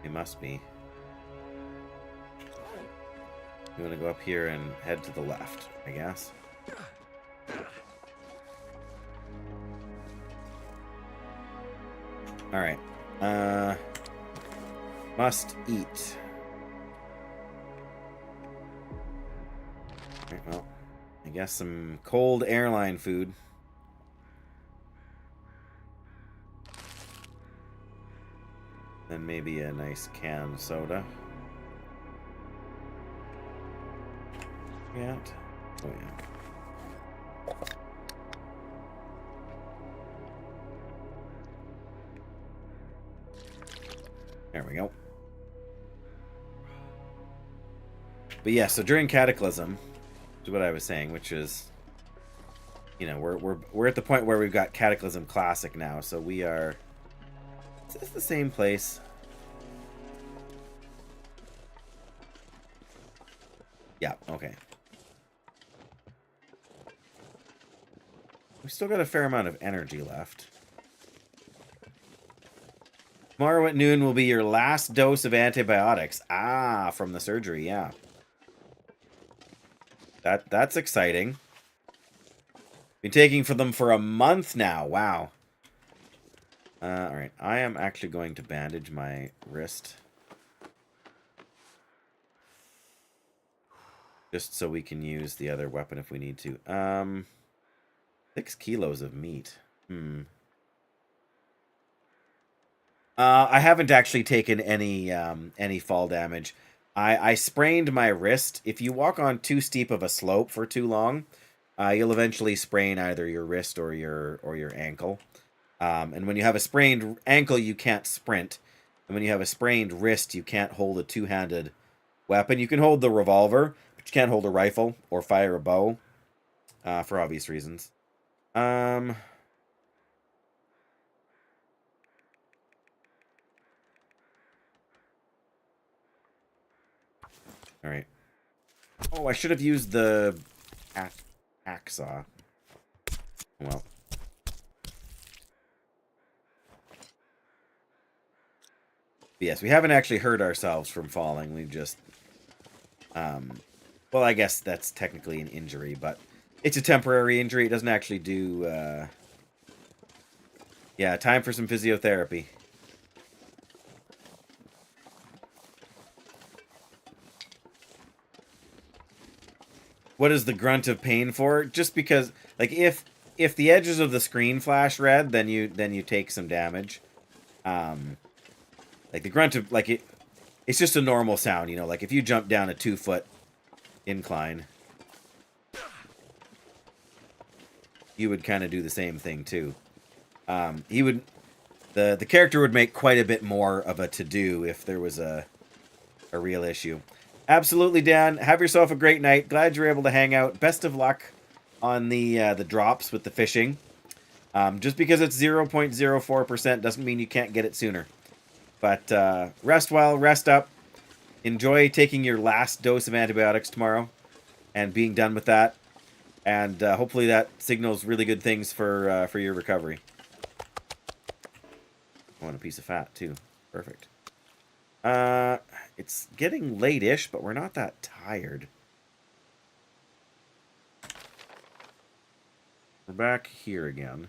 We must be. We want to go up here and head to the left, I guess. Alright. Must eat. Alright, well, I guess some cold airline food. Then maybe a nice canned soda. Yeah. Oh, yeah. There we go. But yeah, so during Cataclysm, is what I was saying, which is, you know, we're at the point where we've got Cataclysm Classic now, so we are. It's the same place. Yeah, okay. We still got a fair amount of energy left. Tomorrow at noon will be your last dose of antibiotics. Ah, from the surgery, yeah. That's exciting. Been taking for them for a month now. Wow. Alright, I am actually going to bandage my wrist. Just so we can use the other weapon if we need to. 6 kilos of meat. I haven't actually taken any fall damage. I sprained my wrist. If you walk on too steep of a slope for too long, you'll eventually sprain either your wrist or your ankle. And when you have a sprained ankle, you can't sprint. And when you have a sprained wrist, you can't hold a two-handed weapon. You can hold the revolver, but you can't hold a rifle or fire a bow, for obvious reasons. All right. Oh, I should have used the hacksaw. Well. Yes, we haven't actually hurt ourselves from falling. We've just Well, I guess that's technically an injury, but it's a temporary injury. It doesn't actually do... Yeah, time for some physiotherapy. What is the grunt of pain for? Just because, like, if the edges of the screen flash red, then you take some damage. Like the grunt of it's just a normal sound, you know. Like if you jump down a 2-foot incline, you would kind of do the same thing too. He would, the character would make quite a bit more of a to-do if there was a real issue. Absolutely, Dan. Have yourself a great night. Glad you're able to hang out. Best of luck on the drops with the fishing. Just because it's 0.04% doesn't mean you can't get it sooner. But rest well, rest up. Enjoy taking your last dose of antibiotics tomorrow and being done with that. And hopefully that signals really good things for your recovery. I want a piece of fat, too. Perfect. It's getting late-ish, but we're not that tired. We're back here again.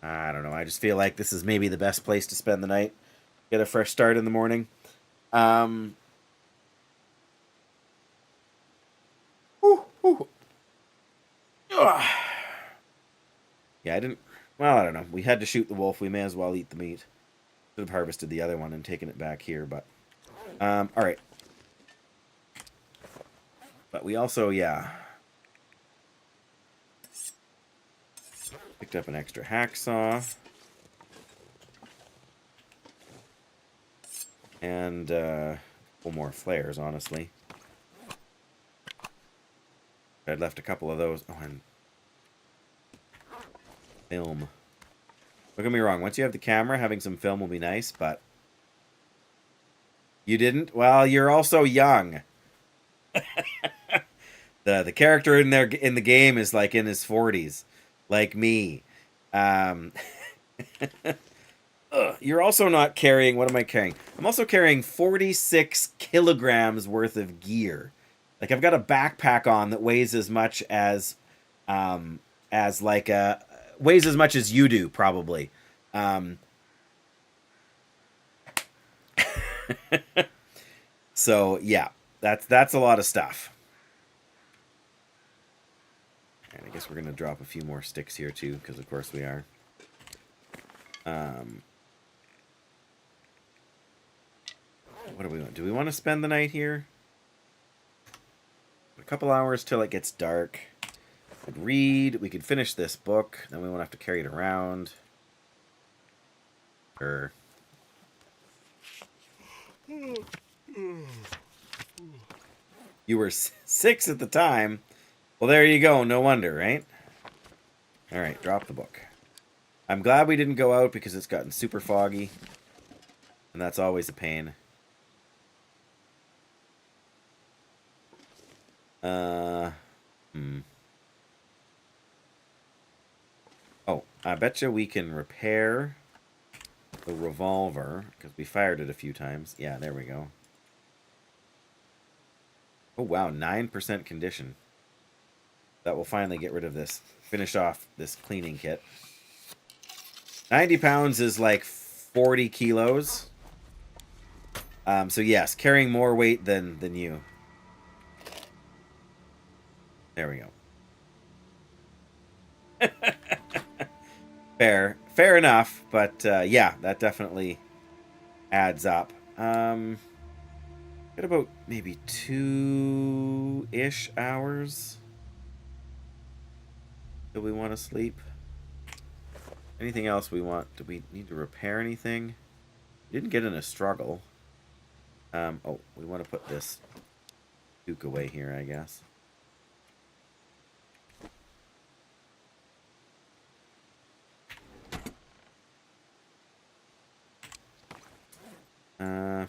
I don't know. I just feel like this is maybe the best place to spend the night. Get a fresh start in the morning. Yeah, I didn't... Well, I don't know. We had to shoot the wolf. We may as well eat the meat. Should have harvested the other one and taken it back here, but... alright. But we also, yeah... Picked up an extra hacksaw. And, a couple more flares, honestly. I'd left a couple of those. Oh, and... film. Don't get me wrong. Once you have the camera, having some film will be nice, but... You didn't? Well, you're also young. The character in the game is like in his 40s. Like me. You're also not carrying... What am I carrying? I'm also carrying 46 kilograms worth of gear. Like, I've got a backpack on that weighs as much as like a... Weighs as much as you do, probably. So, yeah. That's a lot of stuff. And I guess we're going to drop a few more sticks here, too, because of course we are. What do we want? Do we want to spend the night here? A couple hours till it gets dark. We could read. We could finish this book. Then we won't have to carry it around. Or... You were 6 at the time. Well, there you go. No wonder, right? Alright, drop the book. I'm glad we didn't go out because it's gotten super foggy. And that's always a pain. Oh, I betcha we can repair the revolver, because we fired it a few times. Yeah, there we go. Oh, wow, 9% condition. That will finally get rid of this. Finish off this cleaning kit. 90 pounds is like 40 kilos. So yes, carrying more weight than you. There we go. Fair enough, but yeah, that definitely adds up. Got about maybe 2-ish hours. Do we want to sleep? Anything else we want? Do we need to repair anything? We didn't get in a struggle. Oh, we want to put this Duke away here, I guess. I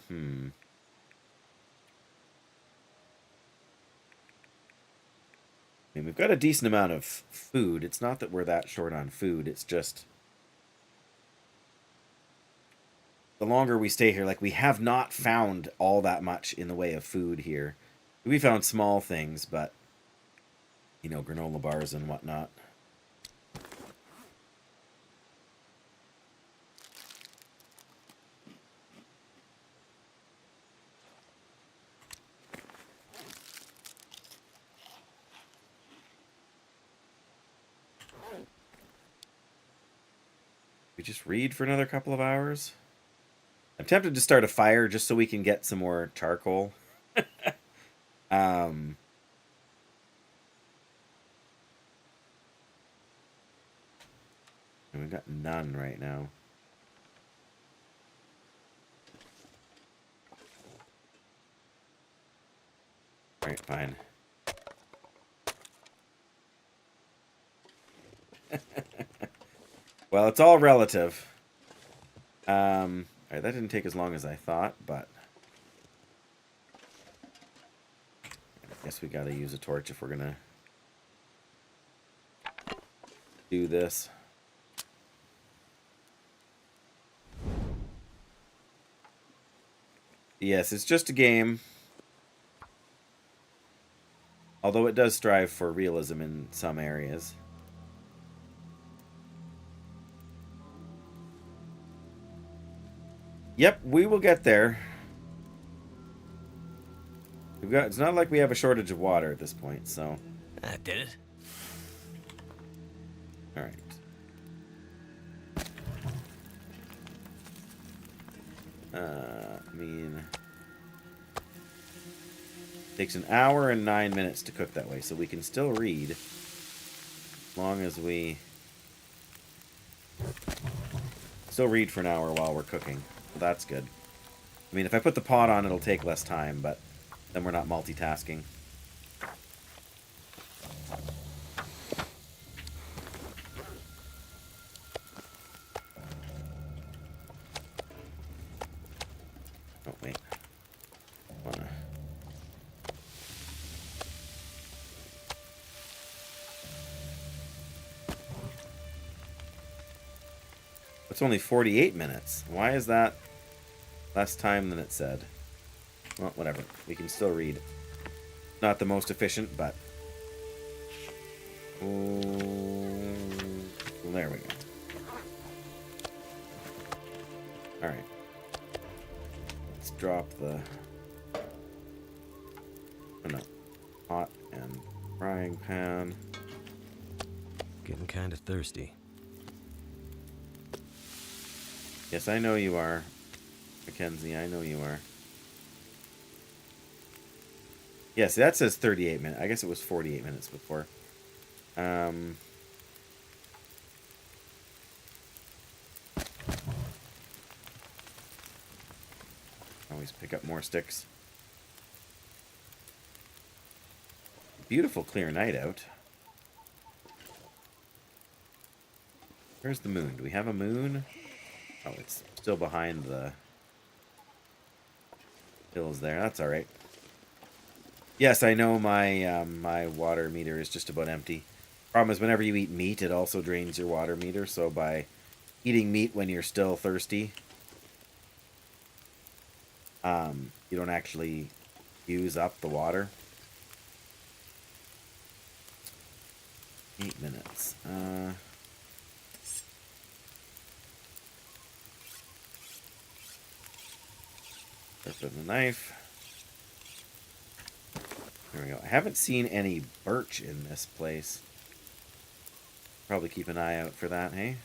mean, we've got a decent amount of food. It's not that we're that short on food. It's just... the longer we stay here, like, we have not found all that much in the way of food here. We found small things, but, you know, granola bars and whatnot. We just read for another couple of hours. I'm tempted to start a fire just so we can get some more charcoal. And we've got none right now. Alright, fine. Well, it's all relative. Alright, that didn't take as long as I thought, but I guess we gotta use a torch if we're gonna do this. Yes, it's just a game. Although it does strive for realism in some areas. Yep, we will get there. It's not like we have a shortage of water at this point, so. That did it. Alright. I mean, takes an hour and 9 minutes to cook that way, so we can still read as long as we still read for an hour while we're cooking. So that's good. I mean, if I put the pot on, it'll take less time, but then we're not multitasking. Oh, wait. It's only 48 minutes. Why is that less time than it said? Well, whatever. We can still read. Not the most efficient, but... Oh, there we go. Alright. Let's drop the... Oh no. Pot and frying pan. Getting kind of thirsty. Yes, I know you are, Mackenzie. I know you are. Yes, that says 38 minutes. I guess it was 48 minutes before. Always pick up more sticks. Beautiful clear night out. Where's the moon? Do we have a moon? Oh, it's still behind the hills there. That's all right. Yes, I know my my water meter is just about empty. Problem is, whenever you eat meat, it also drains your water meter. So by eating meat when you're still thirsty, you don't actually use up the water. 8 minutes. For the knife. There we go. I haven't seen any birch in this place. Probably keep an eye out for that, hey?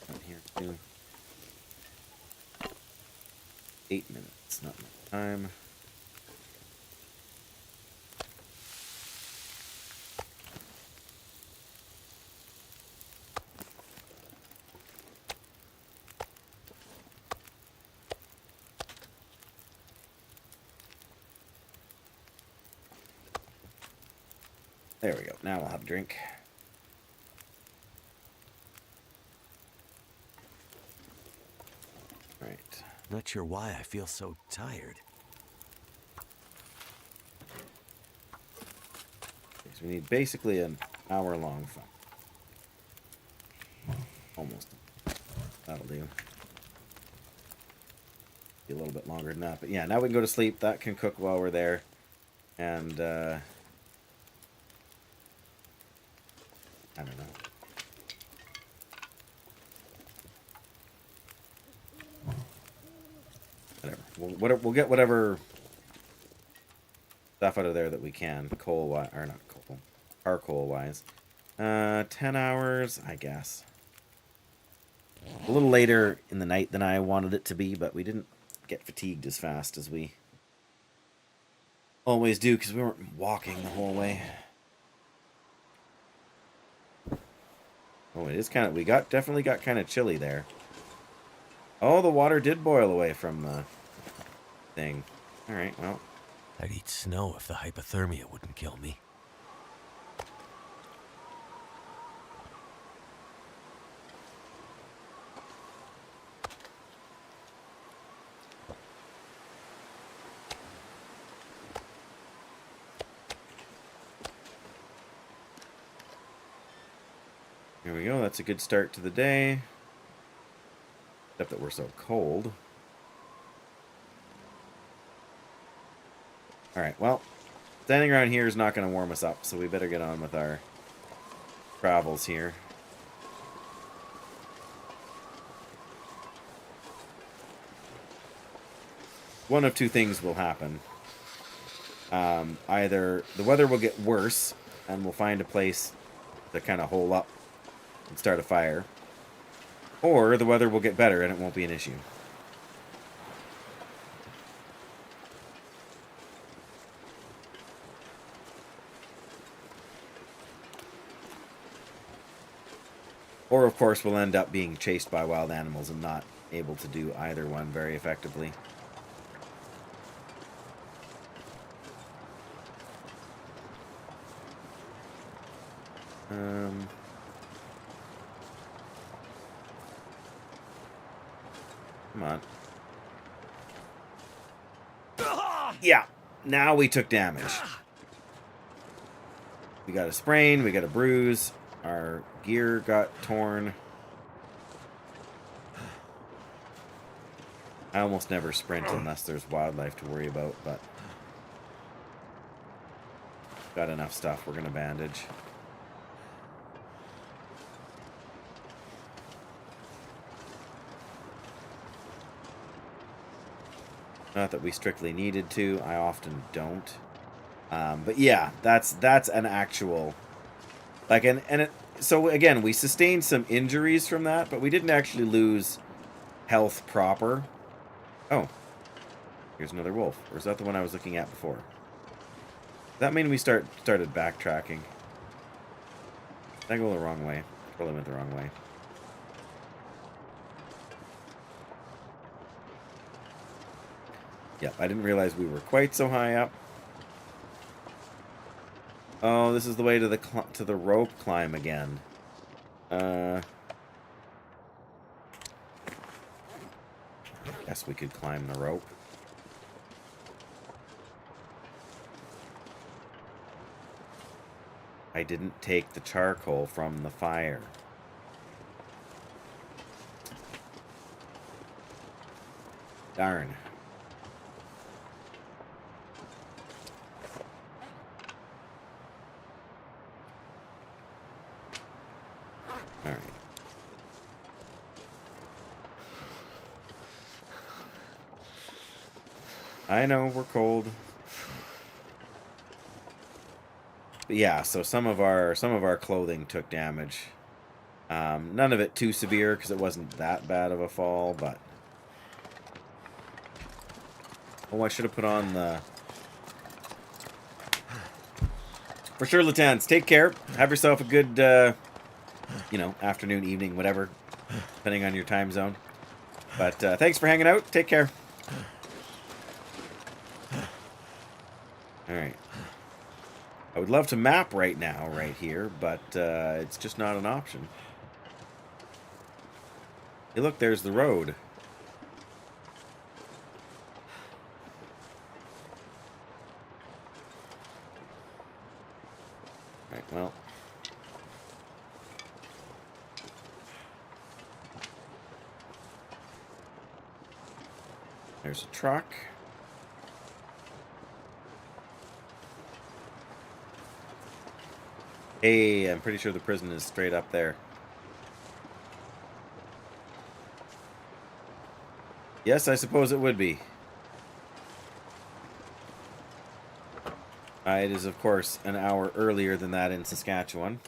Not here too. 8 minutes, not enough time. There we go. Now we'll have a drink. Right. Not sure why I feel so tired. So we need basically a Hour-long fight. Almost. That'll do. Be a little bit longer than that. But yeah, now we can go to sleep. That can cook while we're there. And, I don't know. Whatever. We'll get whatever stuff out of there that we can. Coal-wise. Or not coal. Charcoal-wise. 10 hours, I guess. A little later in the night than I wanted it to be, but we didn't get fatigued as fast as we always do, because we weren't walking the whole way. Oh, it is kind of... We definitely got kind of chilly there. Oh, the water did boil away from the thing. Alright, well. I'd eat snow if the hypothermia wouldn't kill me. Here we go. That's a good start to the day. Except that we're so cold. Alright, well, standing around here is not going to warm us up, so we better get on with our travels here. One of two things will happen. Either the weather will get worse, and we'll find a place to kind of hole up and start a fire, or the weather will get better and it won't be an issue. Or, of course, we'll end up being chased by wild animals and not able to do either one very effectively. Come on. Yeah, now we took damage. We got a sprain, we got a bruise, our gear got torn. I almost never sprint unless there's wildlife to worry about, but got enough stuff, we're gonna bandage. Not that we strictly needed to. I often don't. But yeah, that's an actual... Like, so again, we sustained some injuries from that, but we didn't actually lose health proper. Oh. Here's another wolf. Or is that the one I was looking at before? Does that mean we started backtracking? Did I go the wrong way? Probably went the wrong way. Yep, I didn't realize we were quite so high up. Oh, this is the way to the rope climb again. Guess we could climb the rope. I didn't take the charcoal from the fire. Darn. All right. I know we're cold. But yeah, so some of our clothing took damage. None of it too severe because it wasn't that bad of a fall, but oh, I should have put on the... For sure, Lieutenants, take care. Have yourself a good you know, afternoon, evening, whatever, depending on your time zone. But thanks for hanging out. Take care. Alright. I would love to map right now, right here, but it's just not an option. Hey, look, there's the road. Alright, well, There's a truck. Hey, I'm pretty sure the prison is straight up there. Yes, I suppose it would be. It is, of course, an hour earlier than that in Saskatchewan.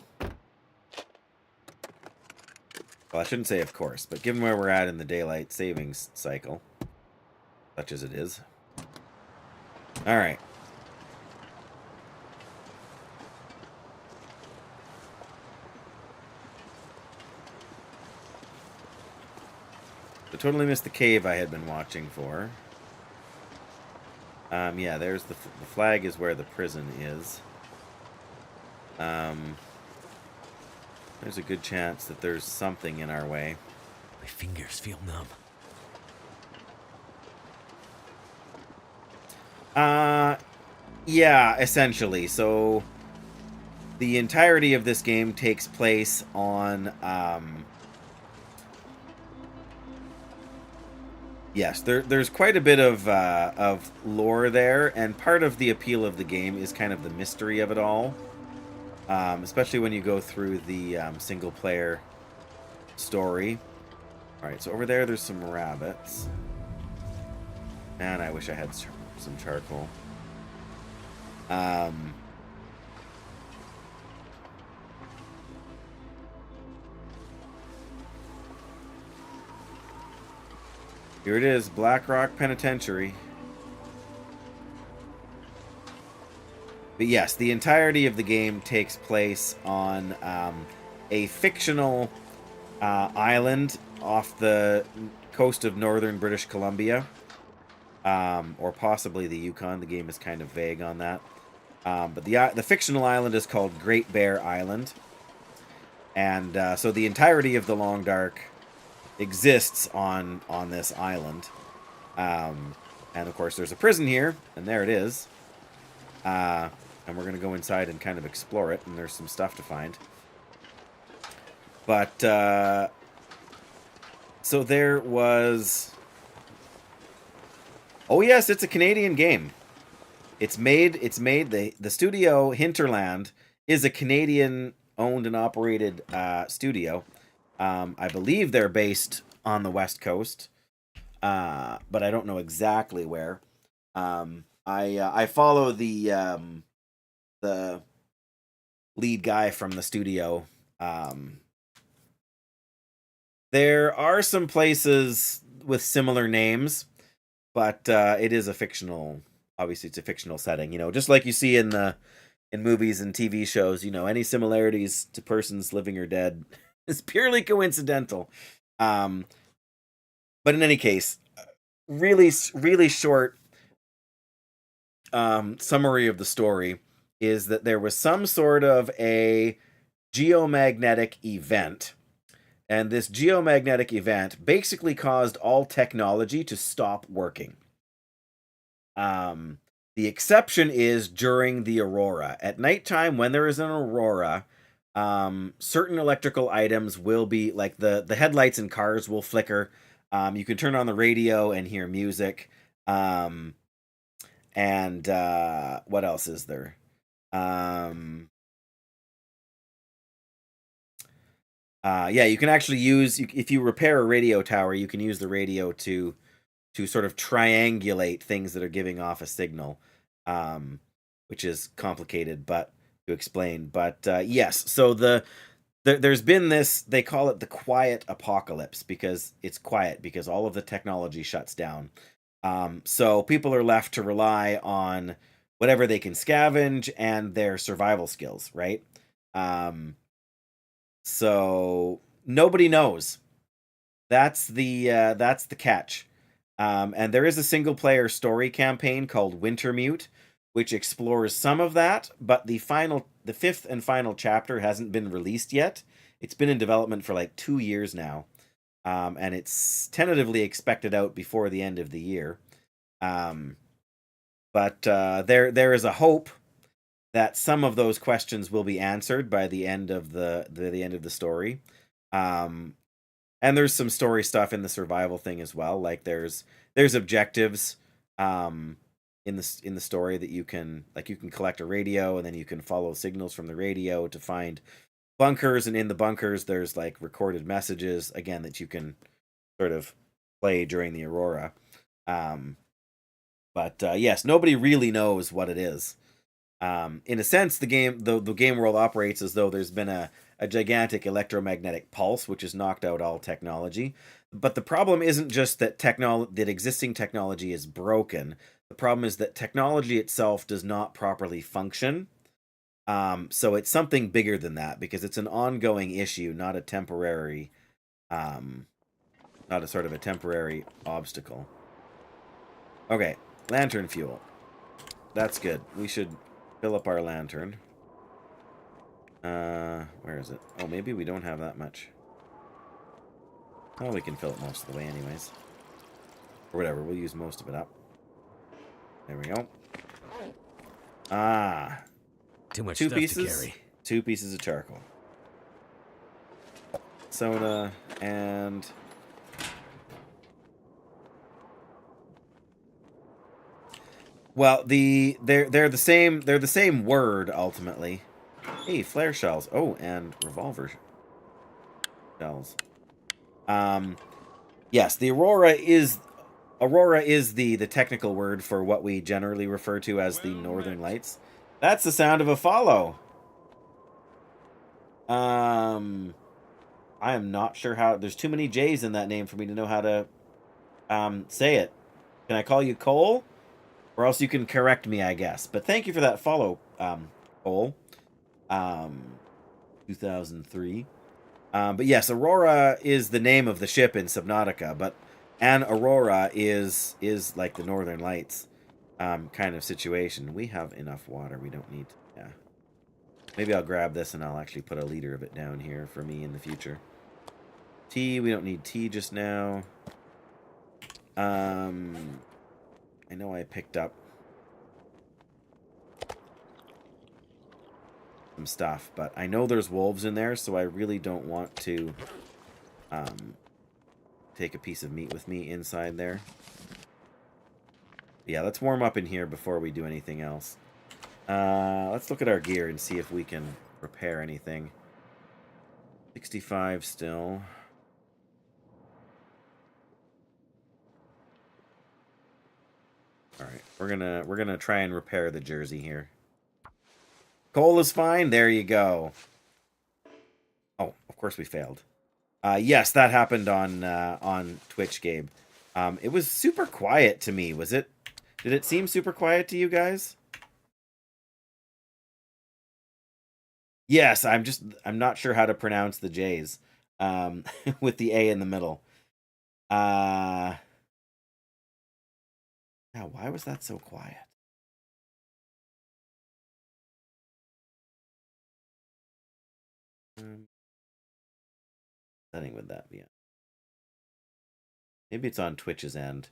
Well, I shouldn't say of course, but given where we're at in the daylight savings cycle, such as it is. Alright. I totally missed the cave I had been watching for. Yeah, there's the flag is where the prison is. There's a good chance that there's something in our way. My fingers feel numb. Yeah, essentially. So the entirety of this game takes place on yes, there's quite a bit of lore there, and part of the appeal of the game is kind of the mystery of it all. Especially when you go through the single-player story. Alright, so over there's some rabbits. Man, I wish I had some charcoal. Here it is, Blackrock Penitentiary. But yes, the entirety of the game takes place on a fictional island off the coast of northern British Columbia. Or possibly the Yukon. The game is kind of vague on that. But the fictional island is called Great Bear Island. And so the entirety of the Long Dark exists on this island. And of course there's a prison here, and there it is. And we're going to go inside and kind of explore it, and there's some stuff to find. But, so there was... Oh yes, it's a Canadian game. It's made, the studio Hinterland is a Canadian-owned and operated studio. I believe they're based on the West Coast, but I don't know exactly where. I follow the lead guy from the studio. There are some places with similar names, but it is a fictional. Obviously, it's a fictional setting. You know, just like you see in movies and TV shows. You know, any similarities to persons living or dead is purely coincidental. But in any case, really short summary of the story is that there was some sort of a geomagnetic event, and this geomagnetic event basically caused all technology to stop working. The exception is during the aurora. At nighttime, when there is an aurora, certain electrical items will be, like the headlights in cars will flicker. You can turn on the radio and hear music. And what else is there? Yeah, you can actually use, if you repair a radio tower, you can use the radio to sort of triangulate things that are giving off a signal, which is complicated to explain. But yes, so there's been this, they call it the quiet apocalypse, because it's quiet, because all of the technology shuts down. So people are left to rely on whatever they can scavenge and their survival skills, right? So nobody knows. That's the catch. And there is a single player story campaign called Wintermute, which explores some of that, but the fifth and final chapter hasn't been released yet. It's been in development for like 2 years now. And it's tentatively expected out before the end of the year. But there is a hope that some of those questions will be answered by the end of the story. And there's some story stuff in the survival thing as well. Like there's there's objectives in the story that you can collect a radio, and then you can follow signals from the radio to find bunkers, and in the bunkers there's like recorded messages again that you can sort of play during the Aurora. But yes, nobody really knows what it is. In a sense, the game world operates as though there's been a gigantic electromagnetic pulse which has knocked out all technology. But the problem isn't just that existing technology is broken. The problem is that technology itself does not properly function. So it's something bigger than that, because it's an ongoing issue, not a temporary, not a sort of a temporary obstacle. Okay, lantern fuel. That's good. We should fill up our lantern. Where is it? Oh, maybe we don't have that much. Well, we can fill it most of the way anyways. Or whatever, we'll use most of it up. There we go. Ah. Too much Two stuff pieces, to carry. 2 pieces of charcoal. Soda and... Well, they're the same word ultimately. Hey, flare shells. Oh, and revolver shells. Yes, the Aurora is the technical word for what we generally refer to as the Northern Lights. That's the sound of a follow. I am not sure how. There's too many J's in that name for me to know how to say it. Can I call you Cole? Or else you can correct me, I guess. But thank you for that follow, Cole. 2003. But yes, Aurora is the name of the ship in Subnautica, but an Aurora is like the Northern Lights kind of situation. We have enough water. We don't need to, yeah. Maybe I'll grab this and I'll actually put a liter of it down here for me in the future. Tea, we don't need tea just now. I know I picked up some stuff, but I know there's wolves in there, so I really don't want to take a piece of meat with me inside there. Yeah, let's warm up in here before we do anything else. Let's look at our gear and see if we can repair anything. 65 still. All right, we're gonna try and repair the jersey here. Coal is fine. There you go. Oh, of course we failed. Yes, that happened on Twitch, Gabe. It was super quiet to me. Was it? Did it seem super quiet to you guys? Yes, I'm not sure how to pronounce the J's with the A in the middle. Yeah, why was that so quiet? Setting with that, yeah. Maybe it's on Twitch's end.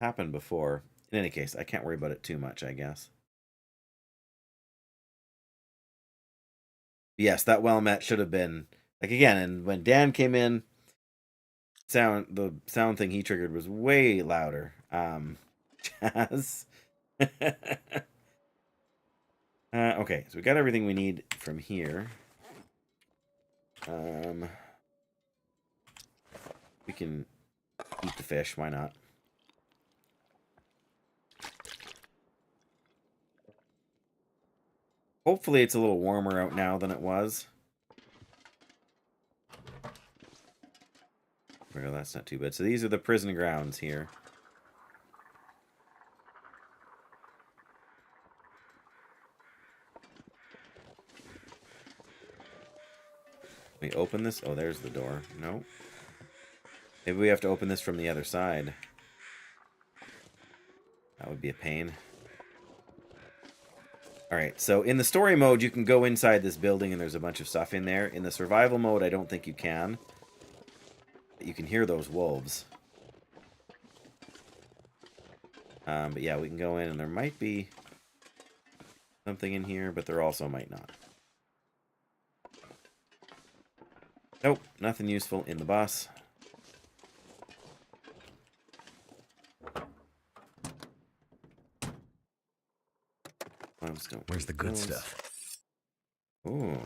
Happened before. In any case, I can't worry about it too much, I guess. Yes, that Wellmet should have been like again, and when Dan came in, the sound thing he triggered was way louder. Jazz. Okay, so we got everything we need from here. We can eat the fish, why not? Hopefully it's a little warmer out now than it was. Well, that's not too bad. So these are the prison grounds here. We open this? Oh, there's the door. No. Maybe we have to open this from the other side. That would be a pain. Alright, so in the story mode, you can go inside this building and there's a bunch of stuff in there. In the survival mode, I don't think you can. But you can hear those wolves. But yeah, we can go in and there might be something in here, but there also might not. Nope, nothing useful in the bus. Wolves don't. Where's the good wolves. stuff? Ooh.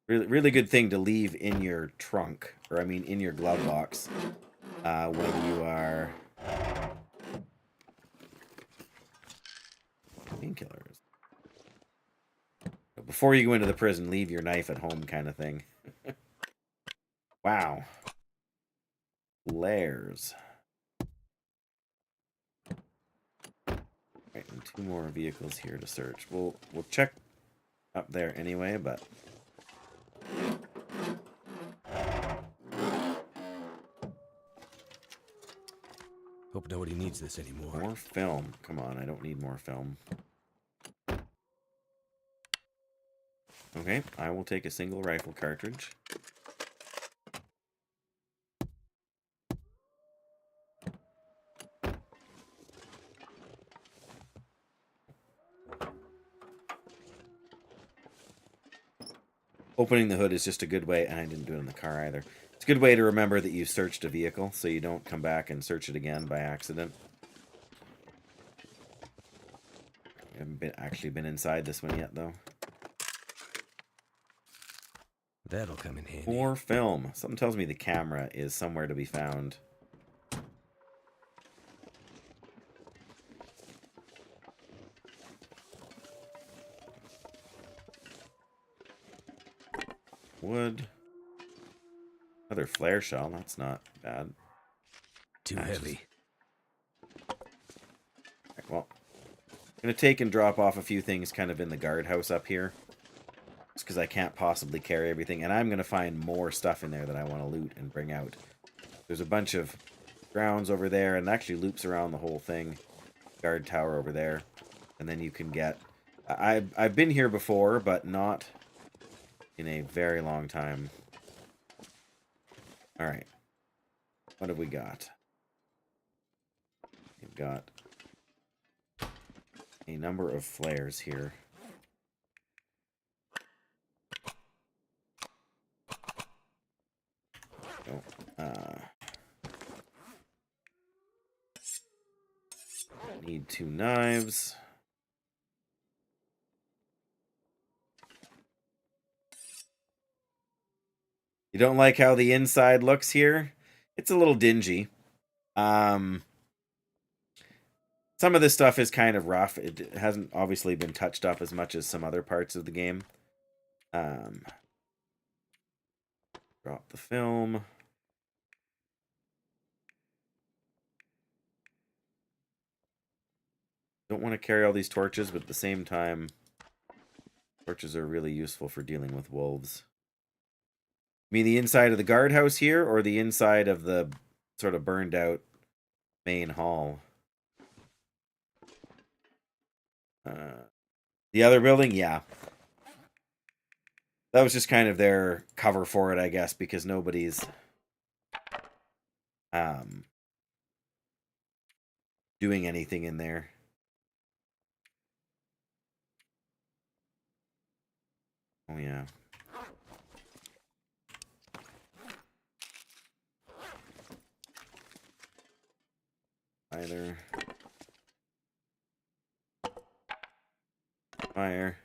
Really, really good thing to leave in your trunk, or I mean in your glove box, when you are painkillers. Before you go into the prison, leave your knife at home, kind of thing. Wow. Flares. Right, and 2 more vehicles here to search. We'll check up there anyway, but Hope nobody needs this anymore. more film. Come on, I don't need more film. Okay, I will take a single rifle cartridge. Opening the hood is just a good way, and I didn't do it in the car either. It's a good way to remember that you searched a vehicle, so you don't come back and search it again by accident. I haven't actually been inside this one yet, though. That'll come in handy. More film. Something tells me the camera is somewhere to be found. Wood. Another flare shell. That's not bad. Too Matches. heavy. Right, well, I'm going to take and drop off a few things kind of in the guardhouse up here. Just because I can't possibly carry everything. And I'm going to find more stuff in there that I want to loot and bring out. There's a bunch of grounds over there, and it actually loops around the whole thing. Guard tower over there. And then you can get... I've been here before, but not in a very long time. Alright. What have we got? We've got a number of flares here. Need 2 knives. You don't like how the inside looks here? It's a little dingy. Some of this stuff is kind of rough. It hasn't obviously been touched up as much as some other parts of the game. Drop the film. Don't want to carry all these torches, but at the same time, torches are really useful for dealing with wolves. You mean the inside of the guardhouse here, or the inside of the sort of burned out main hall? The other building? Yeah. That was just kind of their cover for it, I guess, because nobody's doing anything in there. Oh, yeah. Either. Fire.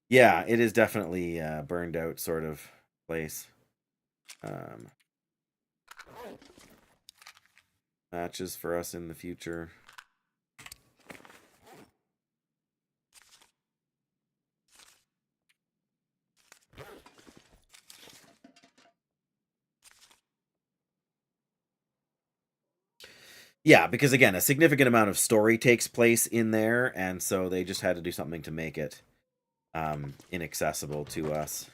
Yeah, it is definitely a burned out sort of place. Matches for us in the future. Yeah, because again, a significant amount of story takes place in there, and so they just had to do something to make it inaccessible to us,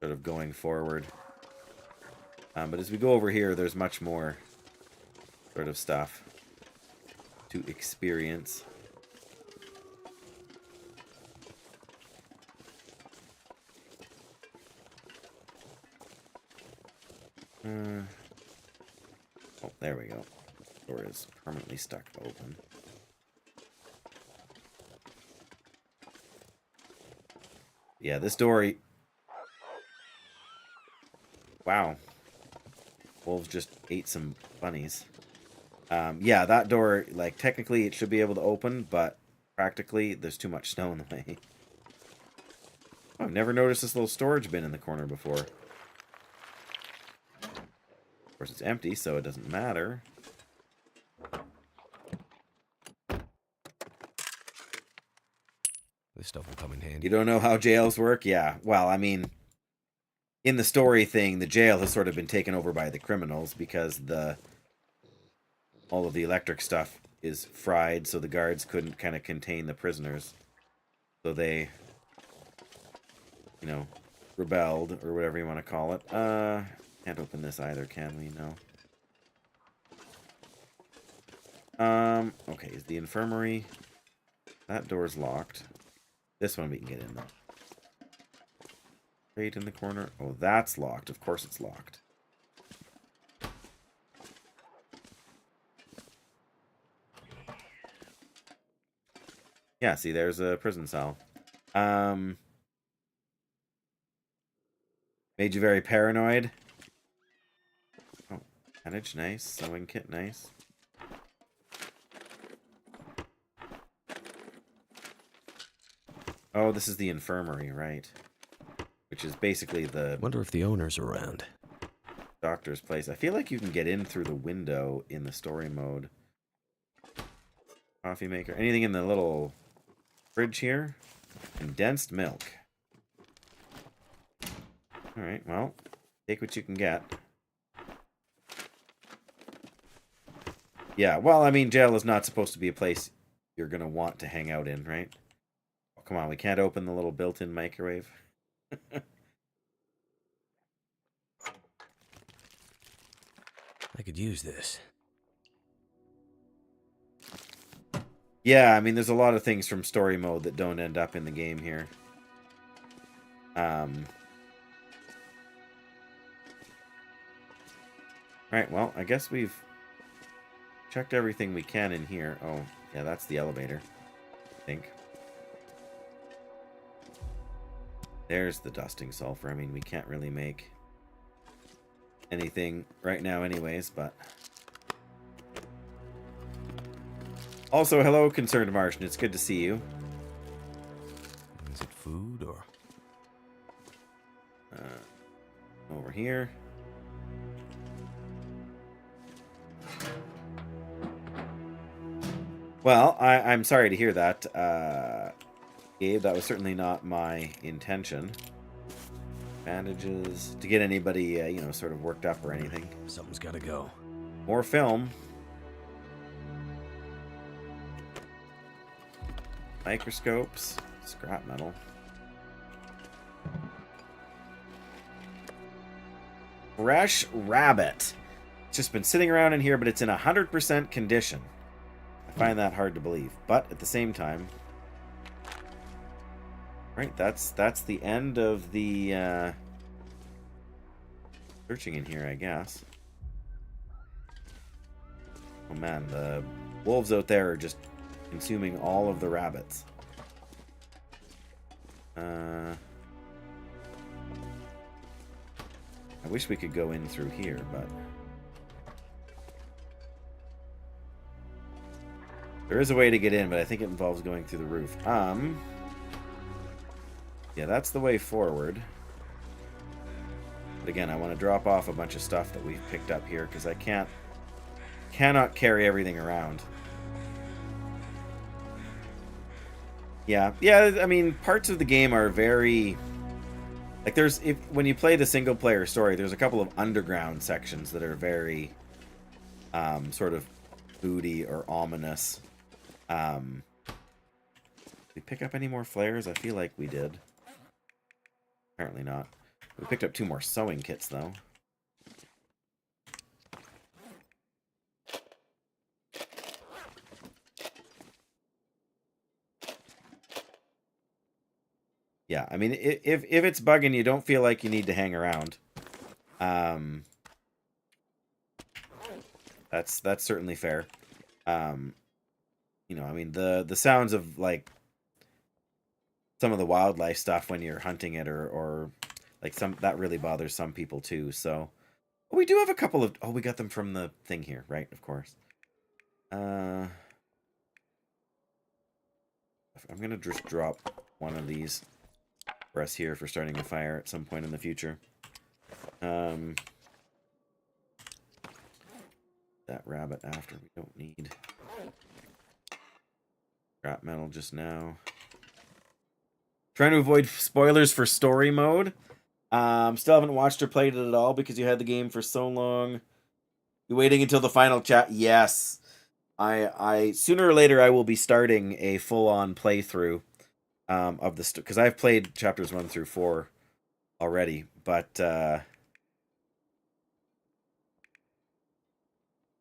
sort of going forward. But as we go over here, there's much more sort of stuff to experience. Oh, there we go. Door is permanently stuck open. Yeah, this door... Wow. Wolves just ate some bunnies. Yeah, that door, like, technically it should be able to open, but practically there's too much snow in the way. Oh, I've never noticed this little storage bin in the corner before. Of course, it's empty, so it doesn't matter. This stuff will come in handy. You don't know how jails work? Yeah. Well, I mean, in the story thing, the jail has sort of been taken over by the criminals because all of the electric stuff is fried, so the guards couldn't kind of contain the prisoners. So they, you know, rebelled, or whatever you want to call it. Can't open this either, can we? No. Okay, is the infirmary... That door's locked. This one we can get in, though. Right in the corner. Oh, that's locked. Of course it's locked. Yeah, see, there's a prison cell. Made you very paranoid. Oh, bandage, nice. Sewing kit, nice. Oh, this is the infirmary, right? Which is basically the Wonder if the owner's around. doctor's place. I feel like you can get in through the window in the story mode. Coffee maker. Anything in the little fridge here? Condensed milk. Alright, well, take what you can get. Yeah, well, I mean, jail is not supposed to be a place you're going to want to hang out in, right? Oh, come on, we can't open the little built-in microwave. I could use this. Yeah, I mean, there's a lot of things from story mode that don't end up in the game here. Right, well, I guess we've checked everything we can in here. Oh, yeah, that's the elevator, I think. There's the dusting sulfur. I mean, we can't really make anything right now anyways, but... Also, hello, Concerned Martian. It's good to see you. Is it food or... Over here. Well, I'm sorry to hear that, Gabe. That was certainly not my intention. Bandages. To get anybody, you know, sort of worked up or anything. Something's gotta go. More film. Microscopes. Scrap metal. Fresh rabbit. It's just been sitting around in here, but it's in 100% condition. I find that hard to believe, but at the same time, right? That's the end of the searching in here, I guess. Oh man, the wolves out there are just consuming all of the rabbits. I wish we could go in through here, but there is a way to get in, but I think it involves going through the roof. Yeah, that's the way forward. But again, I want to drop off a bunch of stuff that we've picked up here because I cannot carry everything around. Yeah, I mean, parts of the game are very... Like, when you play the single-player story, there's a couple of underground sections that are very sort of moody or ominous. Did we pick up any more flares? I feel like we did. Apparently not. We picked up 2 more sewing kits, though. Yeah, I mean, if it's bugging you, don't feel like you need to hang around. That's certainly fair. You know, I mean, the sounds of, like, some of the wildlife stuff when you're hunting it or like that really bothers some people too. So we do have a couple of... Oh, we got them from the thing here, right? Of course. I'm gonna just drop one of these for us here for starting a fire at some point in the future. That rabbit after we don't need. Scrap metal just now. Trying to avoid spoilers for story mode. Still haven't watched or played it at all because you had the game for so long. You waiting until the final chat? Yes. I sooner or later I will be starting a full-on playthrough of the because I've played chapters 1 through 4 already, but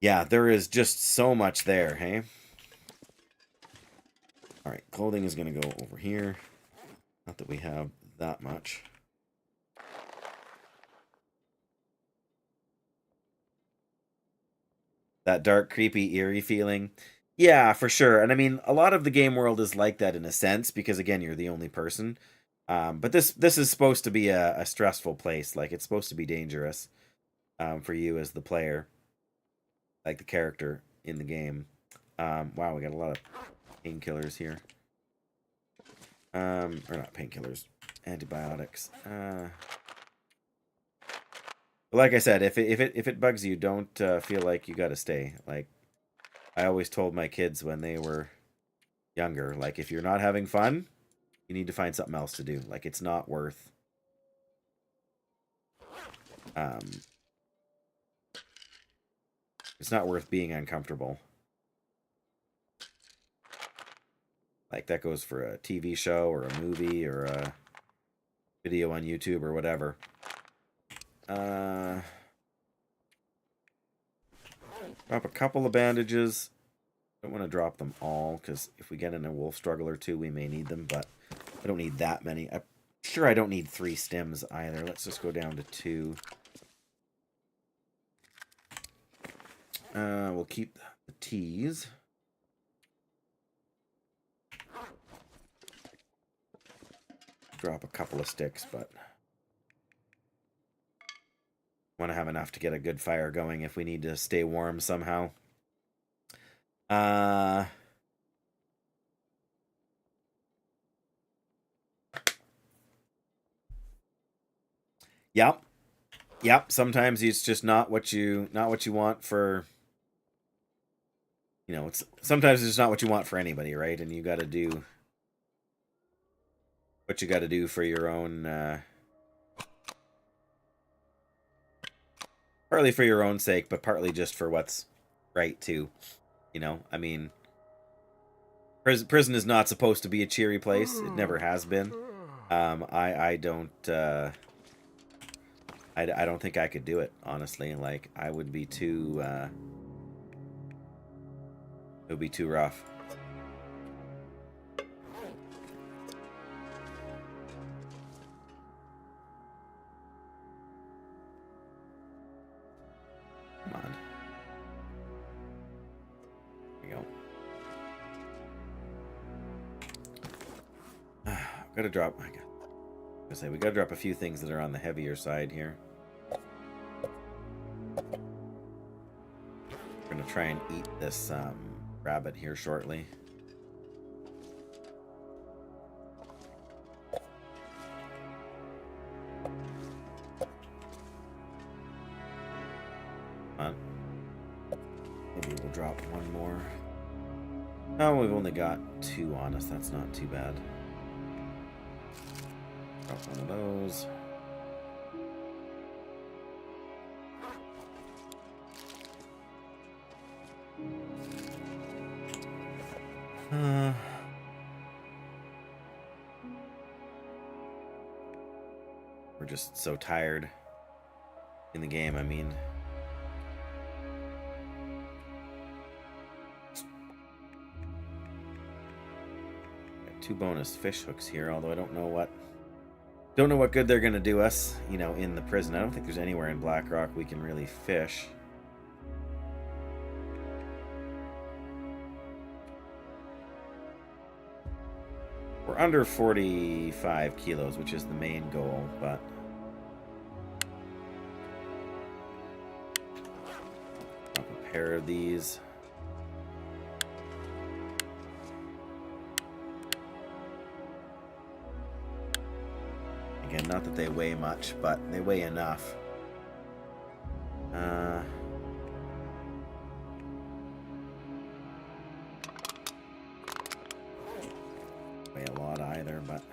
yeah, there is just so much there, hey? All right, clothing is going to go over here. Not that we have that much. That dark, creepy, eerie feeling. Yeah, for sure. And I mean, a lot of the game world is like that in a sense, because again, you're the only person. But this is supposed to be a stressful place. Like, it's supposed to be dangerous for you as the player. Like the character in the game. Wow, we got a lot of painkillers here. Or not painkillers. Antibiotics. Like I said, if it bugs you, don't feel like you gotta stay. Like, I always told my kids when they were younger, like, if you're not having fun, you need to find something else to do. Like, it's not worth it's not worth being uncomfortable. Like, that goes for a TV show or a movie or a video on YouTube or whatever. Drop a couple of bandages. Don't want to drop them all, because if we get in a wolf struggle or two, we may need them, but I don't need that many. I'm sure I don't need 3 stims either. Let's just go down to 2. We'll keep the teas. Drop a couple of sticks, but want to have enough to get a good fire going if we need to stay warm somehow. Yep. Sometimes it's just not what you want for, you know, it's sometimes it's not what you want for anybody, right? And you got to do what you got to do for your own partly for your own sake, but partly just for what's right too. You know, I mean, prison is not supposed to be a cheery place. It never has been. I don't think I could do it, honestly. Like, I would be too it would be too rough. Come on. There we go. Gotta drop. We gotta drop a few things that are on the heavier side here. We're gonna try and eat this rabbit here shortly. Maybe we'll drop one more. Oh, we've only got 2 on us. That's not too bad. Drop one of those. We're just so tired in the game, I mean. Got 2 bonus fish hooks here, although I don't know what good they're gonna do us, you know, in the prison. I don't think there's anywhere in Blackrock we can really fish. We're under 45 kilos, which is the main goal, but drop a pair of these. Again, not that they weigh much, but they weigh enough. Weigh a lot either, but...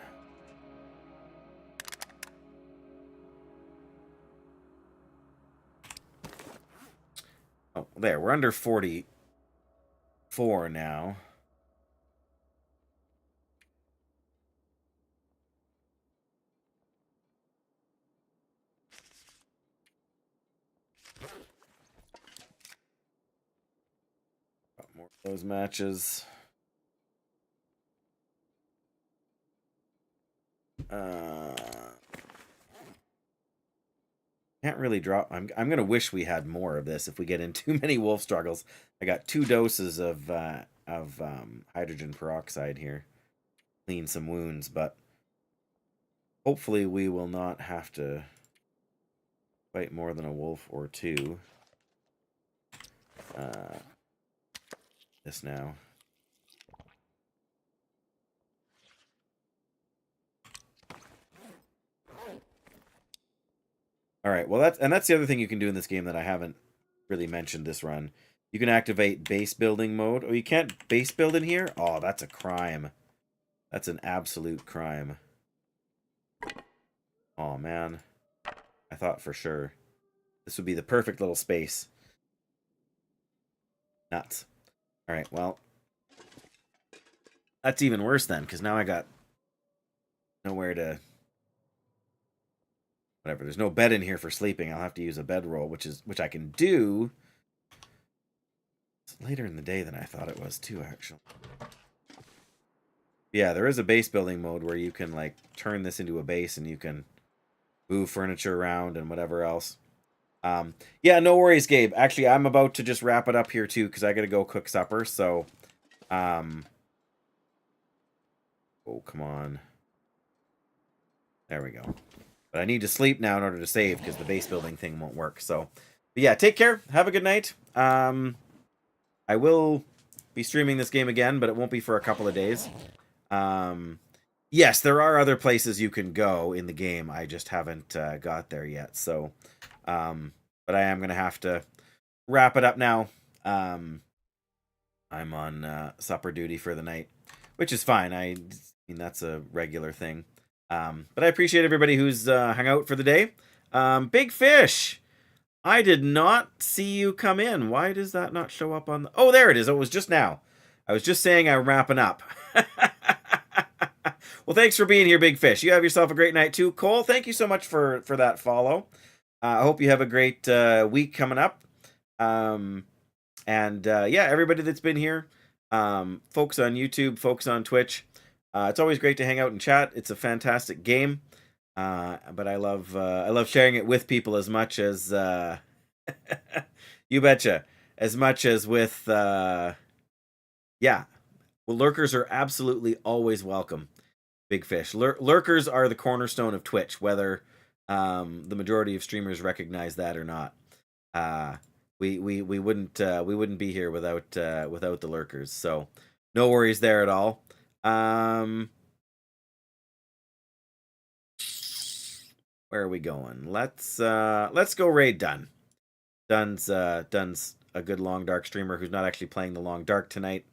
Oh, there. We're under 44 now. Got more of those matches. Can't really drop. I'm gonna wish we had more of this if we get in too many wolf struggles. I got 2 doses of hydrogen peroxide here. Clean some wounds, but hopefully we will not have to fight more than a wolf or 2. This now. All right, well, that's the other thing you can do in this game that I haven't really mentioned this run. You can activate base building mode. Oh, you can't base build in here? Oh, that's a crime. That's an absolute crime. Oh, man. I thought for sure this would be the perfect little space. Nuts. All right, well, that's even worse then, because now I got nowhere to... Whatever, there's no bed in here for sleeping. I'll have to use a bedroll, which I can do. It's later in the day than I thought it was too, actually. Yeah, there is a base building mode where you can like turn this into a base and you can move furniture around and whatever else. Yeah, no worries, Gabe. Actually, I'm about to just wrap it up here too because I got to go cook supper. So, oh, come on. There we go. But I need to sleep now in order to save because the base building thing won't work. So, but yeah, take care. Have a good night. I will be streaming this game again, but it won't be for a couple of days. Yes, there are other places you can go in the game. I just haven't got there yet. So, but I am going to have to wrap it up now. I'm on supper duty for the night, which is fine. I mean, that's a regular thing. But I appreciate everybody who's hung out for the day. Big Fish, I did not see you come in. Why does that not show up on the... Oh, there it is. Oh, it was just now. I was just saying I'm wrapping up. Well, thanks for being here, Big Fish. You have yourself a great night, too. Cole, thank you so much for that follow. I hope you have a great week coming up. Yeah, everybody that's been here, folks on YouTube, folks on Twitch, it's always great to hang out and chat. It's a fantastic game, but I love sharing it with people as much as you betcha, as much as with yeah. Well, lurkers are absolutely always welcome. Big Fish. Lurkers are the cornerstone of Twitch, whether the majority of streamers recognize that or not. We wouldn't be here without the lurkers. So no worries there at all. Where are we going? Let's go raid Dun. Dun's a good long dark streamer who's not actually playing the long dark tonight.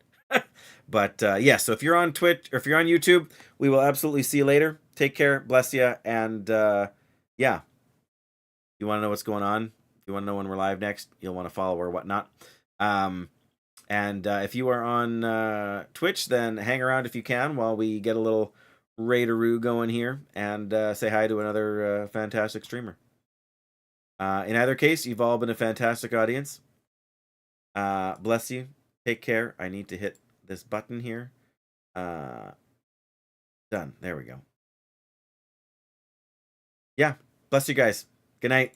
But yeah, so if you're on Twitch or if you're on YouTube, we will absolutely see you later. Take care, bless you, and yeah. You want to know what's going on? You want to know when we're live next? You'll want to follow or whatnot. And if you are on Twitch, then hang around if you can while we get a little raideroo going here and say hi to another fantastic streamer. In either case, you've all been a fantastic audience. Bless you. Take care. I need to hit this button here. Done. There we go. Yeah. Bless you guys. Good night.